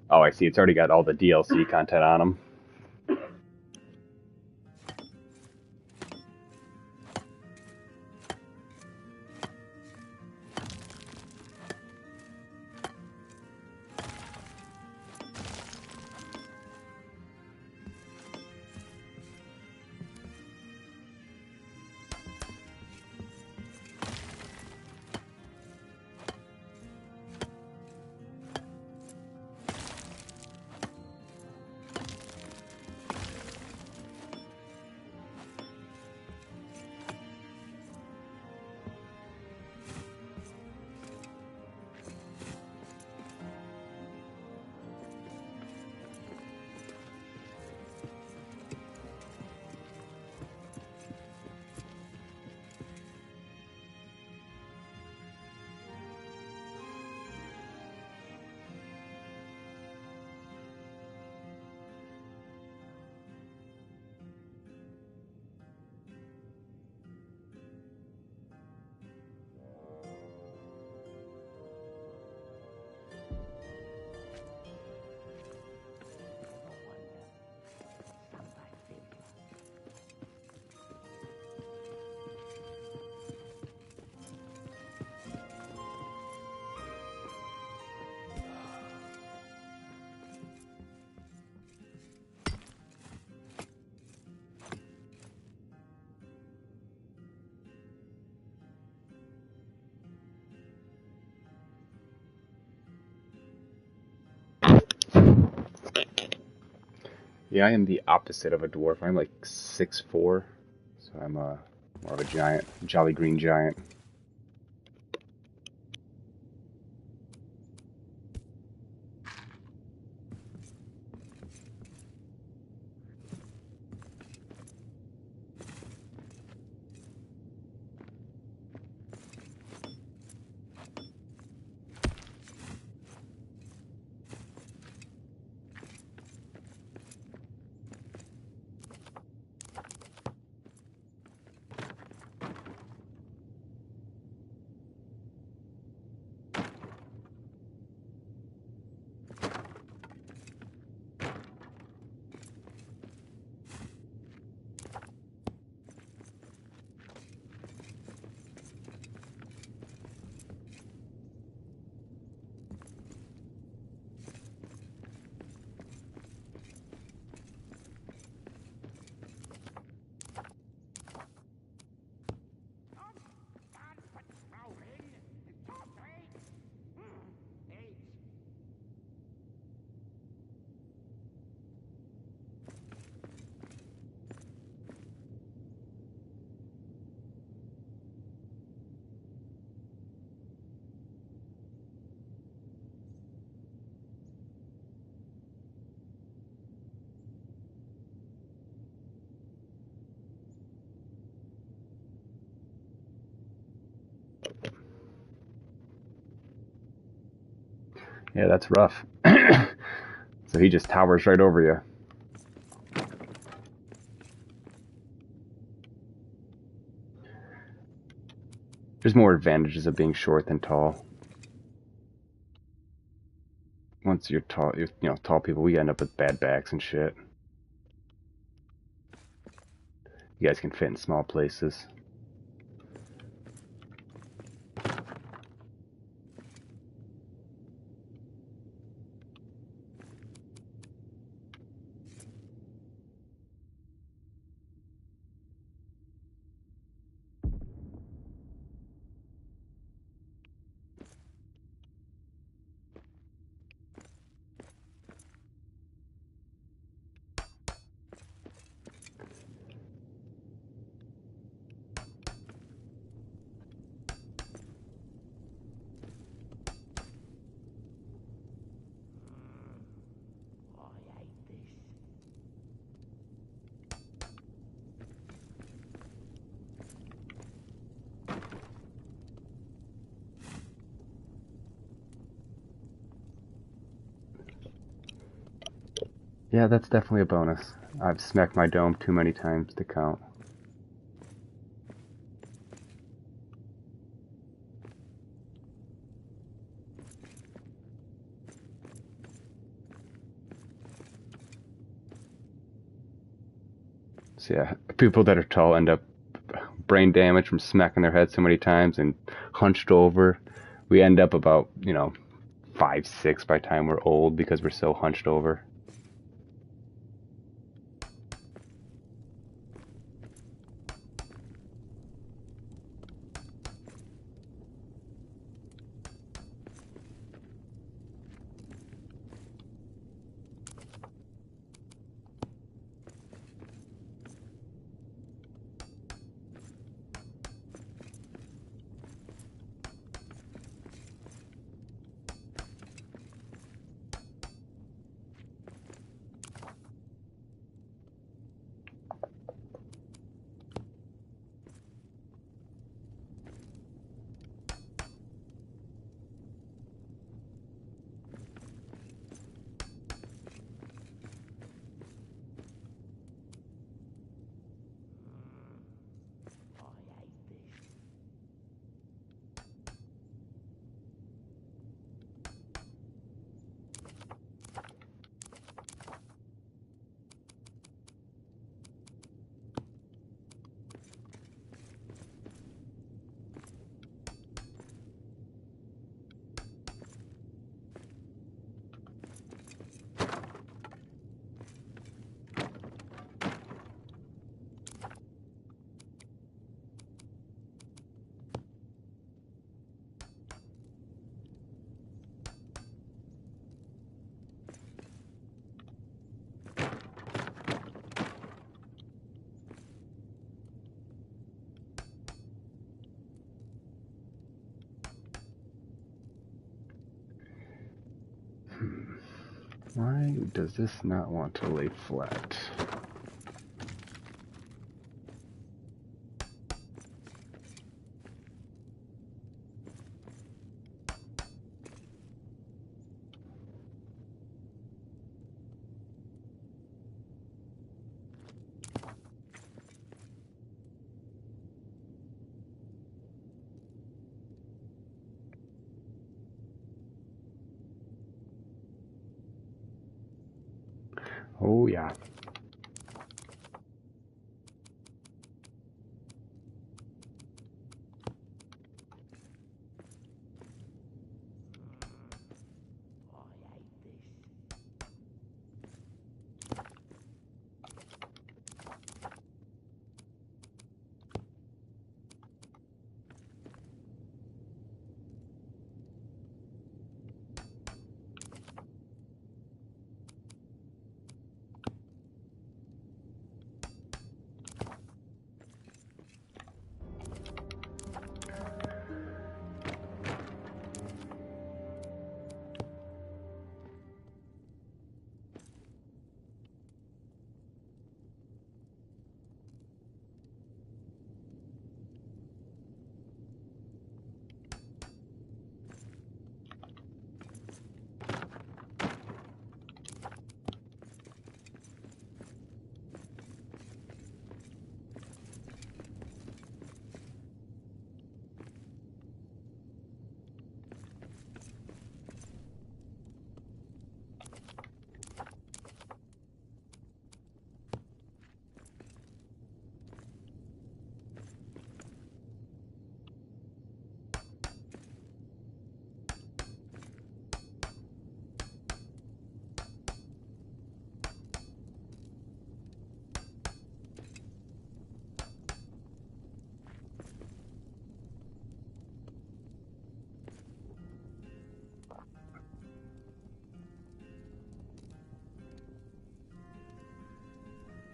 Speaker 1: Oh, I see. It's already got all the DLC content on them. Yeah, I am the opposite of a dwarf. I'm like 6'4", so I'm more of a giant, jolly green giant. Yeah, that's rough. So he just towers right over you. There's more advantages of being short than tall. Once you're tall, you know, tall people, we end up with bad backs and shit. You guys can fit in small places.
Speaker 3: I hate this.
Speaker 1: Yeah, that's definitely a bonus. I've smacked my dome too many times to count. So yeah, people that are tall end up brain damage from smacking their head so many times and hunched over. We end up about, you know, 5, 6 by the time we're old because we're so hunched over.
Speaker 3: I hate this.
Speaker 1: Why does this not want to lay flat? Oh yeah.
Speaker 3: I hate this.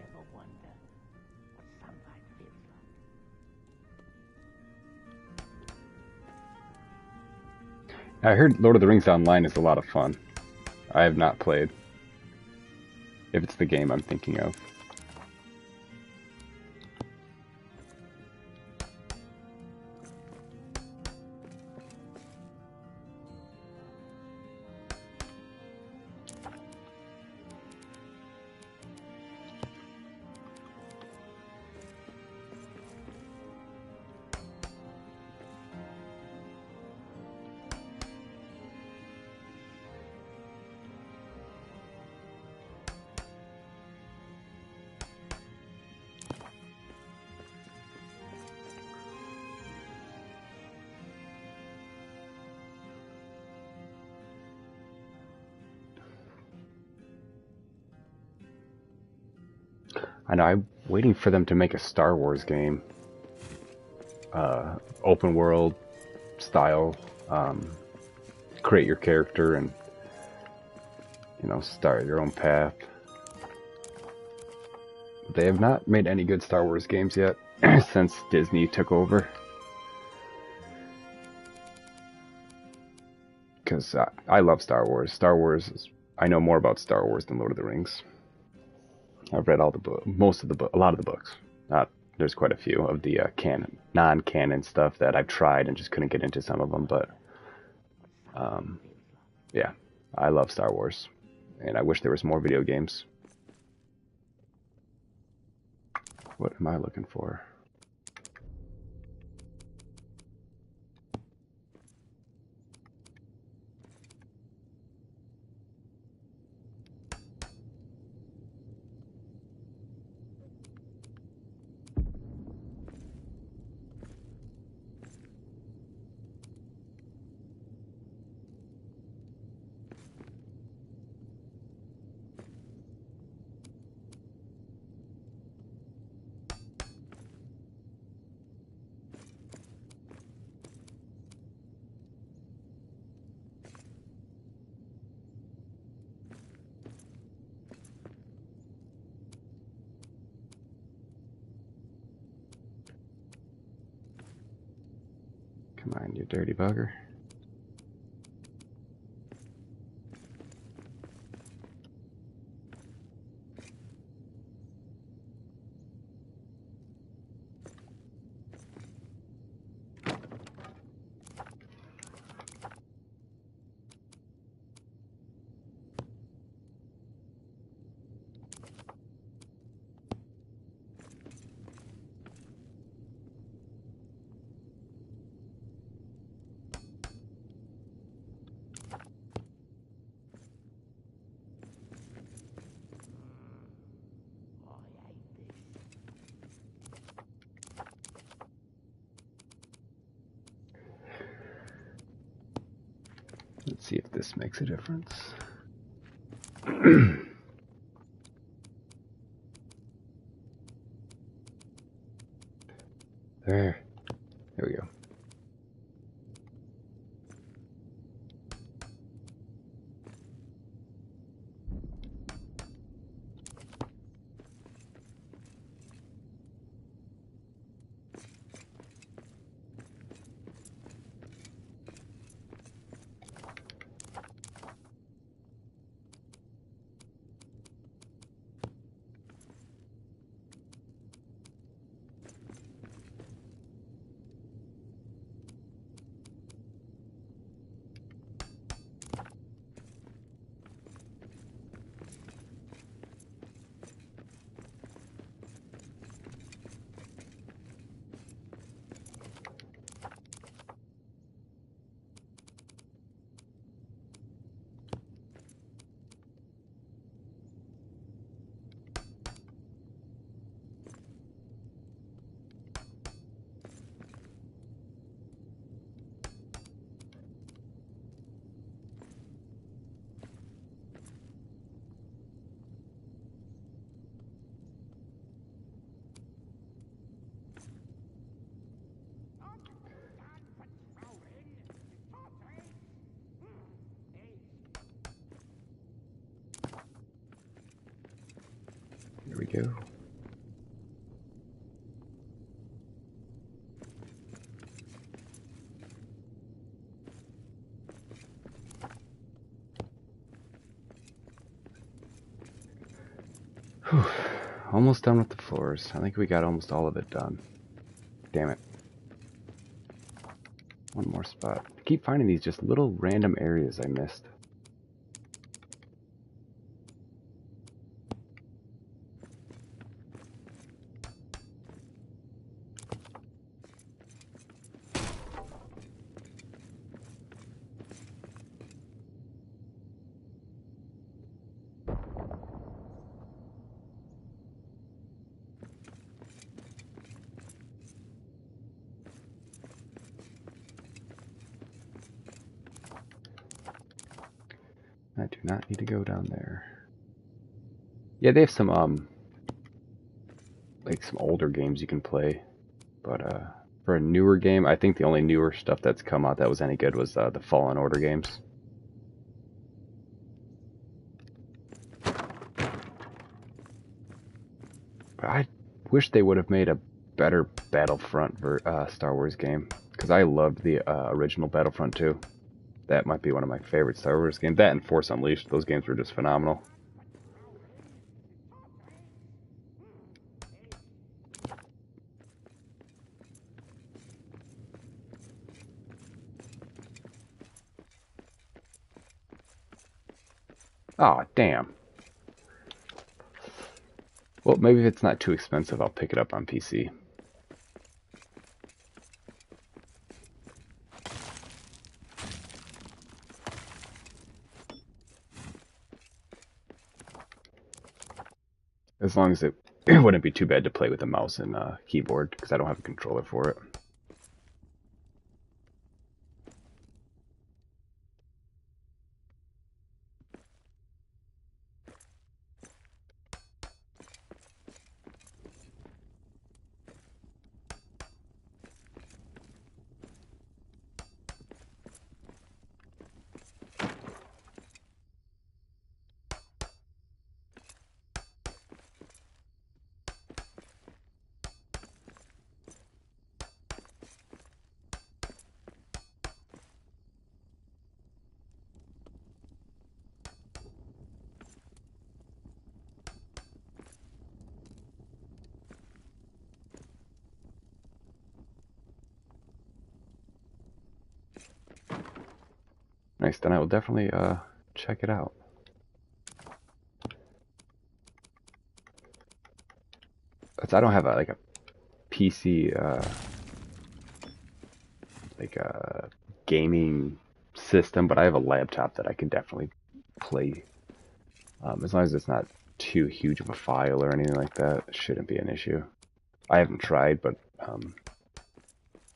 Speaker 3: Ever wonder what sunlight feels like?
Speaker 1: I heard Lord of the Rings Online is a lot of fun. I have not played. If it's the game I'm thinking of. I know, I'm waiting for them to make a Star Wars game. Open world style. Create your character and, you know, start your own path. They have not made any good Star Wars games yet since Disney took over. Because I love Star Wars. I know more about Star Wars than Lord of the Rings. I've read all the book, a lot of the books. There's quite a few of the non-canon stuff that I've tried and just couldn't get into some of them. But yeah, I love Star Wars, and I wish there was more video games. What am I looking for? Come on, you dirty bugger. Let's see if this makes a difference. There we go. Here we go. Whew. Almost done with the floors. I think we got almost all of it done. Damn it. One more spot. I keep finding these just little random areas I missed. I do not need to go down there. Yeah, they have some like some older games you can play, but for a newer game, I think the only newer stuff that's come out that was any good was the Fallen Order games. But I wish they would have made a better Battlefront Star Wars game, because I loved the original Battlefront 2. That might be one of my favorite Star Wars games. That and Force Unleashed, those games were just phenomenal. Oh, damn. Well, maybe if it's not too expensive, I'll pick it up on PC. As long as it wouldn't be too bad to play with a mouse and keyboard, because I don't have a controller for it. Nice, then I will definitely check it out. I don't have like a PC like a gaming system, but I have a laptop that I can definitely play. As long as it's not too huge of a file or anything like that, it shouldn't be an issue. I haven't tried, but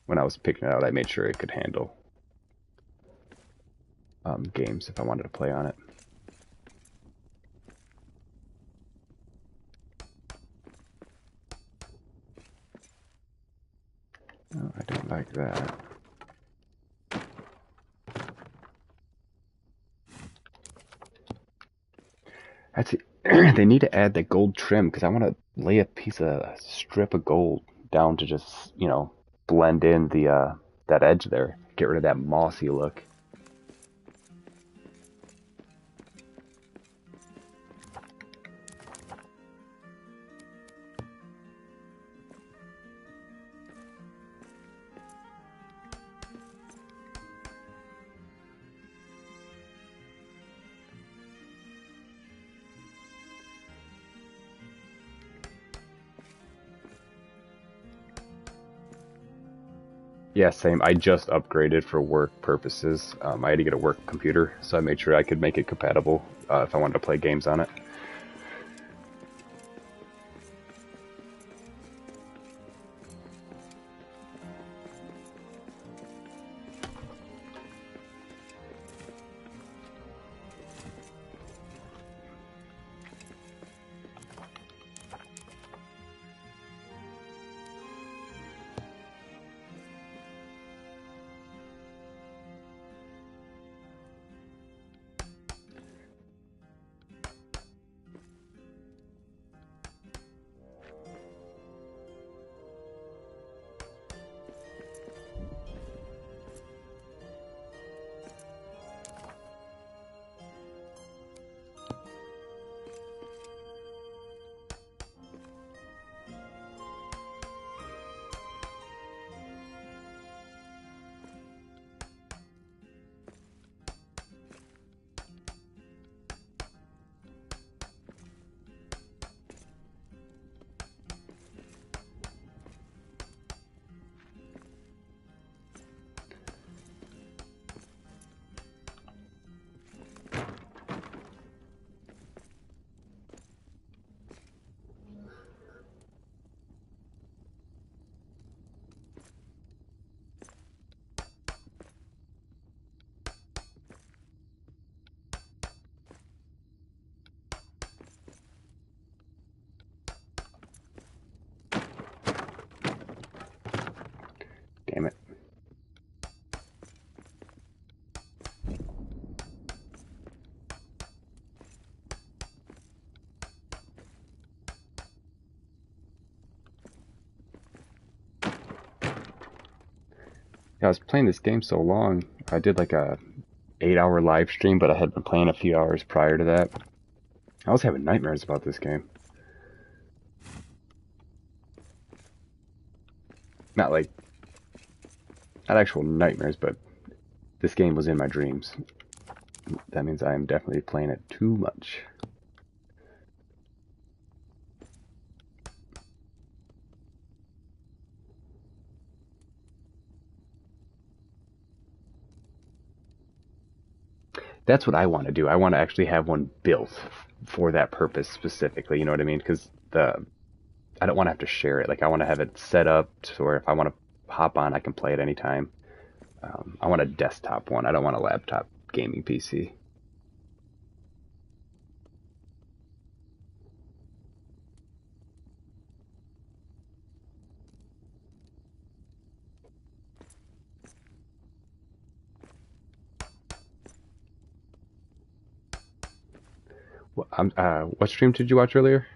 Speaker 1: when I was picking it out, I made sure it could handle games if I wanted to play on it. Oh, I don't like that. That's it. They need to add the gold trim because I want to lay a strip of gold down to just, blend in the that edge there. Get rid of that mossy look. Yeah, same. I just upgraded for work purposes. I had to get a work computer, so I made sure I could make it compatible if I wanted to play games on it. Damn it. Yeah, I was playing this game so long. I did like a 8-hour live stream, but I had been playing a few hours prior to that. I was having nightmares about this game. Not like, not actual nightmares, but this game was in my dreams. That means I am definitely playing it too much. That's what I want to do. I want to actually have one built for that purpose specifically. You know what I mean? Because I don't want to have to share it. Like I want to have it set up to where if I want to hop on, I can play it anytime. I want a desktop one. I don't want a laptop gaming PC. What stream did you watch earlier?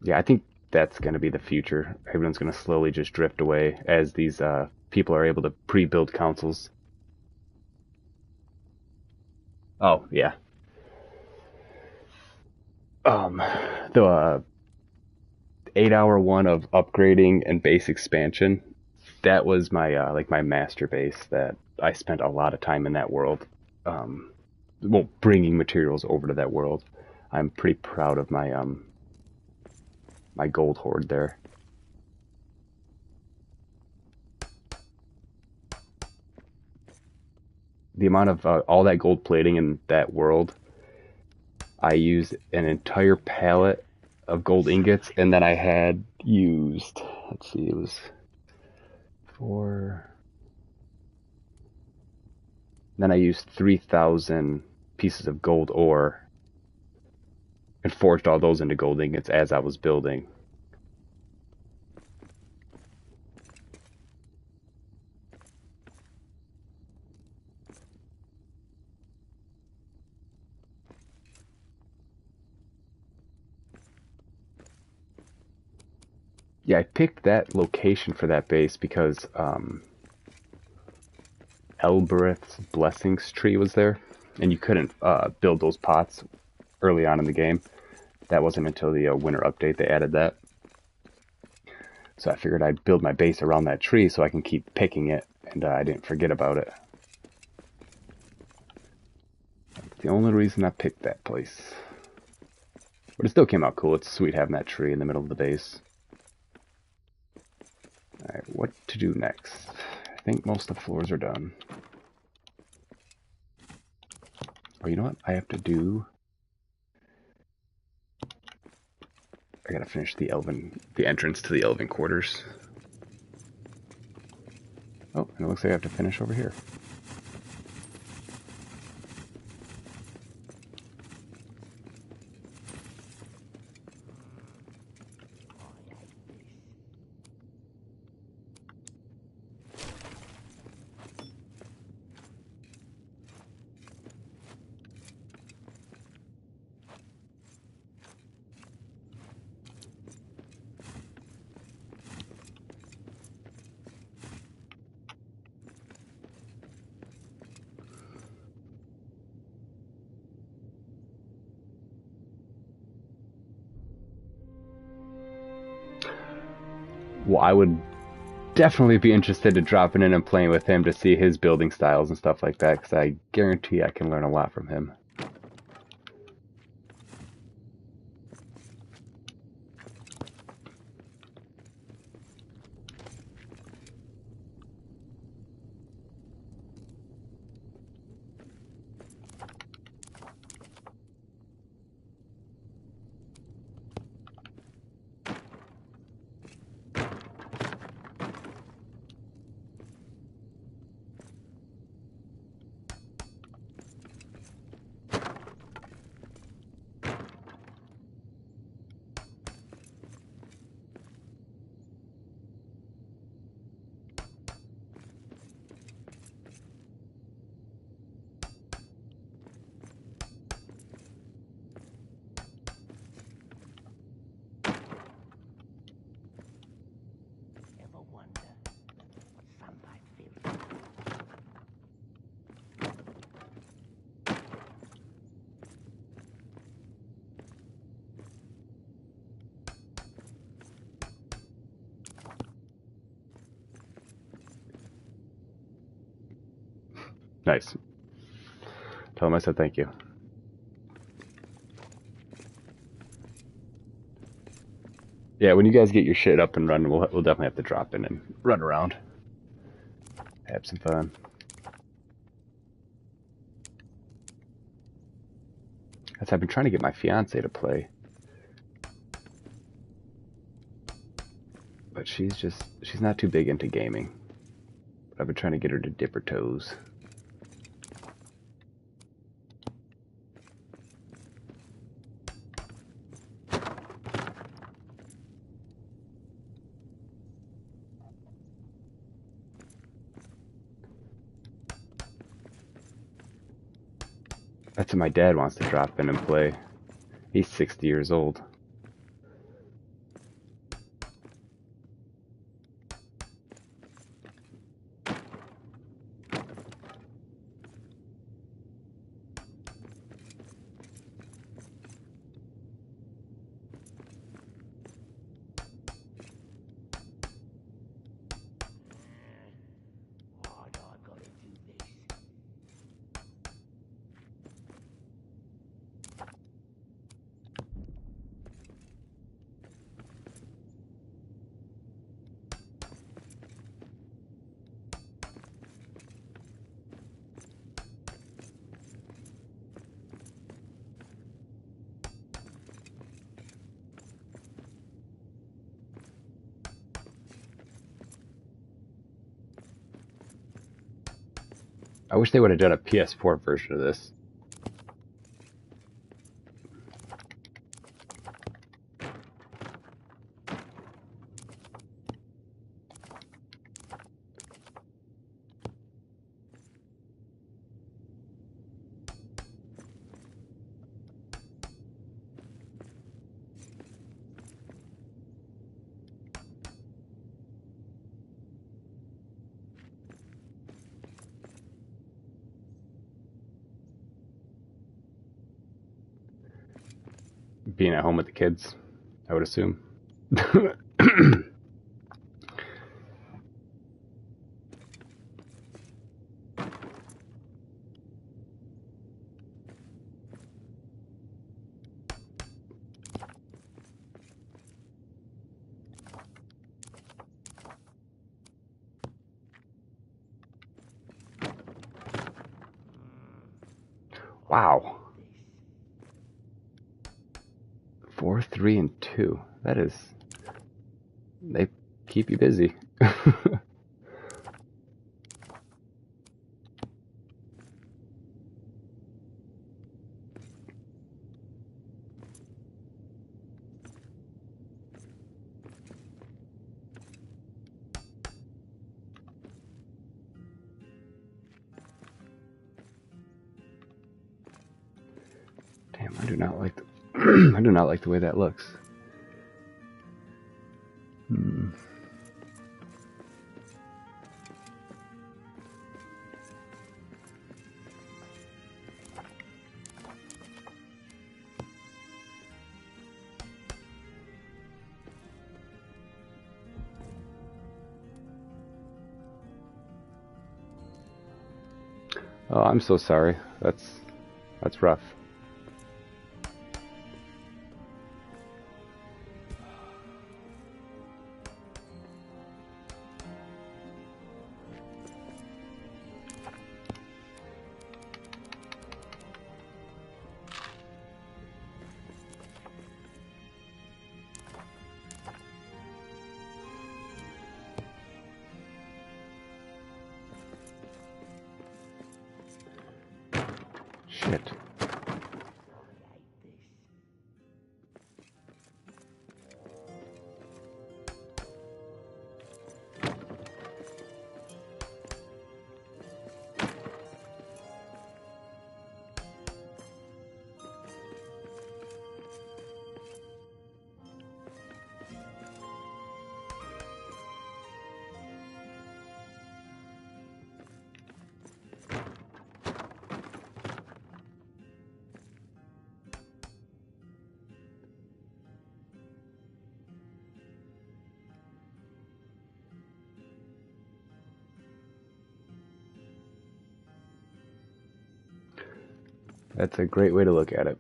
Speaker 1: Yeah, I think that's going to be the future. Everyone's going to slowly just drift away as these people are able to pre-build consoles. Oh, yeah. Um, the 8-hour one of upgrading and base expansion, that was my like my master base that I spent a lot of time in that world. Um, well, bringing materials over to that world. I'm pretty proud of my gold hoard there. The amount of all that gold plating in that world, I used an entire pallet of gold ingots, and then I had used, let's see, it was 4. Then I used 3,000 pieces of gold ore and forged all those into gold ingots as I was building. Yeah, I picked that location for that base because Elbereth's Blessings tree was there, and you couldn't build those pots early on in the game. That wasn't until the winter update they added that. So I figured I'd build my base around that tree so I can keep picking it, and I didn't forget about it. That's the only reason I picked that place. But it still came out cool. It's sweet having that tree in the middle of the base. Alright, what to do next? I think most of the floors are done. Oh, you know what I have to do? I gotta finish the entrance to the elven quarters. Oh, and it looks like I have to finish over here. Well, I would definitely be interested in dropping in and playing with him to see his building styles and stuff like that, because I guarantee I can learn a lot from him.
Speaker 3: Ever wonder what sunlight feels like?
Speaker 1: Nice. Tell him I said thank you. Yeah, when you guys get your shit up and running, we'll definitely have to drop in and run around. Have some fun. That's I've been trying to get my fiance to play. But she's not too big into gaming. But I've been trying to get her to dip her toes. That's what my dad wants to drop in and play. He's 60 years old.
Speaker 3: Why do I gotta do this?
Speaker 1: I wish they would have done a PS4 version of this. Being at home with the kids, I would assume. Wow. 4, 3, and 2. That is... They keep you busy. Damn, I do not like the I do not like the way that looks. Oh, I'm so sorry. That's rough. Shit. That's a great way to look at it.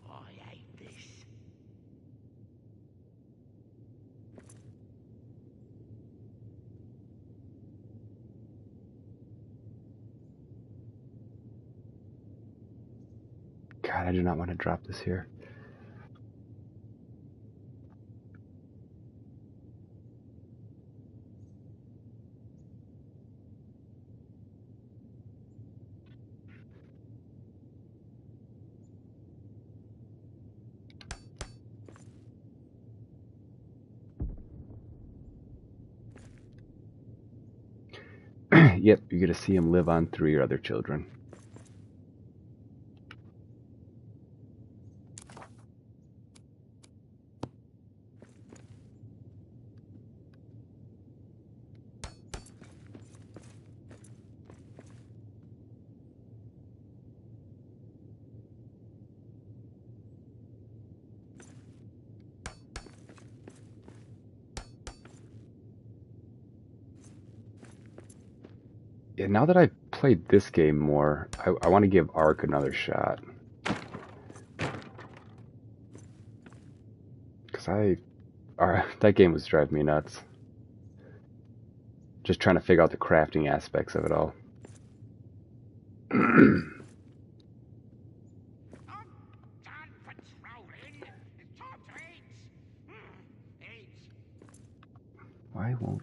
Speaker 3: I hate this.
Speaker 1: God, I do not want to drop this here. Yep, you're gonna see him live on through your other children. Yeah, now that I've played this game more, I want to give Ark another shot. Because that game was driving me nuts. Just trying to figure out the crafting aspects of it all. Why won't...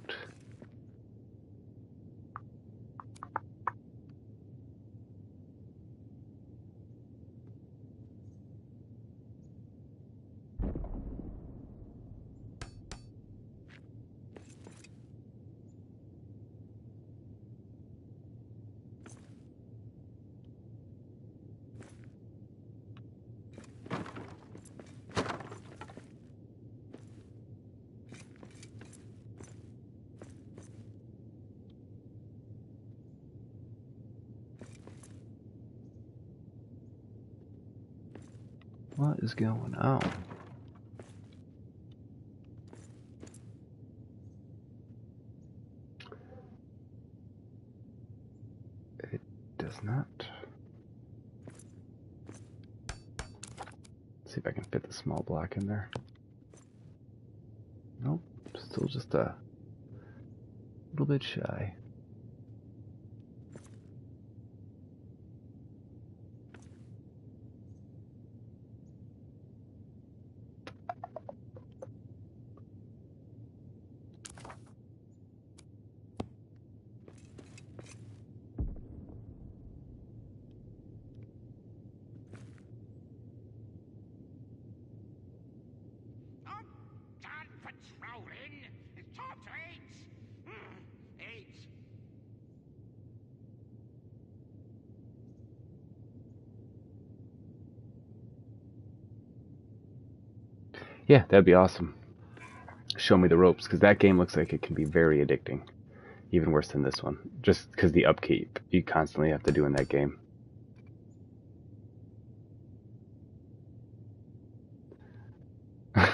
Speaker 1: What is going on? It does not. Let's see if I can fit the small block in there. Nope, still just a little bit shy. Yeah, that'd be awesome. Show me the ropes, because that game looks like it can be very addicting. Even worse than this one. Just because the upkeep you constantly have to do in that game. Well,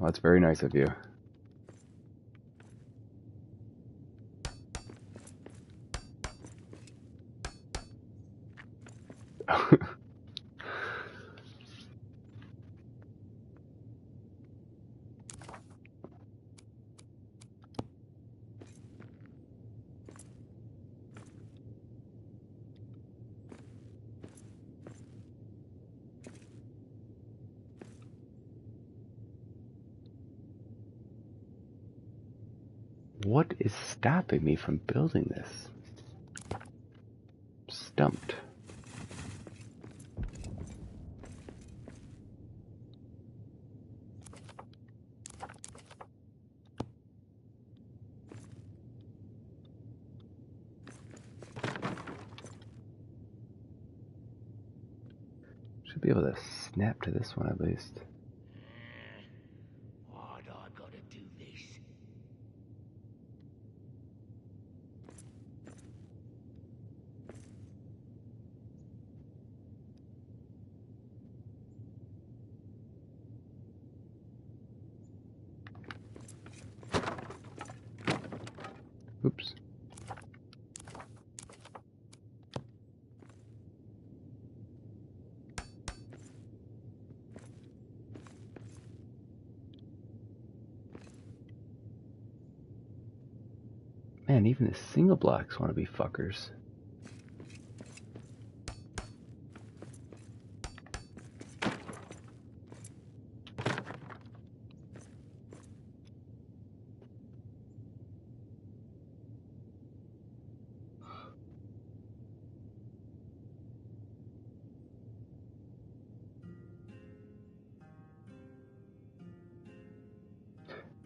Speaker 1: that's very nice of you. What is stopping me from building this? Stumped. Should be able to snap to this one at least.
Speaker 3: Why'd I gotta do this?
Speaker 1: Oops. Man, even the single blocks want to be fuckers.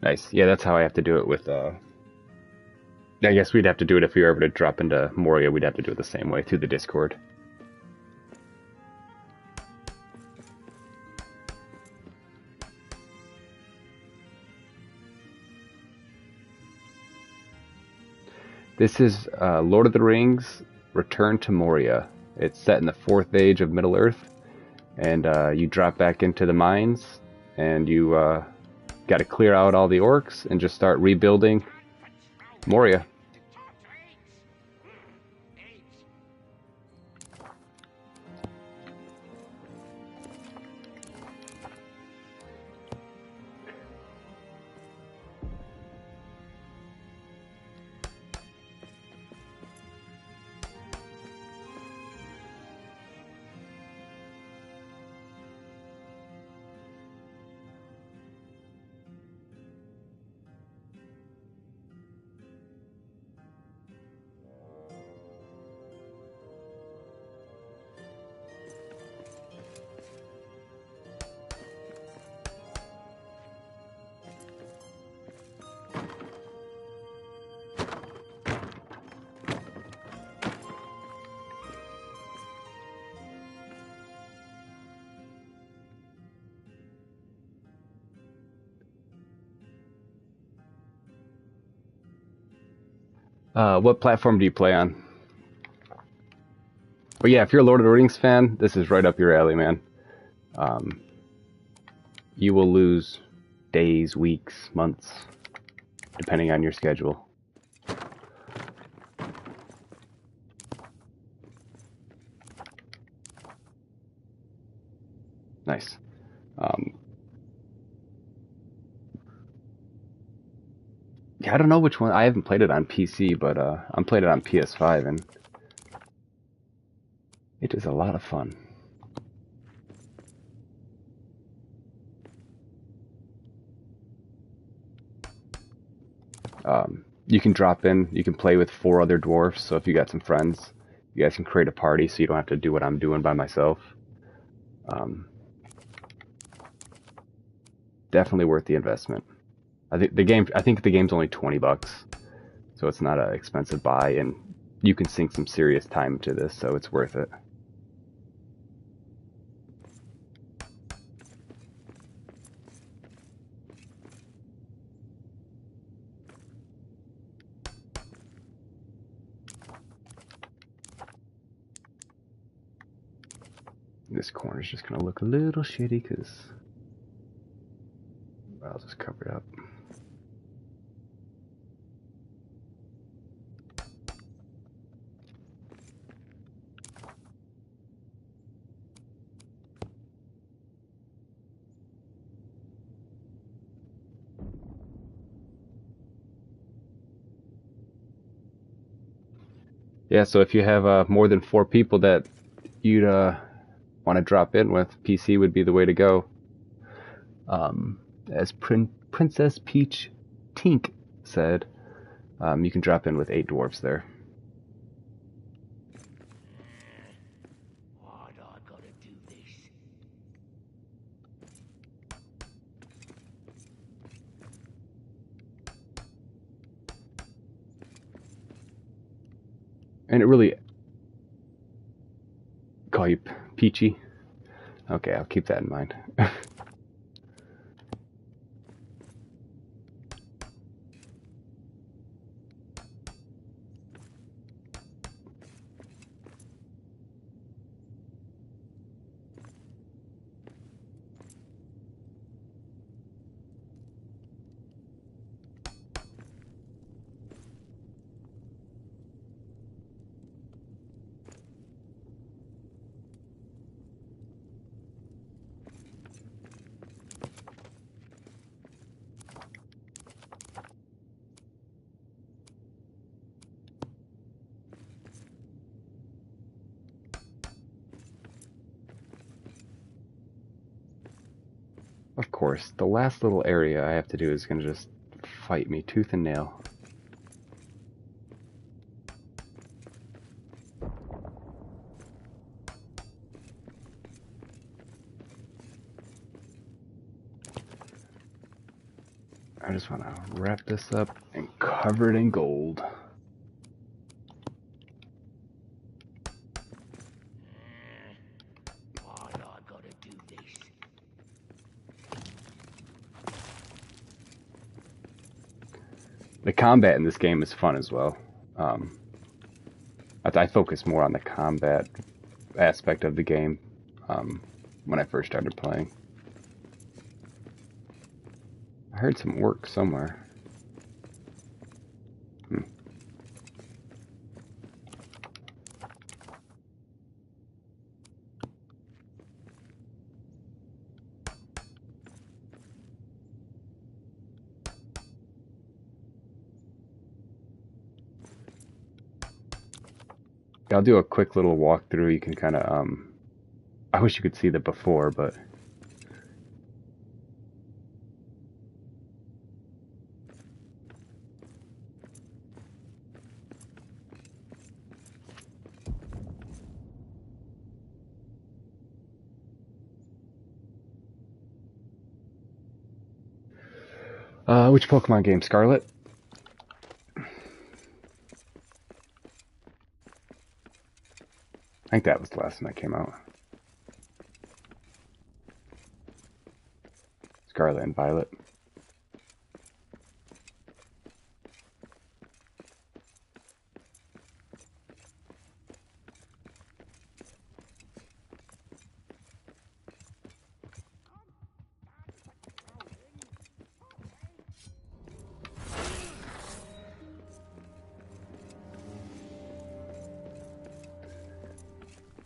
Speaker 1: Nice. Yeah, that's how I have to do it with, I guess we'd have to do it if we were ever to drop into Moria. We'd have to do it the same way, through the Discord. This is Lord of the Rings, Return to Moria. It's set in the 4th age of Middle-earth, and you drop back into the mines, and you got to clear out all the orcs and just start rebuilding Moria. What platform do you play on? But yeah, if you're a Lord of the Rings fan, this is right up your alley, man. Um, you will lose days, weeks, months, depending on your schedule. Nice. Yeah, I don't know which one. I haven't played it on PC, but I'm played it on PS5, and it is a lot of fun. You can drop in. You can play with 4 other dwarfs. So if you got some friends, you guys can create a party, so you don't have to do what I'm doing by myself. Definitely worth the investment. I think the game's only $20, so it's not an expensive buy, and you can sink some serious time into this, so it's worth it. This corner's just gonna look a little shitty because I'll just cover it up. Yeah, so if you have more than 4 people that you'd want to drop in with, PC would be the way to go. As Princess Peach Tink said, you can drop in with 8 dwarves there.
Speaker 3: Why'd I gotta do this?
Speaker 1: And it really... Call you Peachy? Okay, I'll keep that in mind. Of course, the last little area I have to do is going to just fight me tooth and nail. I just want to wrap this up and cover it in gold.
Speaker 3: Why'd I gotta do this?
Speaker 1: The combat in this game is fun as well. I focus more on the combat aspect of the game when I first started playing. I heard some work somewhere. I'll do a quick little walkthrough. You can kind of, I wish you could see the before, but which Pokemon game? Scarlet? I think that was the last one that came out. Scarlet and Violet.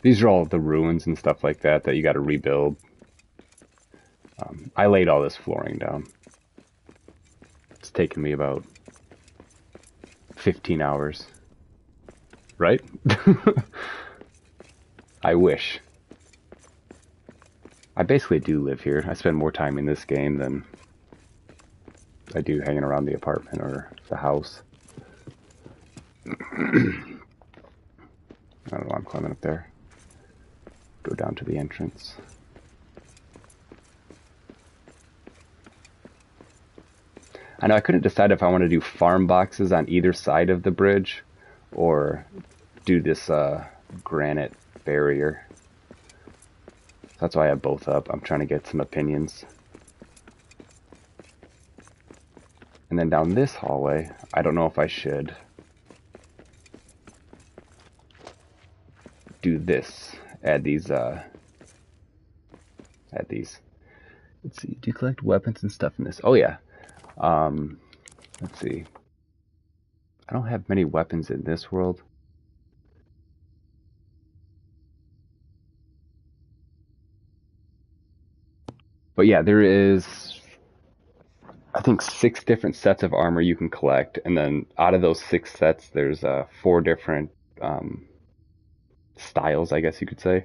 Speaker 1: These are all the ruins and stuff like that that you got to rebuild. I laid all this flooring down. It's taken me about 15 hours. Right? I wish. I basically do live here. I spend more time in this game than I do hanging around the apartment or the house. I don't know, I'm climbing up there. Go down to the entrance. I know I couldn't decide if I want to do farm boxes on either side of the bridge or do this granite barrier. That's why I have both up. I'm trying to get some opinions. And then down this hallway, I don't know if I should do this. Add these. Let's see. Do you collect weapons and stuff in this? Oh yeah. Let's see. I don't have many weapons in this world. But yeah, there is, I think, 6 different sets of armor you can collect, and then out of those 6 sets, there's 4 different styles, I guess you could say.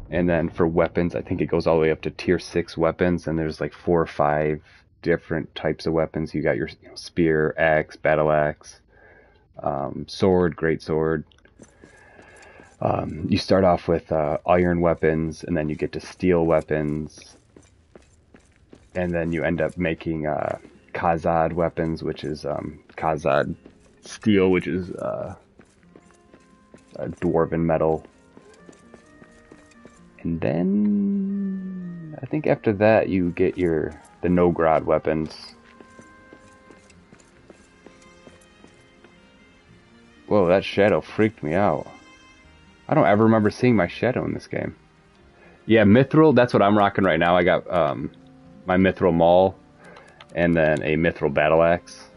Speaker 1: And then for weapons, I think it goes all the way up to tier 6 weapons, and there's like 4 or 5 different types of weapons. You got your spear, axe, battle axe, sword, great sword. You start off with iron weapons, and then you get to steel weapons. And then you end up making Khazad weapons, which is Khazad steel, which is a dwarven metal. And then I think after that you get the Nogrod weapons. Whoa, that shadow freaked me out. I don't ever remember seeing my shadow in this game. Yeah, Mithril, that's what I'm rocking right now. I got my Mithril Maul, and then a Mithril Battle Axe.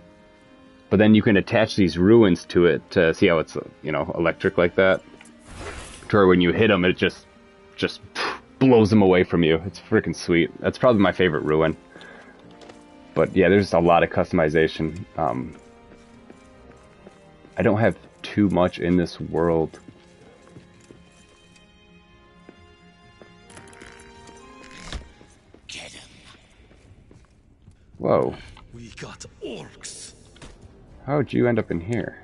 Speaker 1: But then you can attach these ruins to it to see how it's, electric like that. To where when you hit them, it just blows them away from you. It's freaking sweet. That's probably my favorite ruin. But yeah, there's a lot of customization. I don't have too much in this world. Whoa.
Speaker 2: We got orcs.
Speaker 1: How'd you end up in here?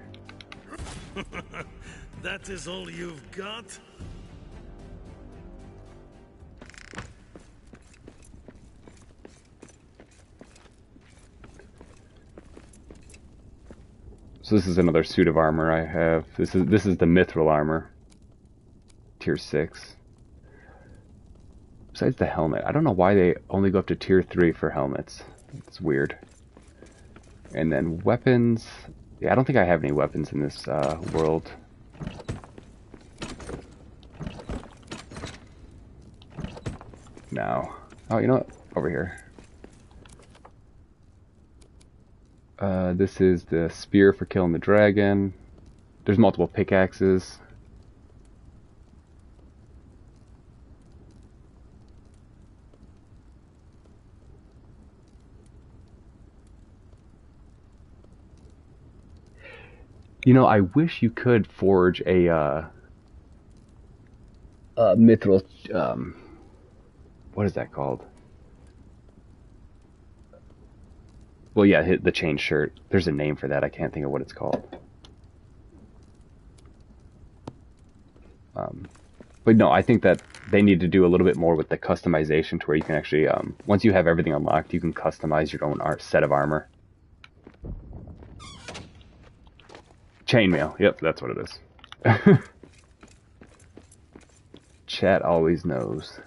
Speaker 2: That is all you've got?
Speaker 1: So this is another suit of armor I have. This is the Mithril armor. Tier 6. Besides the helmet. I don't know why they only go up to tier 3 for helmets. It's weird. And then weapons. Yeah, I don't think I have any weapons in this world. No. Oh, you know what? Over here. This is the spear for killing the dragon. There's multiple pickaxes. I wish you could forge a mithril, what is that called? Well, yeah, the chain shirt. There's a name for that. I can't think of what it's called. But no, I think that they need to do a little bit more with the customization to where you can actually, once you have everything unlocked, you can customize your own set of armor. Chainmail. Yep, that's what it is. Chat always knows.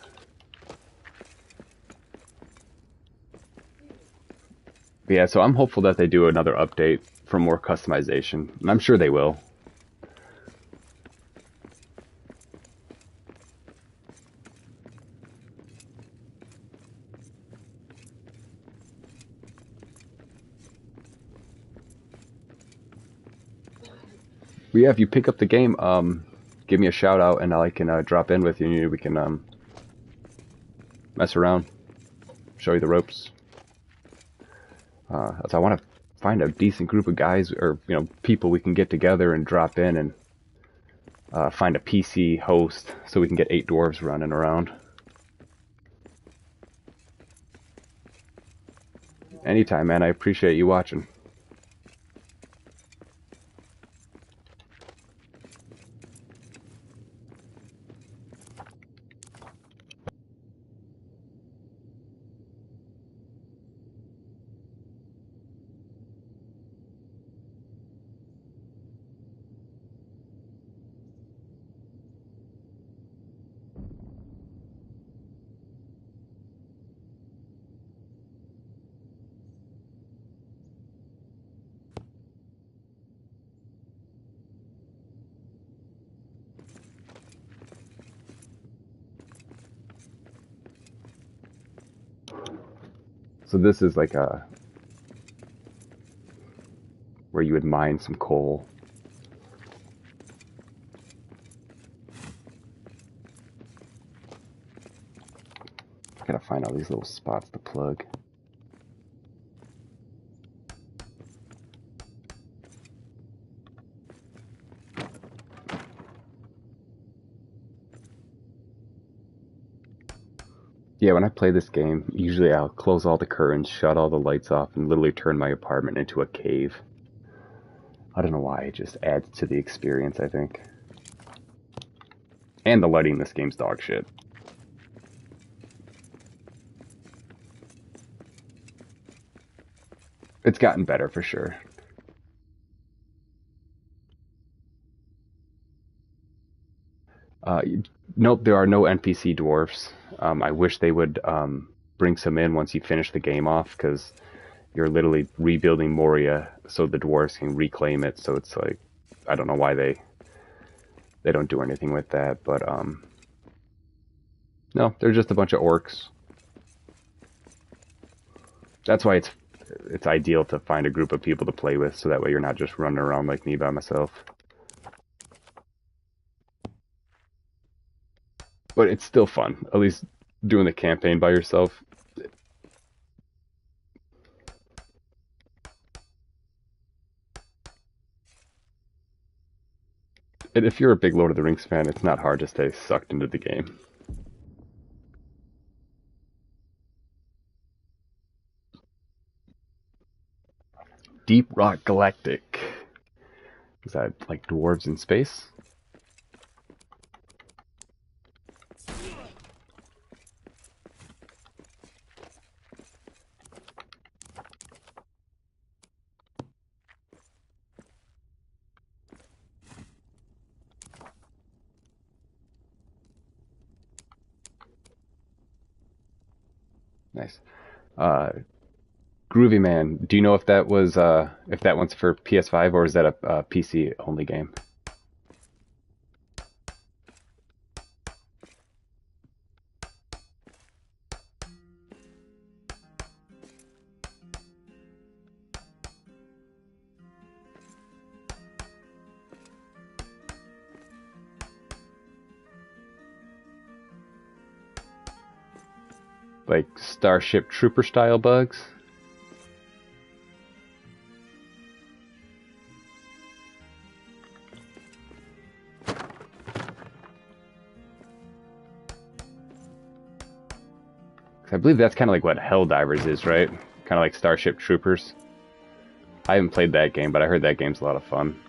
Speaker 1: But yeah, so I'm hopeful that they do another update for more customization. And I'm sure they will. But yeah, if you pick up the game, give me a shout out and I can drop in with you and we can mess around, show you the ropes. So I want to find a decent group of guys or people we can get together and drop in and find a PC host so we can get 8 dwarves running around. Anytime, man. I appreciate you watching. So this is like where you would mine some coal. I gotta find all these little spots to plug. Yeah, when I play this game, usually I'll close all the curtains, shut all the lights off, and literally turn my apartment into a cave. I don't know why, it just adds to the experience, I think. And the lighting in this game's dog shit. It's gotten better for sure. Nope, there are no NPC dwarfs. I wish they would bring some in once you finish the game off, because you're literally rebuilding Moria so the dwarves can reclaim it. So it's like, I don't know why they don't do anything with that, but no, they're just a bunch of orcs. That's why it's ideal to find a group of people to play with, so that way you're not just running around like me by myself. But it's still fun, at least doing the campaign by yourself. And if you're a big Lord of the Rings fan, it's not hard to stay sucked into the game. Deep Rock Galactic. Is that like dwarves in space? Nice. Groovy Man, do you know if that was if that one's for PS5 or is that a PC only game? Like Starship Trooper style bugs? I believe that's kind of like what Helldivers is, right? Kind of like Starship Troopers. I haven't played that game, but I heard that game's a lot of fun.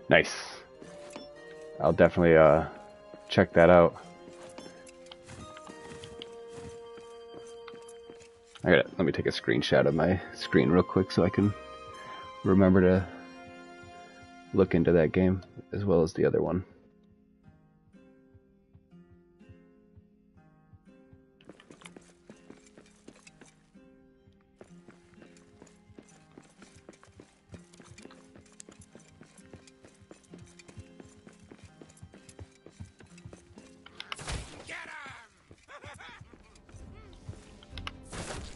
Speaker 1: Nice. I'll definitely check that out. Let me take a screenshot of my screen real quick so I can remember to look into that game as well as the other one.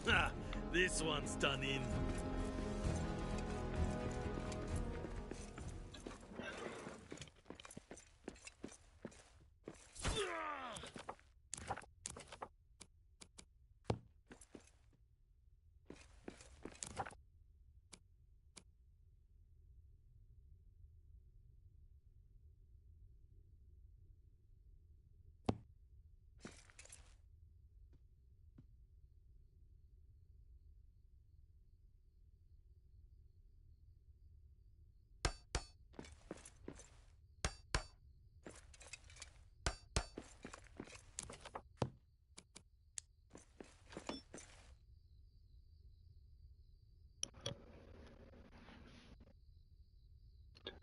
Speaker 2: Ha! This one's done in.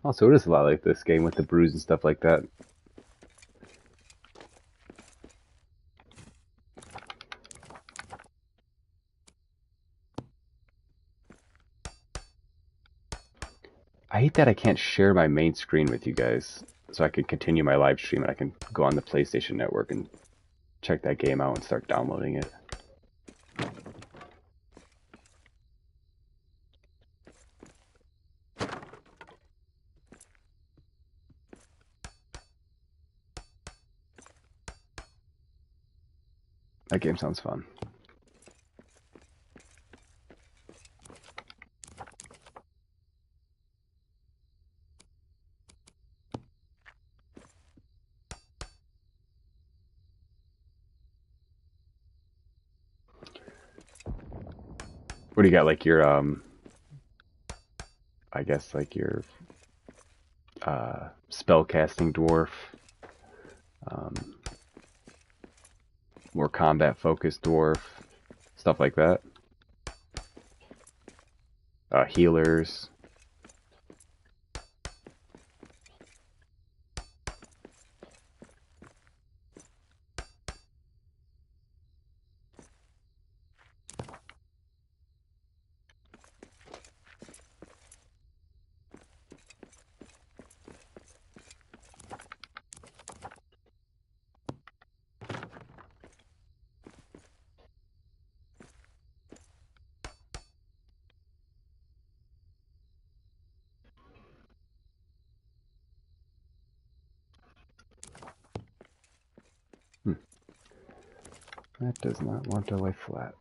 Speaker 1: Also, it is a lot like this game with the brews and stuff like that. I hate that I can't share my main screen with you guys, so I can continue my live stream and I can go on the PlayStation Network and check that game out and start downloading it. That game sounds fun. What do you got, like your, I guess like your, spellcasting dwarf, um, more combat-focused dwarf, stuff like that? Healers. That does not want to lay flat.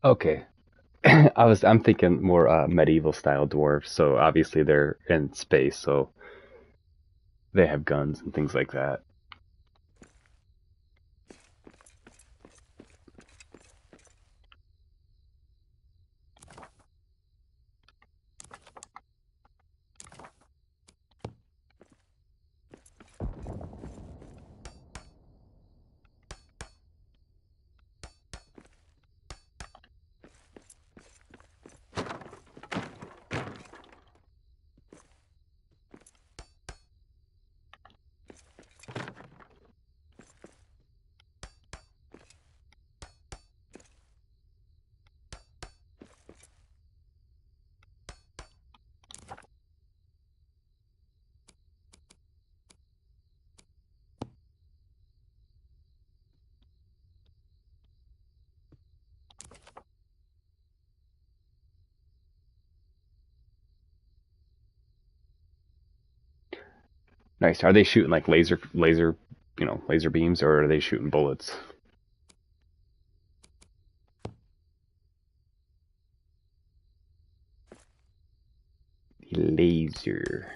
Speaker 1: Okay. I'm thinking more medieval style dwarves, so obviously they're in space, so they have guns and things like that. Nice. Are they shooting like laser beams, or are they shooting bullets? Laser.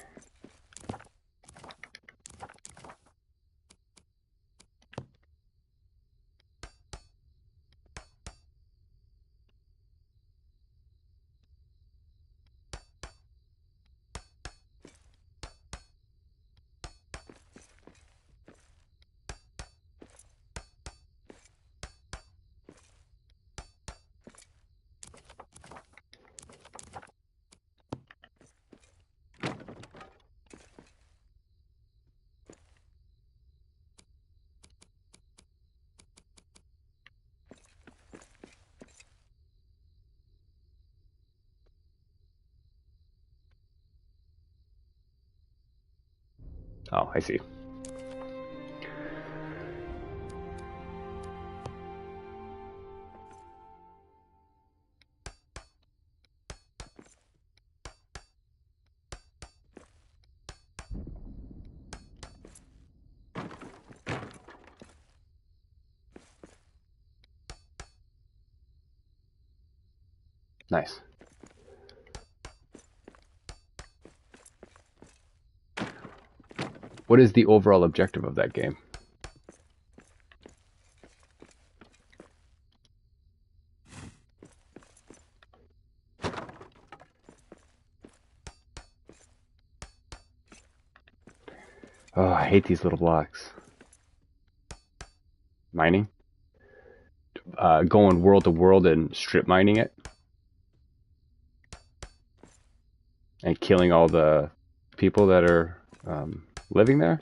Speaker 1: Oh, I see. Nice. What is the overall objective of that game? Oh, I hate these little blocks. Mining? Going world to world and strip mining it? And killing all the people that are living there?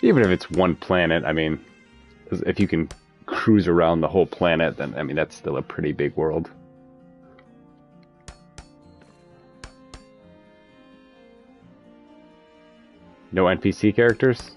Speaker 1: Even if it's one planet, I mean, if you can cruise around the whole planet, then, I mean, that's still a pretty big world. No NPC characters?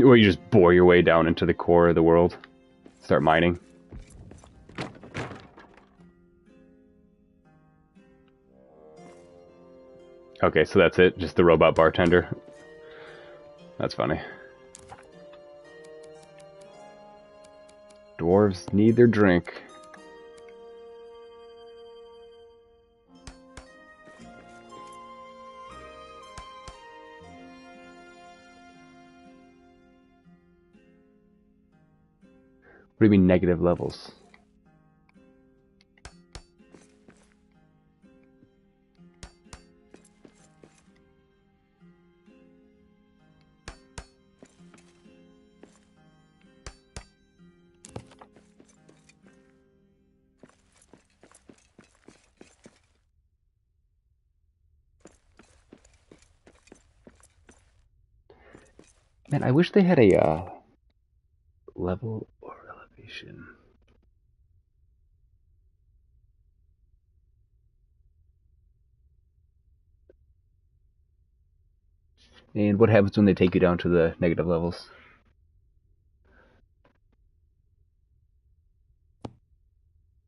Speaker 1: Or you just bore your way down into the core of the world, start mining. Okay, so that's it, just the robot bartender. That's funny. Dwarves need their drink. What do you mean negative levels? Man, I wish they had a level or elevation. And what happens when they take you down to the negative levels?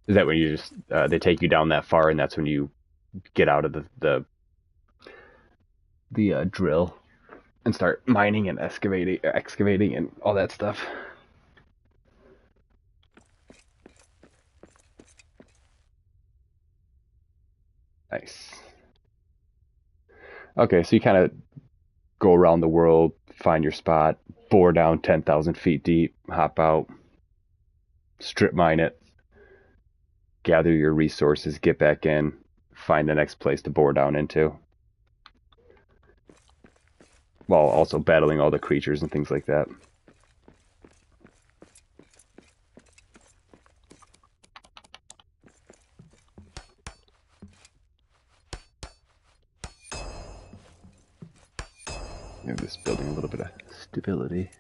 Speaker 1: Is that when you just they take you down that far, and that's when you get out of the drill and start mining and excavating and all that stuff. Nice. Okay, so you kind of go around the world, find your spot, bore down 10,000 feet deep, hop out, strip mine it, gather your resources, get back in, find the next place to bore down into, while also battling all the creatures and things like that. Give this building a little bit of stability.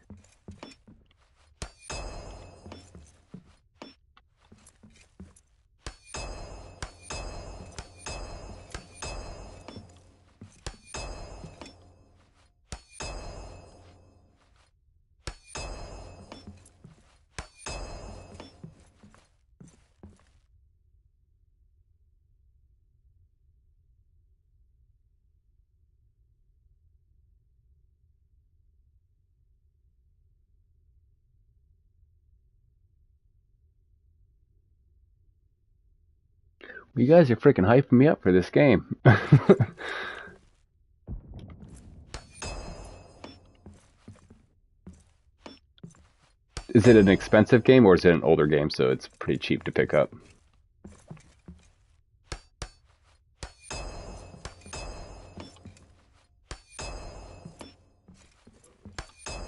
Speaker 1: You guys are freaking hyping me up for this game. Is it an expensive game or is it an older game so it's pretty cheap to pick up?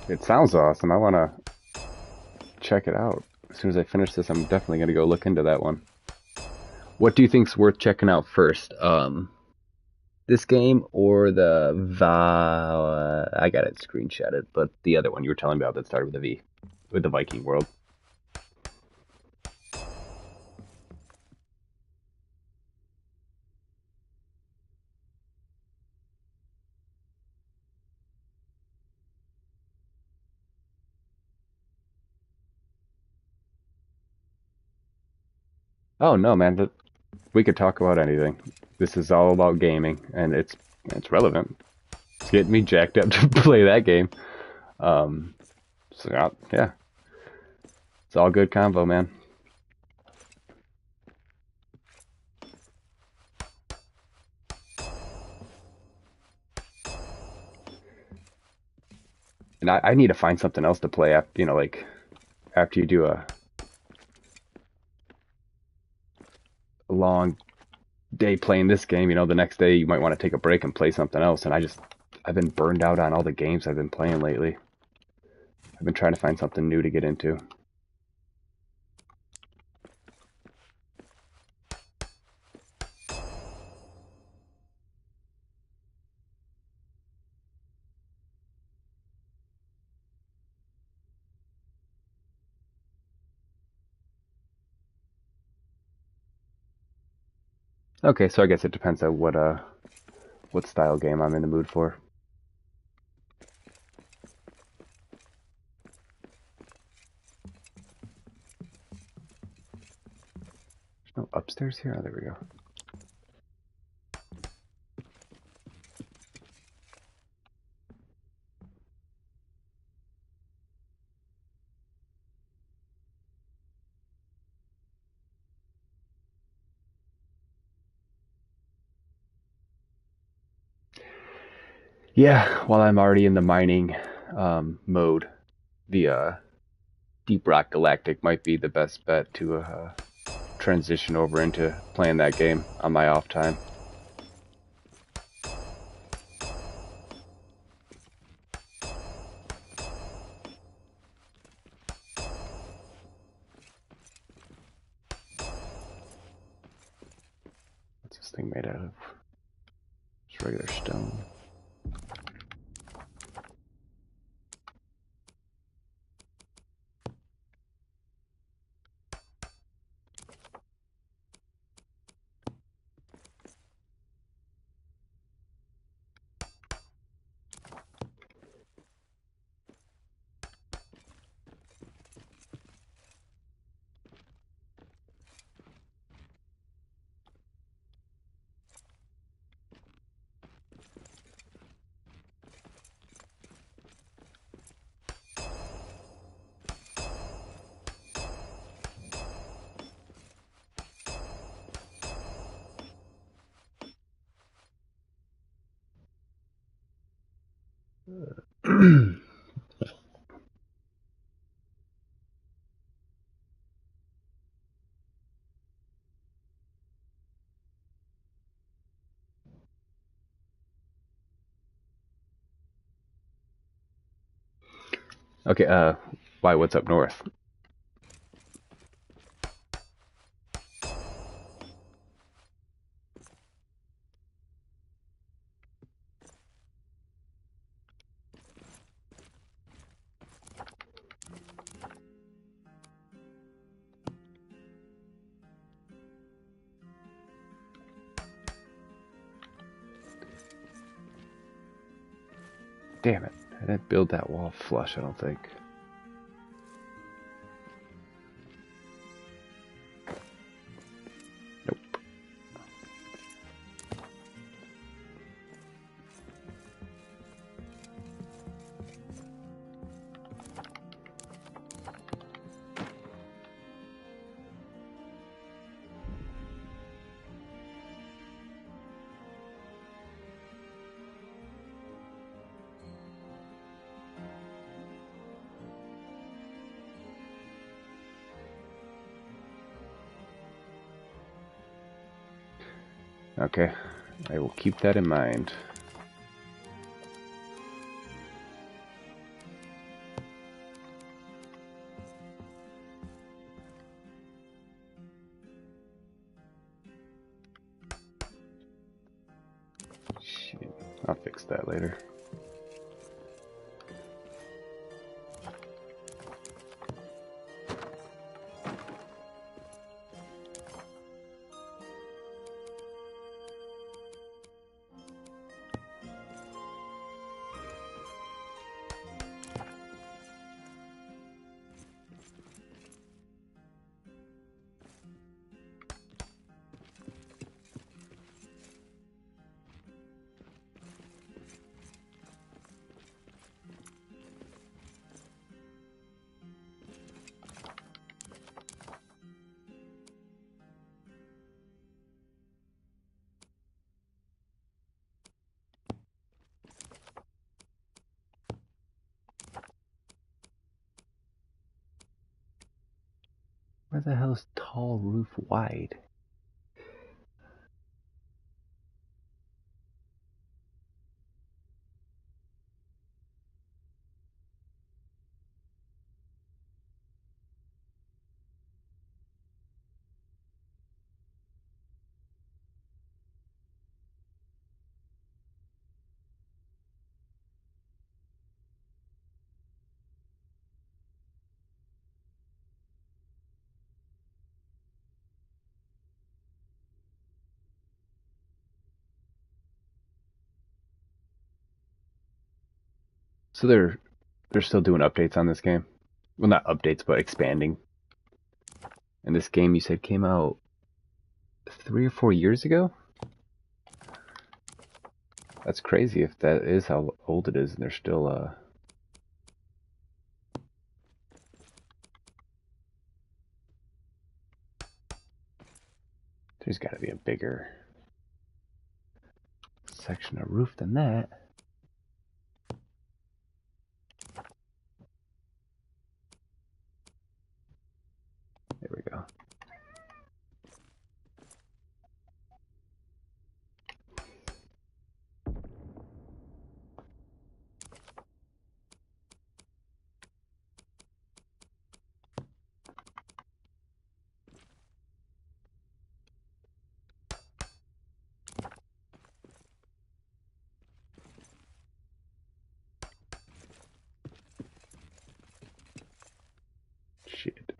Speaker 1: It sounds awesome. I want to check it out. As soon as I finish this, I'm definitely going to go look into that one. What do you think's worth checking out first? This game or the I got it screenshotted, but the other one you were telling me about that started with a V, with the Viking world. Oh no, man, we could talk about anything. This is all about gaming, and it's relevant. It's getting me jacked up to play that game. So yeah, it's all good convo, man. And I need to find something else to play after, like after you do a long day playing this game, the next day you might want to take a break and play something else. And I've been burned out on all the games I've been playing lately. I've been trying to find something new to get into. Okay, so I guess it depends on what style game I'm in the mood for. There's no upstairs here? Oh, there we go. Yeah, while I'm already in the mining mode, the Deep Rock Galactic might be the best bet to transition over into playing that game on my off time. What's this thing made out of? Just regular stone. Okay, why, what's up north? Damn it, I didn't build that wall flush, I don't think. Nope. Okay, I will keep that in mind. Shit, I'll fix that later. Where the hell is tall roof wide? So they're still doing updates on this game. Well, not updates, but expanding. And this game you said came out 3 or 4 years ago? That's crazy if that is how old it is and they're still there's got to be a bigger section of roof than that. There we go. Shit.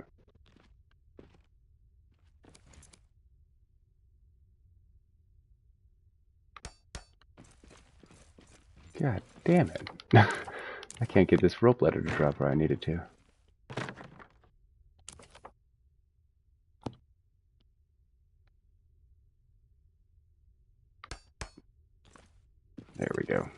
Speaker 1: God damn it. I can't get this rope ladder to drop where I need it to. There we go.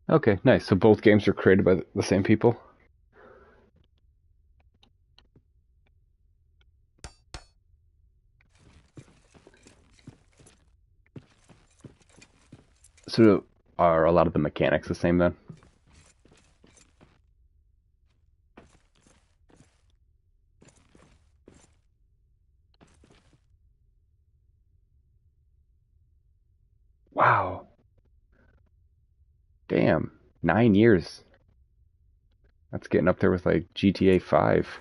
Speaker 1: Okay, nice. So both games are created by the same people? So are a lot of the mechanics the same then? Wow. Damn. 9 years. That's getting up there with like GTA 5.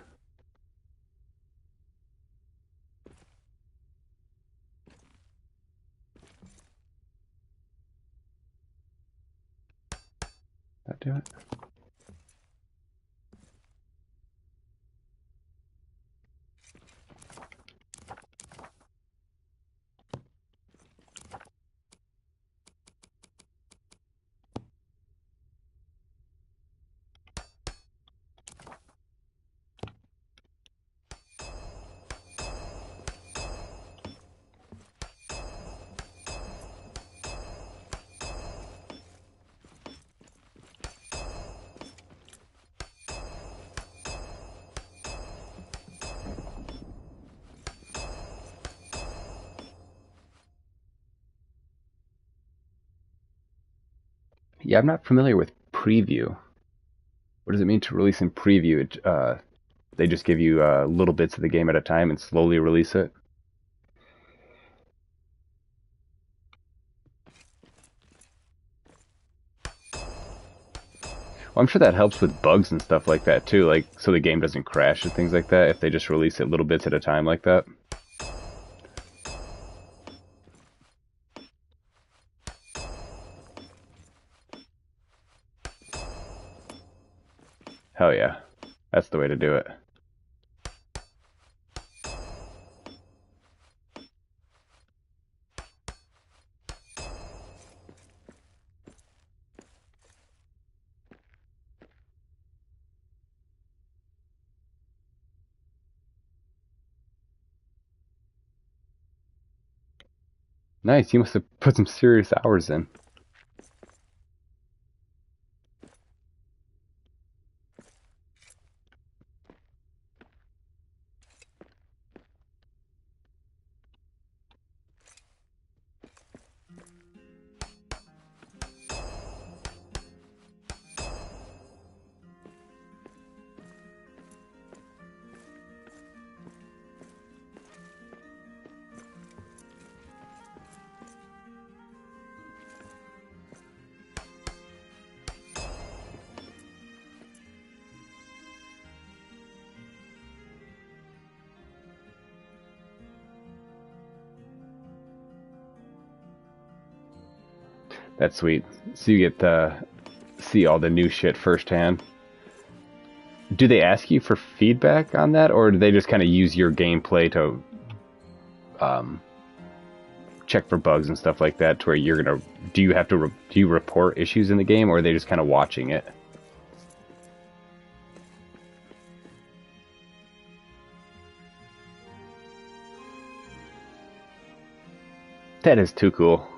Speaker 1: That do it? Yeah, I'm not familiar with preview. What does it mean to release in preview? They just give you little bits of the game at a time and slowly release it. Well, I'm sure that helps with bugs and stuff like that too, like so the game doesn't crash and things like that if they just release it little bits at a time like that. Hell yeah. That's the way to do it. Nice, you must have put some serious hours in. That's sweet. So you get to see all the new shit firsthand. Do they ask you for feedback on that, or do they just kind of use your gameplay to um, check for bugs and stuff like that? To where you're gonna do you have to do you report issues in the game, or are they just kind of watching it? That is too cool.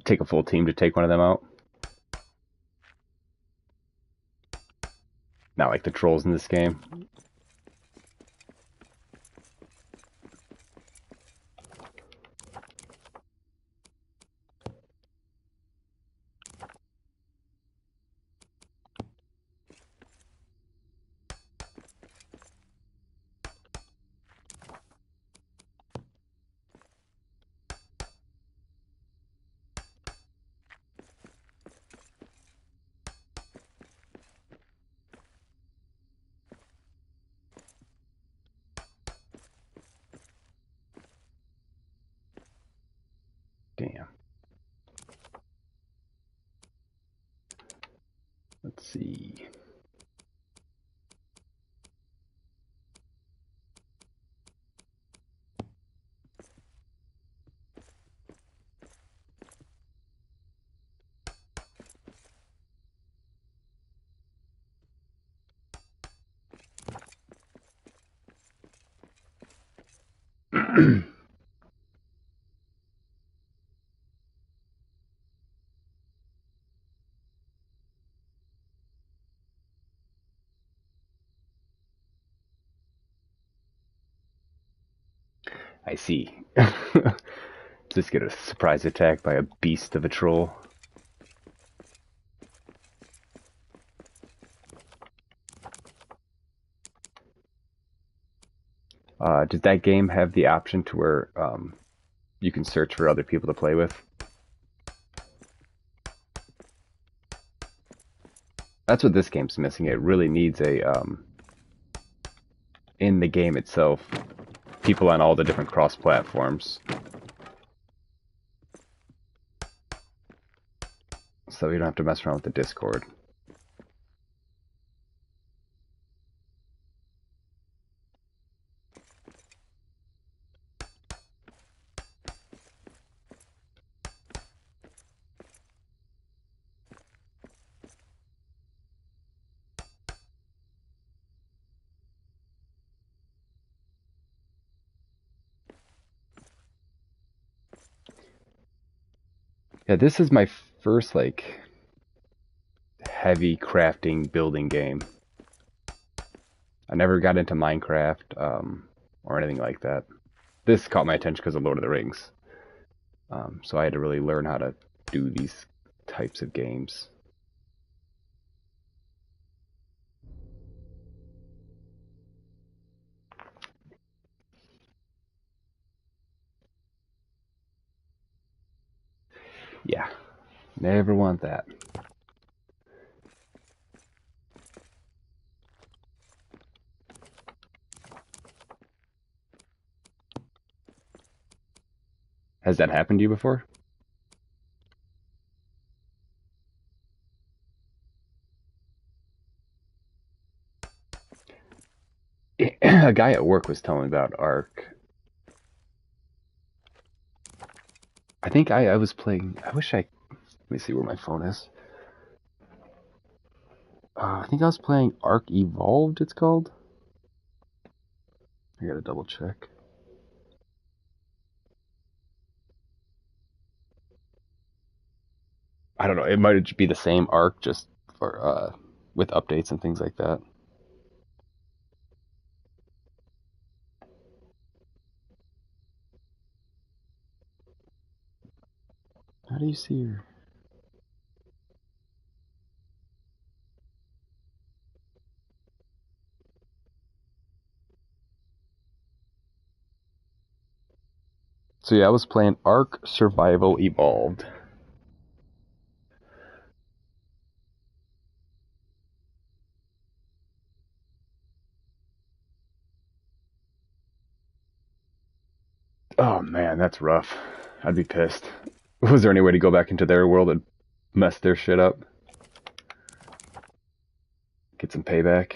Speaker 1: take a full team to take one of them out. Not like the trolls in this game. Damn. Let's see. I see. Just get a surprise attack by a beast of a troll. Does that game have the option to where you can search for other people to play with? That's what this game's missing. It really needs a, in the game itself, people on all the different cross-platforms. So you don't have to mess around with the Discord. Yeah, this is my first, like, heavy crafting building game. I never got into Minecraft or anything like that. This caught my attention because of Lord of the Rings. So I had to really learn how to do these types of games. Yeah, never want that. Has that happened to you before? A guy at work was telling me about Ark. I think I was playing. I wish I. Let me see where my phone is. I think I was playing Ark Evolved, it's called. I gotta double check. I don't know. It might be the same Ark, just for with updates and things like that. How do you see her? So yeah, I was playing Ark Survival Evolved. Oh man, that's rough. I'd be pissed. Was there any way to go back into their world and mess their shit up? Get some payback?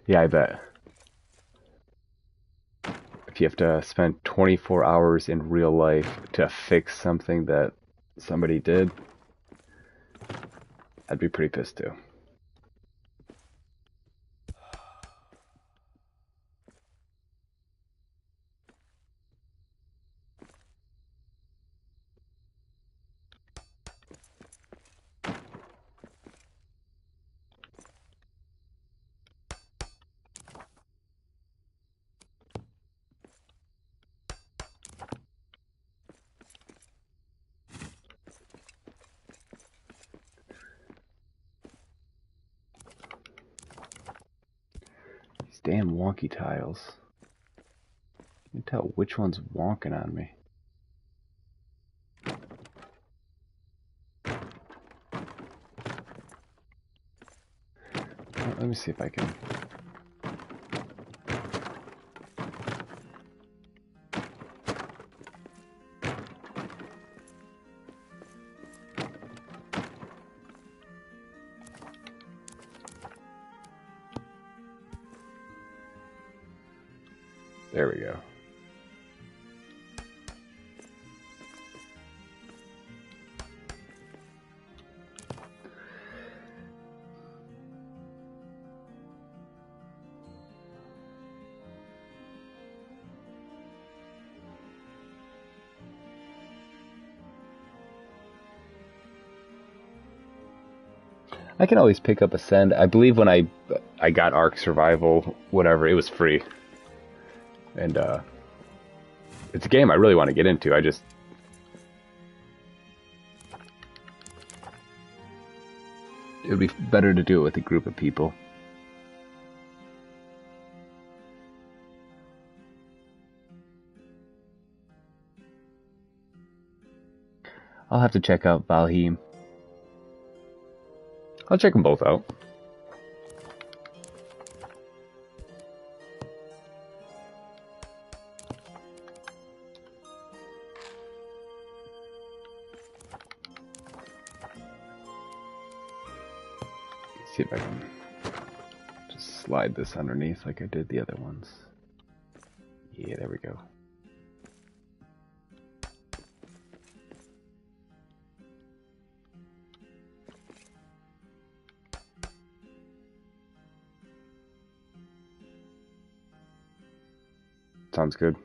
Speaker 1: Yeah, I bet. If you have to spend 24 hours in real life to fix something that somebody did, I'd be pretty pissed too. These damn wonky tiles. You can tell which one's wonking on me. Well, let me see if I can. There we go. I can always pick up Ascend. I believe when I got Ark Survival, whatever, it was free. And it's a game I really want to get into. It would be better to do it with a group of people. I'll have to check out Valheim. I'll check them both out. See if I can just slide this underneath like I did the other ones. Yeah, there we go. Sounds good.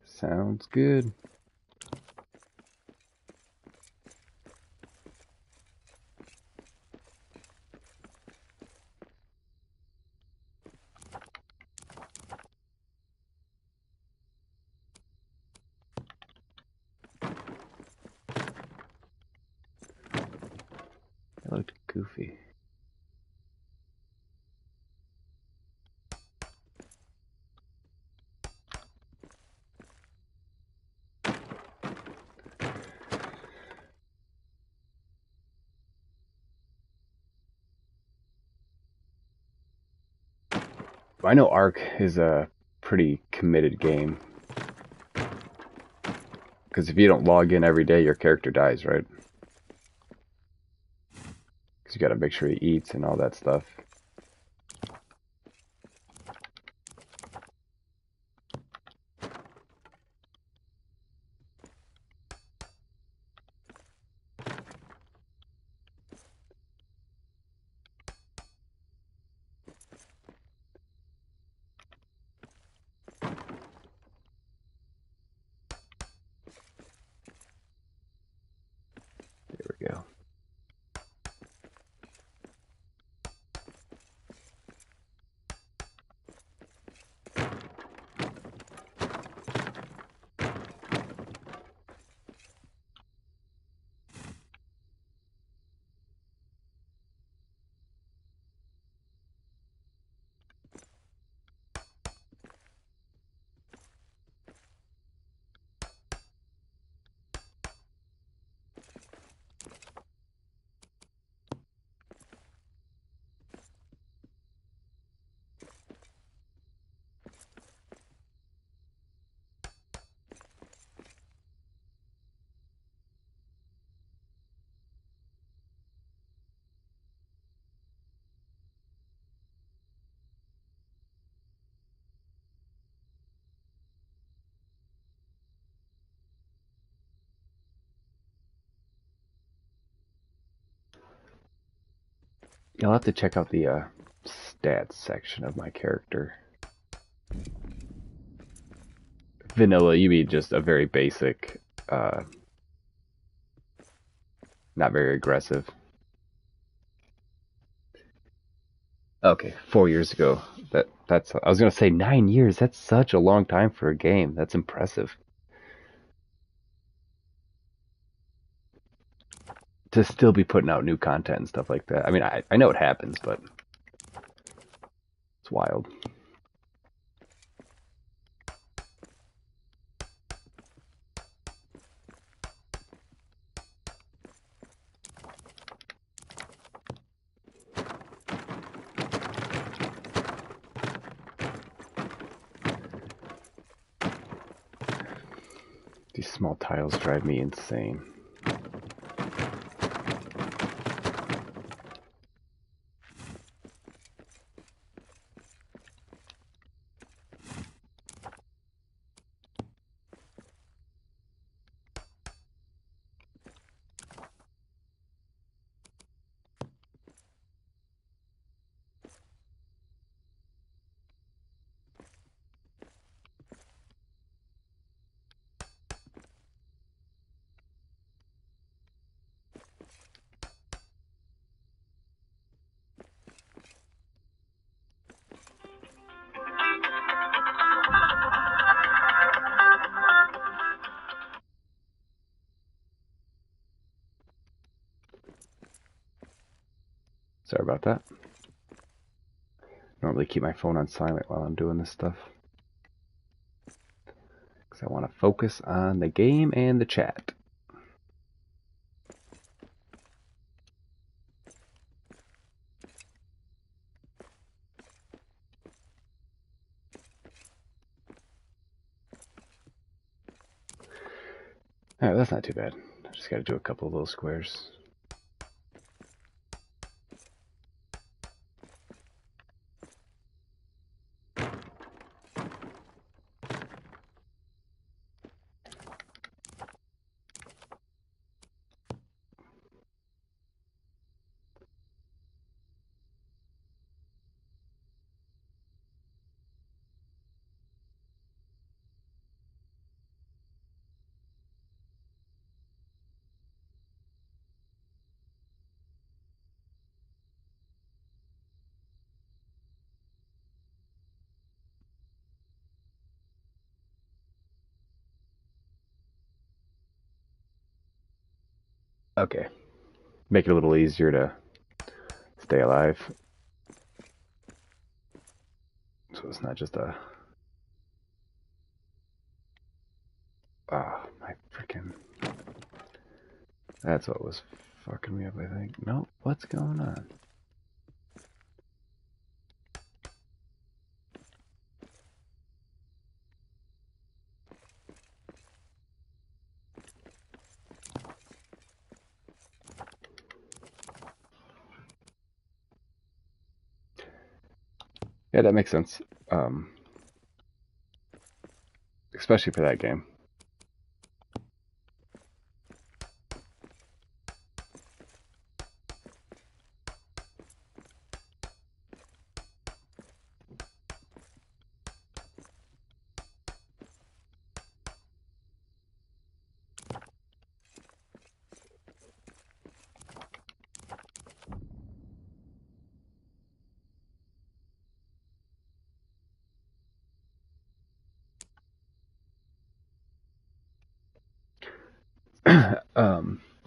Speaker 1: Sounds good. That looked goofy. I know Ark is a pretty committed game. Because if you don't log in every day, your character dies, right? Because you gotta make sure he eats and all that stuff. There we go. I'll have to check out the stats section of my character. Vanilla, you mean just a very basic, not very aggressive. Okay, 4 years ago. That's. I was gonna say 9 years. That's such a long time for a game. That's impressive. To still be putting out new content and stuff like that. I mean, I know it happens, but it's wild. These small tiles drive me insane. Sorry about that. Normally keep my phone on silent while I'm doing this stuff. Because I want to focus on the game and the chat. Alright, that's not too bad. I just got to do a couple of little squares. Okay. Make it a little easier to stay alive. So it's not just a... Ah, my freaking... That's what was fucking me up, I think. Nope, what's going on? Yeah, that makes sense. Especially for that game.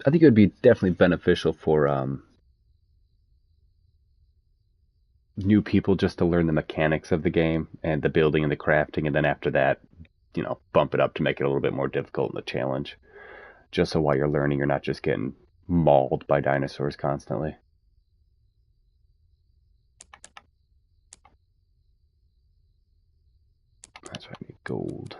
Speaker 1: I think it would be definitely beneficial for new people just to learn the mechanics of the game and the building and the crafting, and then after that, you know, bump it up to make it a little bit more difficult in the challenge. Just so while you're learning, you're not just getting mauled by dinosaurs constantly. That's why I need gold.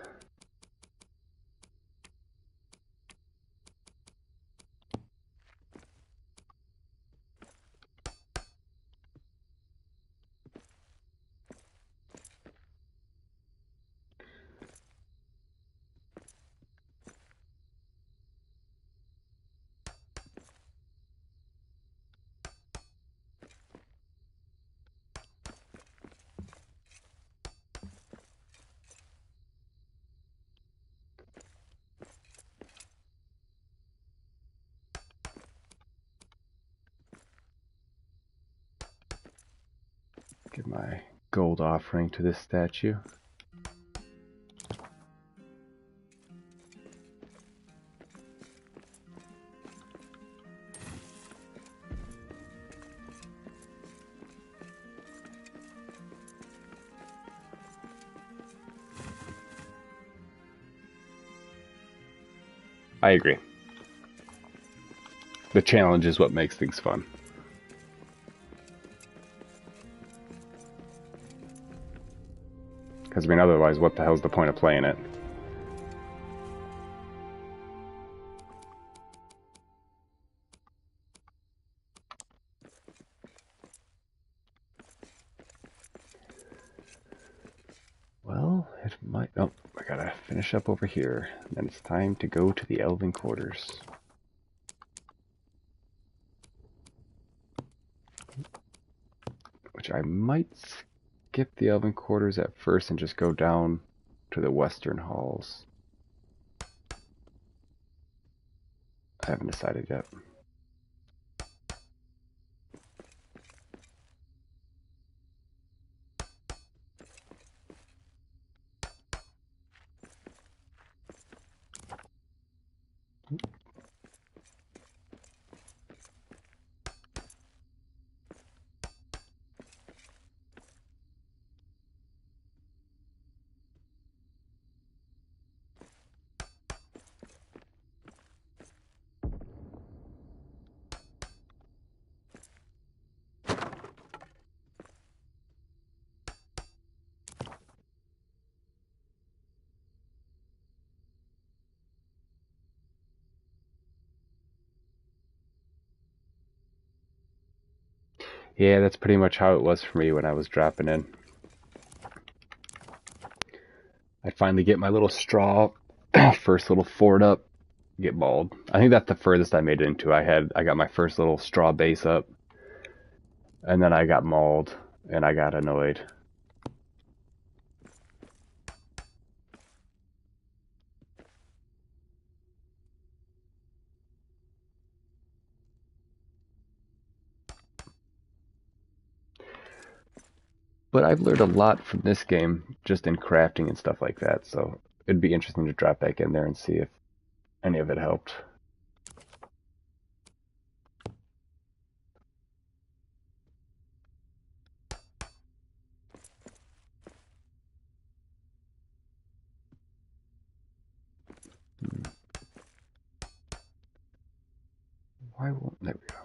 Speaker 1: Give my gold offering to this statue. I agree. The challenge is what makes things fun. Because, I mean, otherwise, what the hell's the point of playing it? Well, it might... Oh, I gotta finish up over here. Then it's time to go to the elven quarters. Which I might skip the elven quarters at first and just go down to the western halls. I haven't decided yet. Yeah, that's pretty much how it was for me when I was dropping in. I'd finally get my little straw, first little fort up, get mauled. I think that's the furthest I made it into. I got my first little straw base up, and then I got mauled, and I got annoyed. But I've learned a lot from this game, just in crafting and stuff like that, so it'd be interesting to drop back in there and see if any of it helped. Why won't... There we go.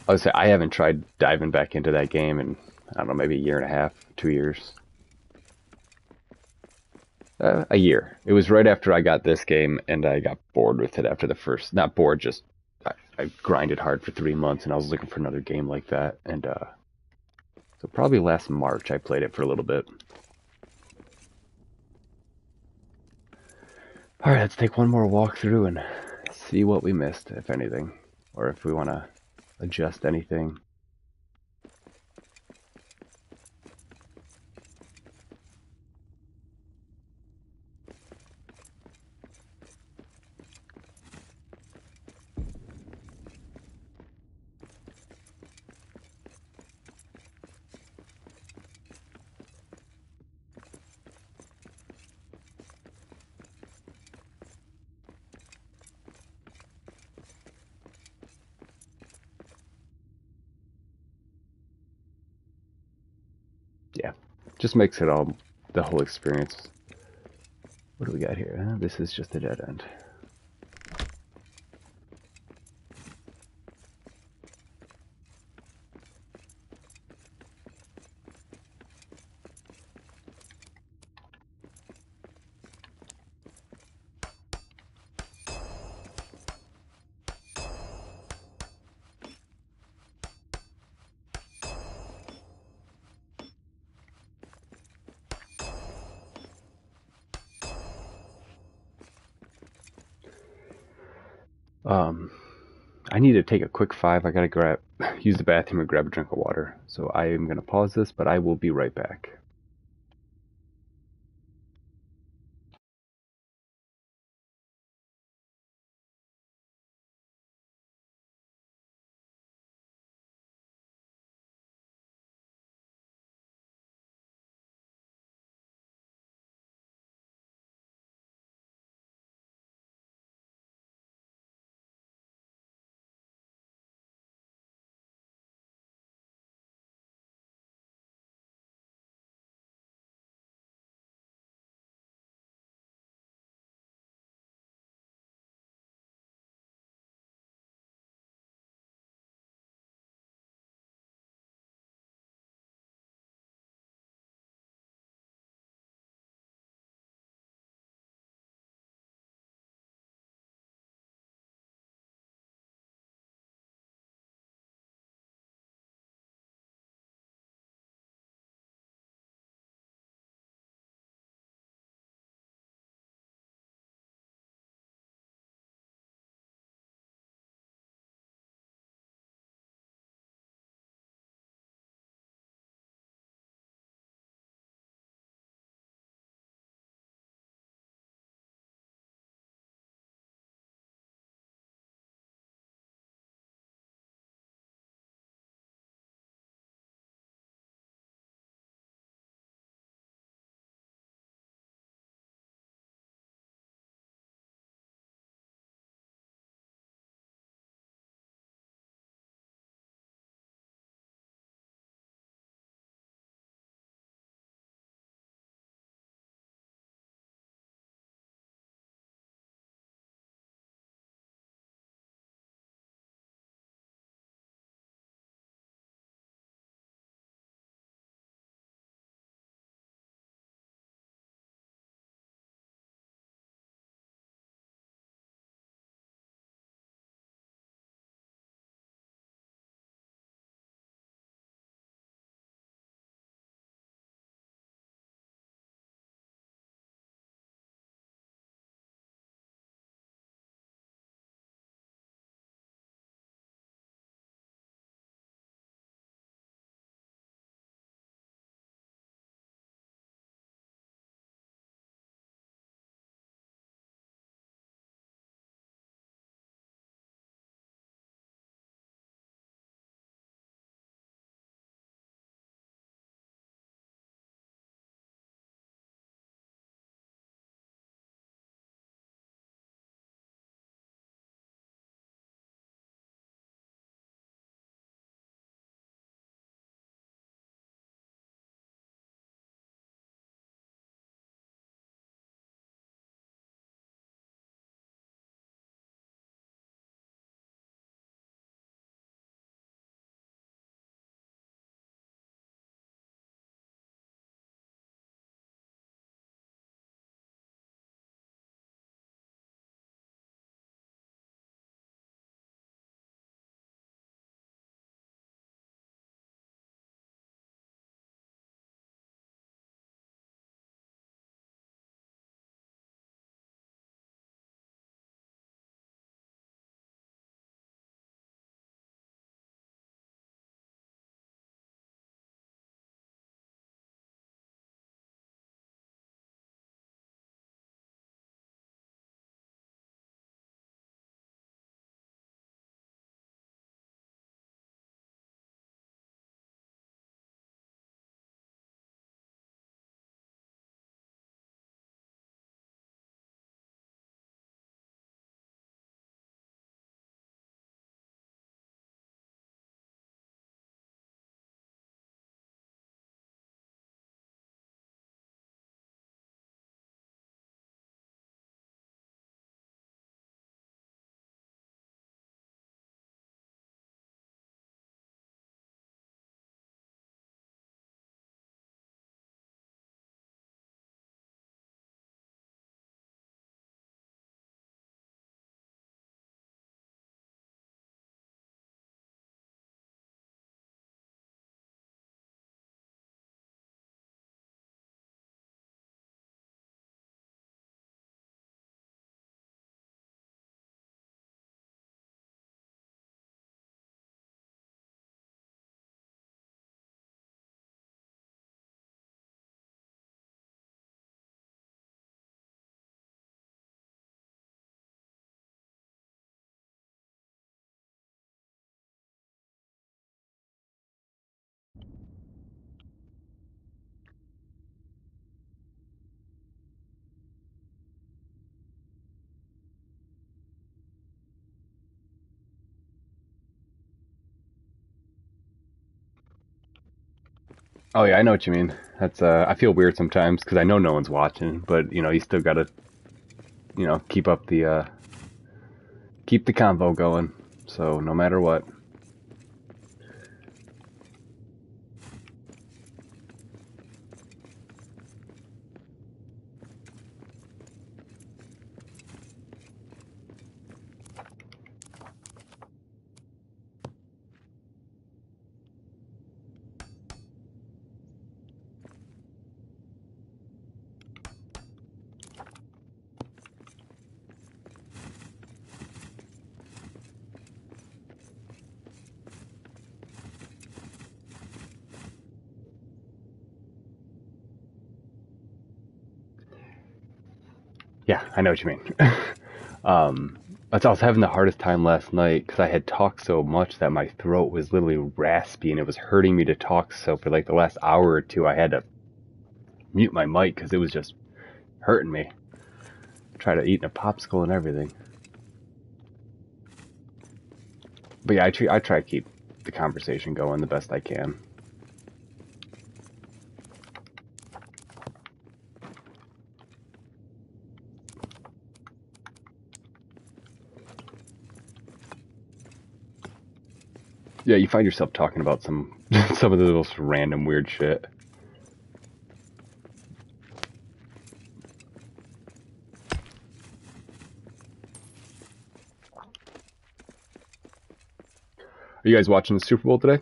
Speaker 1: I would say I haven't tried diving back into that game in, I don't know, maybe a year and a half, 2 years. A year. It was right after I got this game, and I got bored with it after the first... Not bored, just... I grinded hard for 3 months, and I was looking for another game like that, and so probably last March I played it for a little bit. Alright, let's take one more walk through and see what we missed, if anything, or if we want to adjust anything. Yeah, just makes it all, the whole experience. What do we got here? This is just a dead end. I need to take a quick 5. I gotta use the bathroom and grab a drink of water. So I am gonna pause this, but I will be right back. Oh yeah, I know what you mean. That's I feel weird sometimes because I know no one's watching, but you know you still gotta keep up the keep the convo going. So no matter what. Yeah, I know what you mean. um, I was having the hardest time last night because I had talked so much that my throat was literally raspy and it was hurting me to talk. So for like the last hour or two, I had to mute my mic because it was just hurting me. Try to eat a popsicle and everything. But yeah, I try to keep the conversation going the best I can. Yeah, you find yourself talking about some some of the most random weird shit. Are you guys watching the Super Bowl today?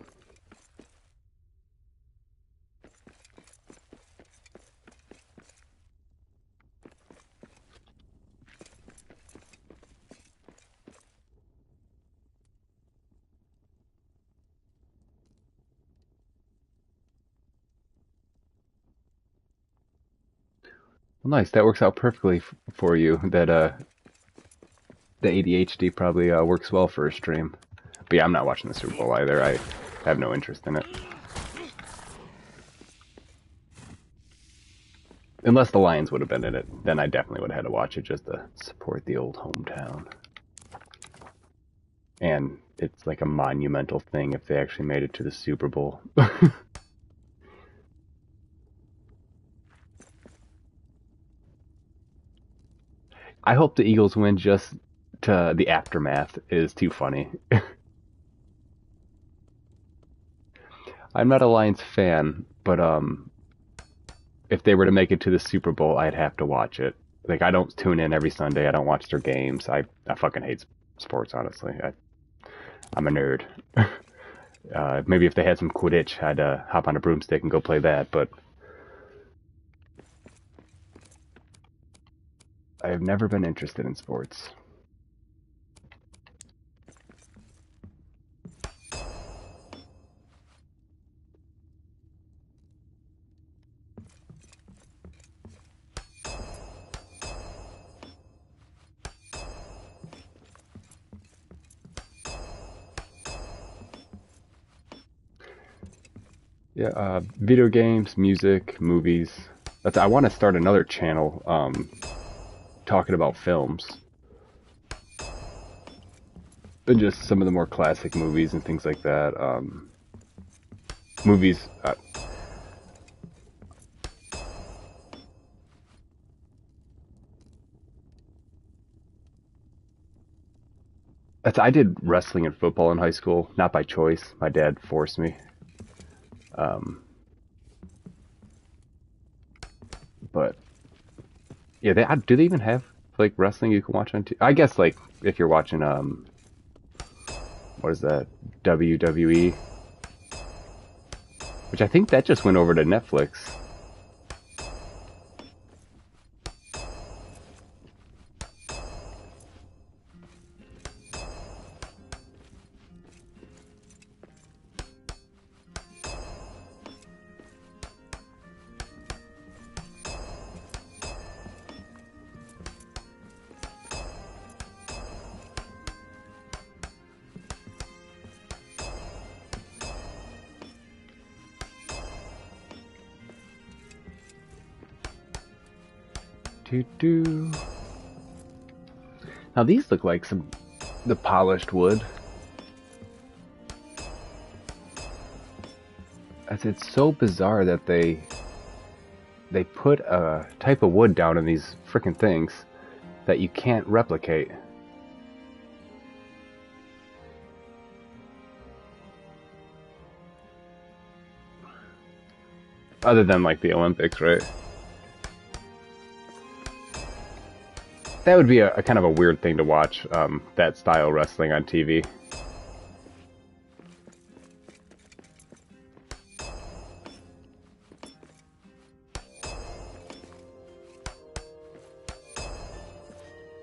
Speaker 1: Well, nice. That works out perfectly for you. That the ADHD probably works well for a stream. But yeah, I'm not watching the Super Bowl either. I have no interest in it. Unless the Lions would have been in it, then I definitely would have had to watch it just to support the old hometown. And it's like a monumental thing if they actually made it to the Super Bowl. I hope the Eagles win just to the aftermath is too funny. I'm not a Lions fan, but if they were to make it to the Super Bowl, I'd have to watch it. Like I don't tune in every Sunday. I don't watch their games. I fucking hate sports, honestly. I'm a nerd. Maybe if they had some Quidditch, I'd hop on a broomstick and go play that. But I have never been interested in sports. Yeah, video games, music, movies. I want to start another channel talking about films. And just some of the more classic movies and things like that. Movies. I did wrestling and football in high school, not by choice. My dad forced me. Um, but yeah, do they even have like wrestling you can watch on TV? I guess like if you're watching what is that, WWE, which I think that just went over to Netflix. Do. Now these look like the polished wood. It's so bizarre that they put a type of wood down in these frickin' things that you can't replicate. Other than like the Olympics, right? That would be a kind of a weird thing to watch, that style wrestling on TV.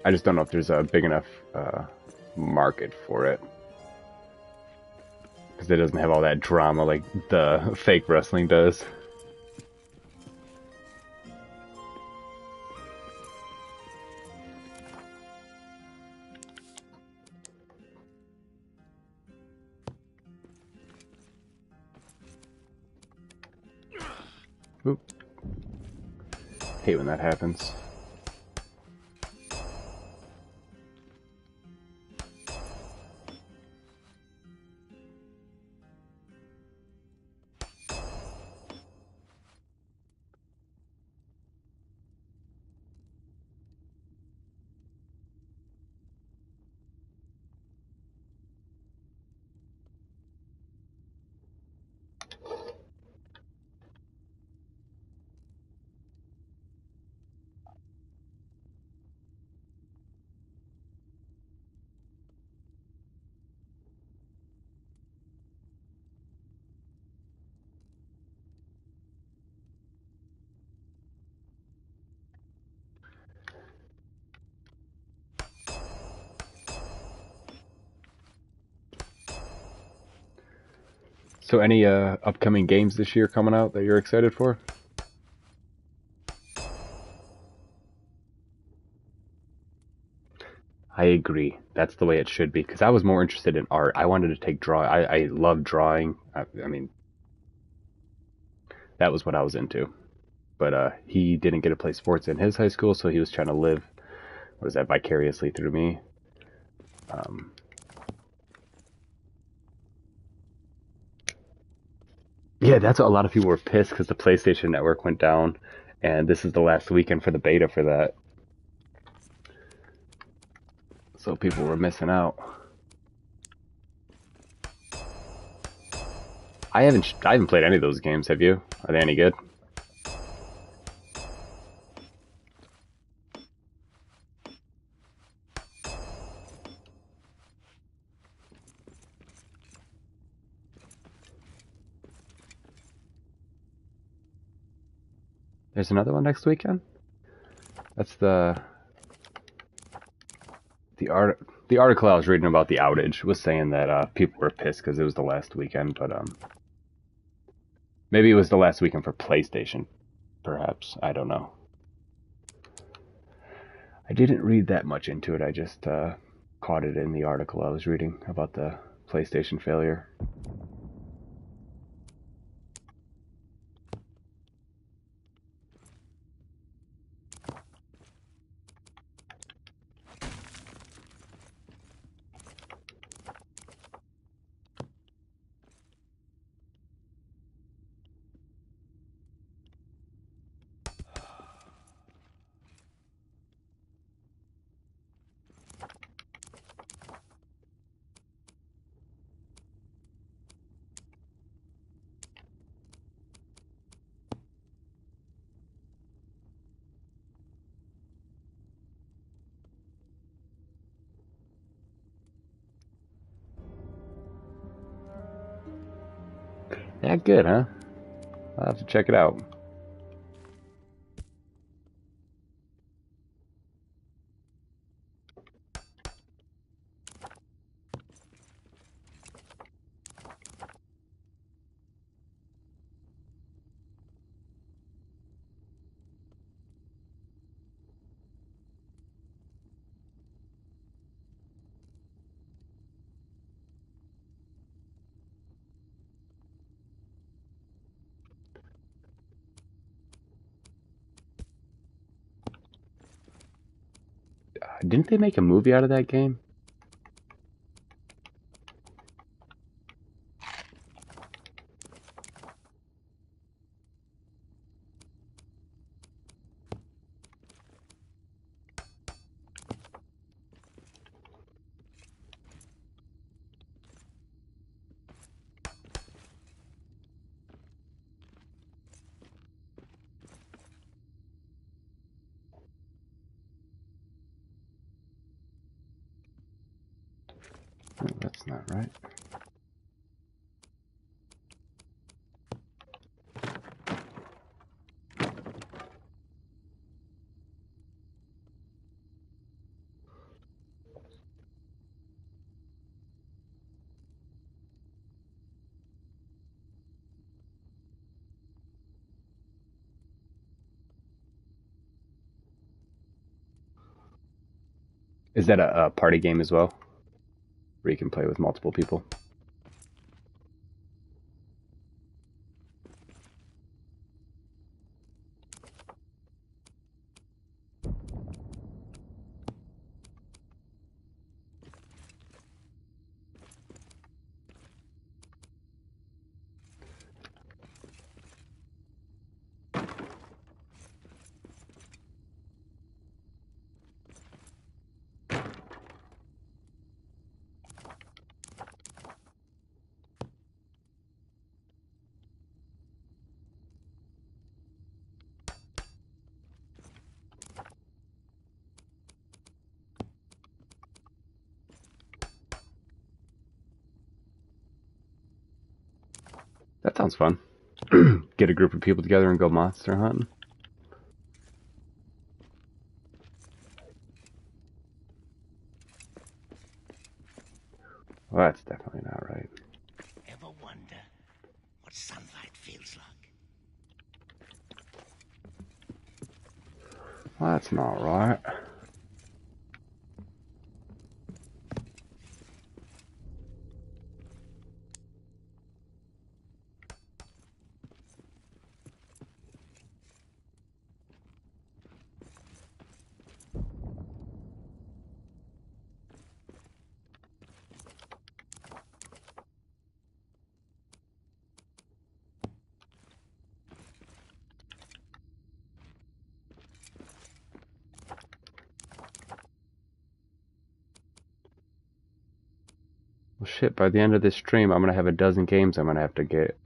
Speaker 1: I just don't know if there's a big enough market for it. Because it doesn't have all that drama like the fake wrestling does. Oop. Hate when that happens. So any upcoming games this year coming out that you're excited for? I agree. That's the way it should be. Because I was more interested in art. I wanted to take drawing. I love drawing. I mean, that was what I was into. But he didn't get to play sports in his high school, so he was trying to live, what is that, vicariously through me. Yeah, that's what a lot of people were pissed because the PlayStation Network went down, and this is the last weekend for the beta for that. So people were missing out. I haven't played any of those games. Have you? Are they any good? There's another one next weekend. That's the article I was reading about the outage was saying that people were pissed because it was the last weekend, but maybe it was the last weekend for PlayStation, perhaps. I don't know. I didn't read that much into it. I just caught it in the article I was reading about the PlayStation failure. Yeah, good, huh? I'll have to check it out. Didn't they make a movie out of that game? not right. Is that a party game as well? Where you can play with multiple people? That sounds fun. Get a group of people together and go monster hunting. Well, that's definitely not right.
Speaker 3: Ever wonder what sunlight feels like?
Speaker 1: Well, that's not right. Well, shit, by the end of this stream, I'm going to have a dozen games I'm going to have to get.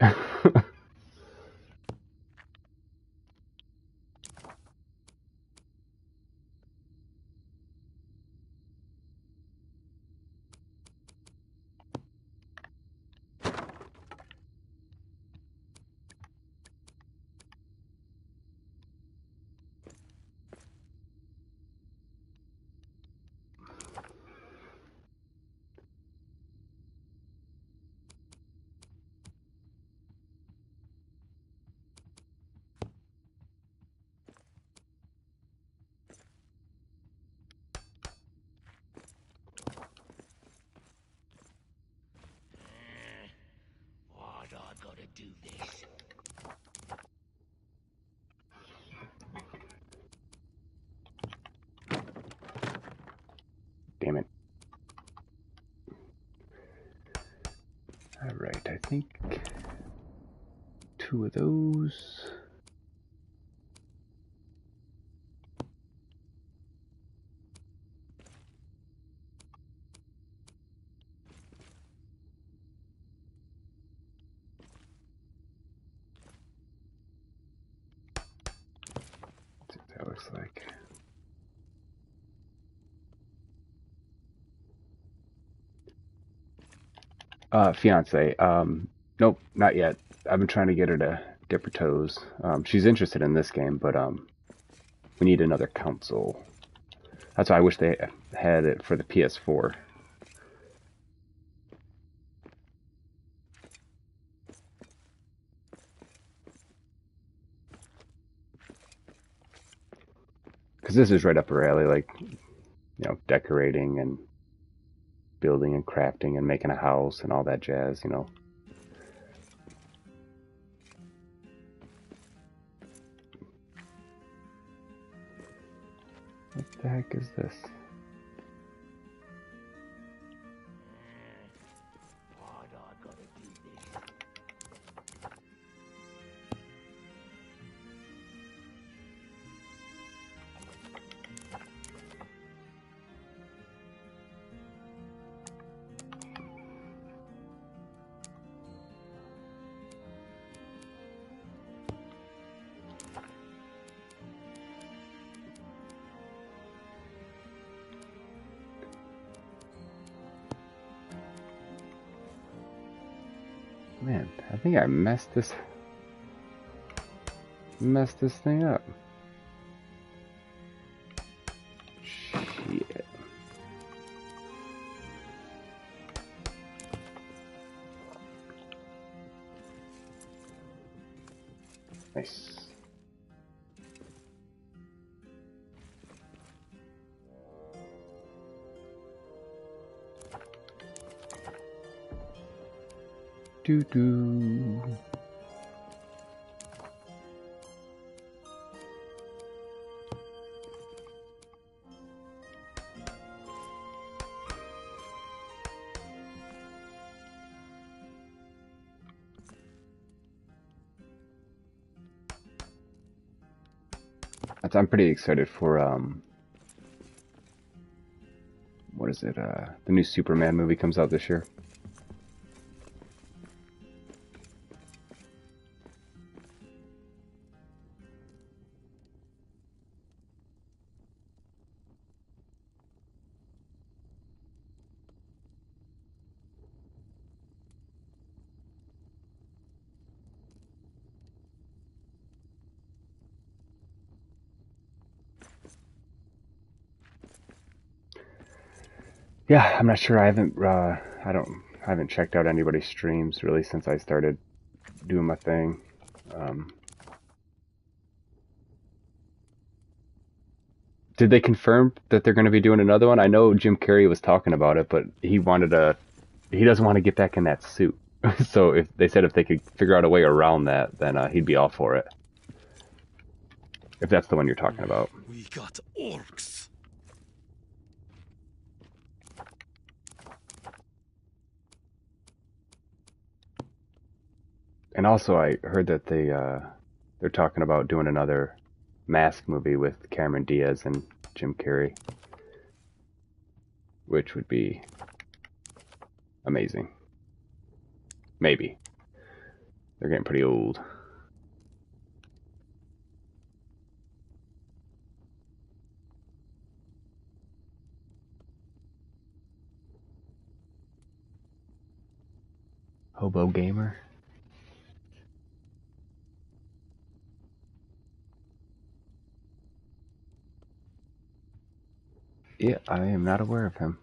Speaker 3: Why'd I gotta do this?
Speaker 1: Damn it. Alright, I think 2 of those. Let's see what that looks like. Fiance. Nope, not yet. I've been trying to get her to dip her toes. She's interested in this game, but we need another console. That's why I wish they had it for the PS4. Because this is right up her alley, like, you know, decorating and building and crafting and making a house and all that jazz, you know. What the heck is this?
Speaker 3: Why'd I gotta do this?
Speaker 1: Man, I think I messed this thing up. Shit. Nice. Doo-doo. I'm pretty excited for what is it? The new Superman movie comes out this year. Yeah, I'm not sure. I haven't checked out anybody's streams really since I started doing my thing. Did they confirm that they're going to be doing another one? I know Jim Carrey was talking about it, but he doesn't want to get back in that suit. So if they said if they could figure out a way around that, then he'd be all for it. If that's the one you're talking about.
Speaker 2: We got orcs.
Speaker 1: And also, I heard that they're talking about doing another Mask movie with Cameron Diaz and Jim Carrey, which would be amazing. Maybe. They're getting pretty old. Hobo Gamer. Yeah, I am not aware of him.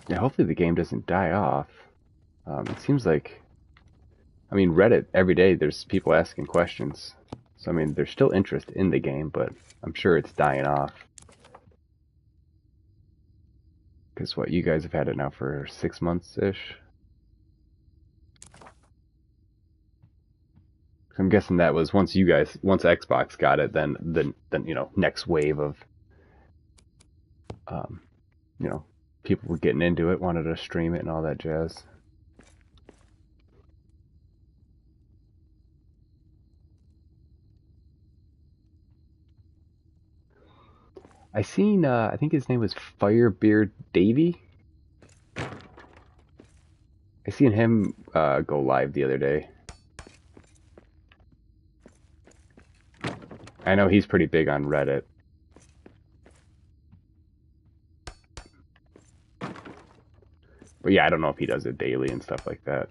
Speaker 1: Yeah, hopefully the game doesn't die off. It seems like, I mean, Reddit, every day there's people asking questions. So, I mean, there's still interest in the game, but I'm sure it's dying off. Because what, you guys have had it now for 6 months-ish? I'm guessing that was once Xbox got it, then you know, next wave of, you know, people were getting into it, wanted to stream it and all that jazz. I seen, I think his name was Firebeard Davy. I seen him go live the other day. I know he's pretty big on Reddit. But yeah, I don't know if he does it daily and stuff like that.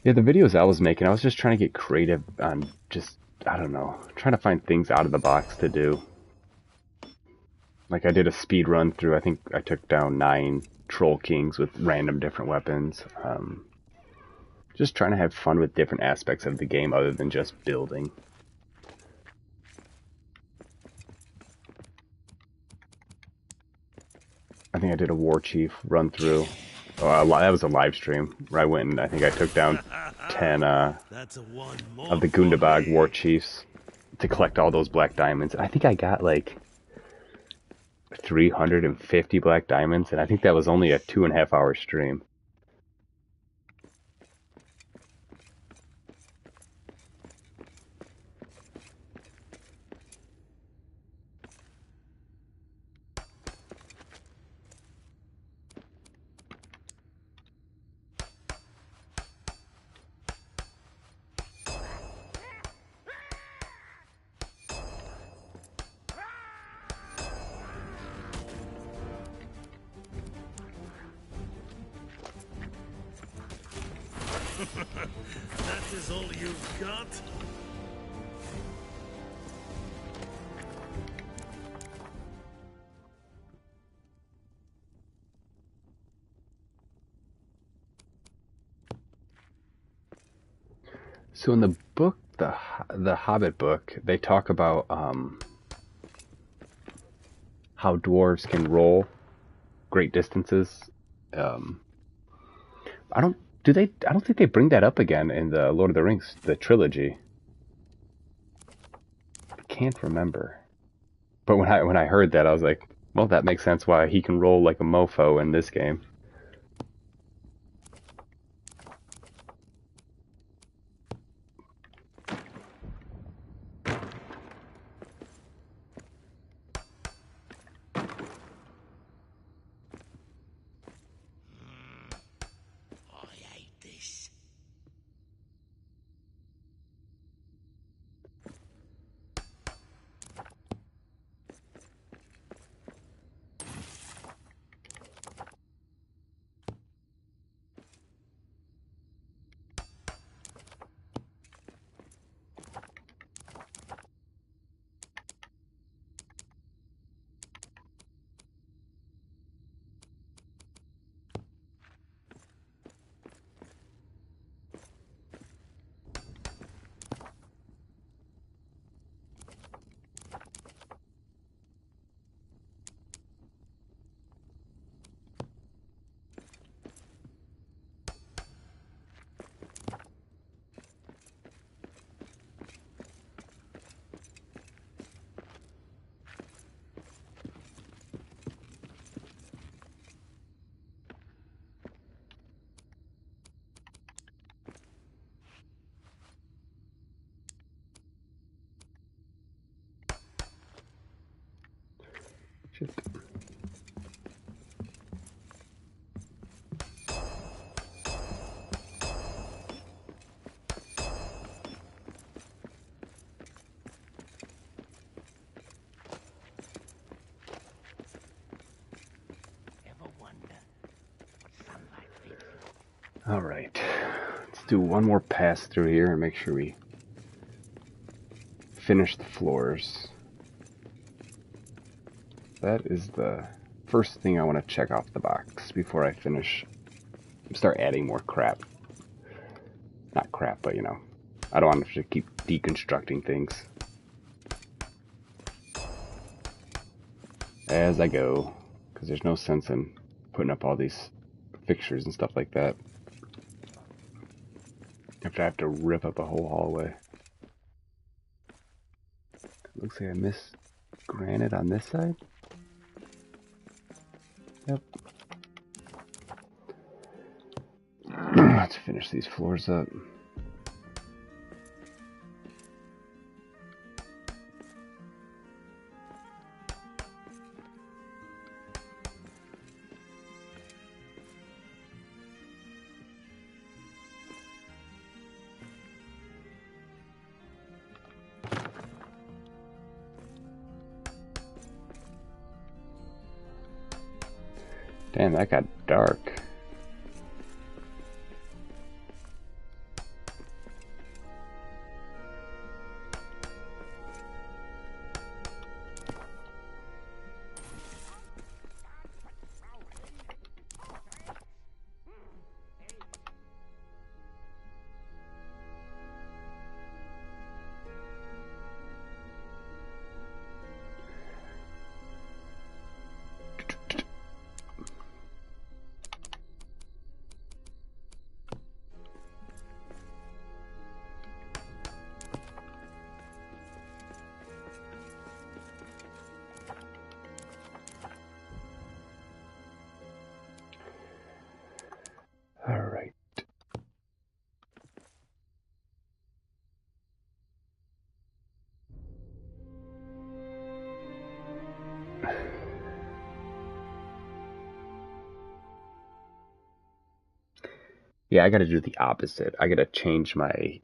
Speaker 1: Yeah, the videos I was making, I was just trying to get creative on just, I don't know, trying to find things out of the box to do. Like I did a speed run through, I think I took down 9 Troll Kings with random different weapons. Just trying to have fun with different aspects of the game other than just building. I think I did a War Chief run through. That was a live stream where I went and I think I took down 10
Speaker 2: That's a one
Speaker 1: of
Speaker 2: more
Speaker 1: the
Speaker 2: for
Speaker 1: Gundabad war
Speaker 2: me.
Speaker 1: chiefs to collect all those black diamonds. I think I got like 350 black diamonds, and I think that was only a 2.5 hour stream.
Speaker 2: That is all you've got?
Speaker 1: So in the book, the Hobbit book, they talk about how dwarves can roll great distances. Um, I don't do they. I don't think they bring that up again in the Lord of the Rings, the trilogy. I can't remember. But when I heard that, I was like, well, that makes sense why he can roll like a mofo in this game.
Speaker 3: I hate this.
Speaker 1: Shit.
Speaker 3: Ever wonder what sunlight thinks of?
Speaker 1: All right, let's do one more pass through here and make sure we finish the floors. That is the first thing I want to check off the box before I start adding more crap. Not crap, but you know, I don't want to keep deconstructing things as I go, because there's no sense in putting up all these fixtures and stuff like that if I have to rip up a whole hallway. Looks like I missed granite on this side. Yep. Let's finish these floors up. Damn, that got dark. Yeah, I gotta do the opposite. I gotta change my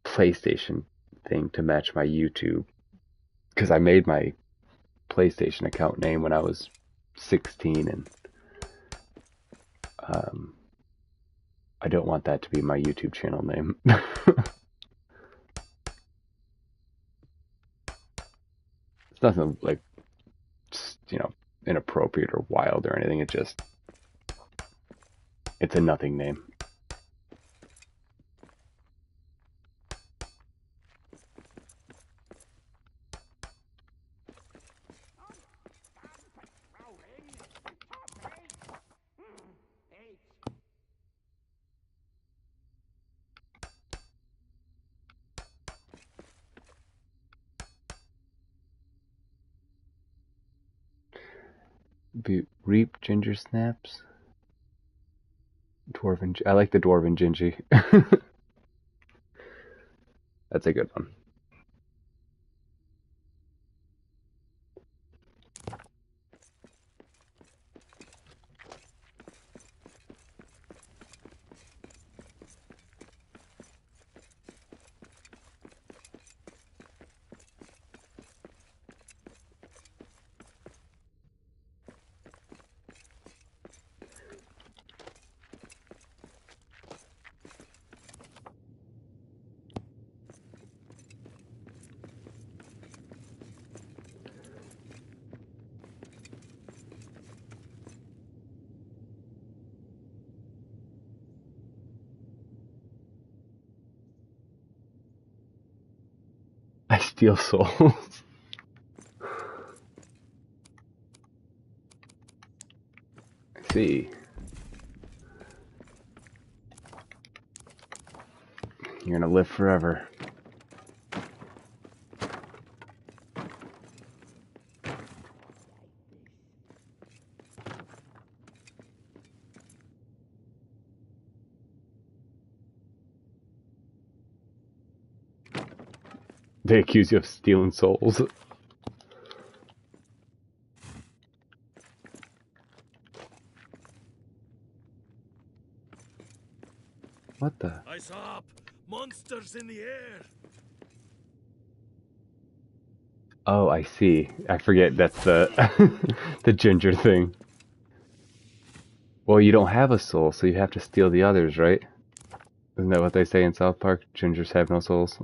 Speaker 1: PlayStation thing to match my YouTube. Because I made my PlayStation account name when I was 16, and um, I don't want that to be my YouTube channel name. It's nothing like, inappropriate or wild or anything. It's a nothing name. Reap ginger snaps. Dwarven. I like the dwarven gingy. That's a good one. I steal souls. I see. You're gonna live forever. They accuse you of stealing souls. What the?
Speaker 2: Eyes up! Monsters in the air!
Speaker 1: Oh, I see. I forget that's the the ginger thing. Well, you don't have a soul, so you have to steal the others, right? Isn't that what they say in South Park? Gingers have no souls.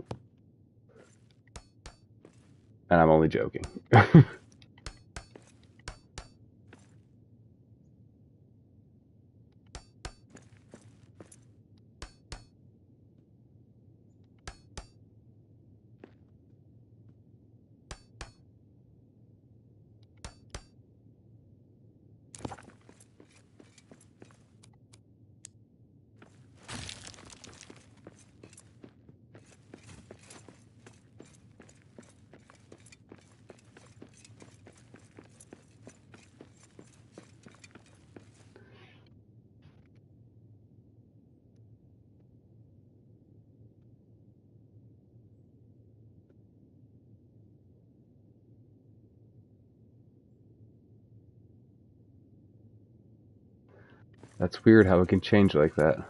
Speaker 1: And I'm only joking. That's weird how it can change like that.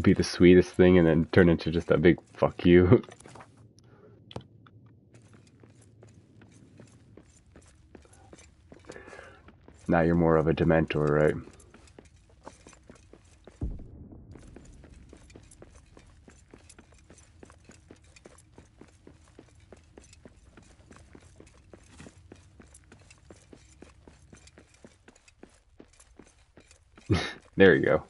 Speaker 1: Be the sweetest thing and then turn into just a big fuck you. Now you're more of a Dementor, right? There you go.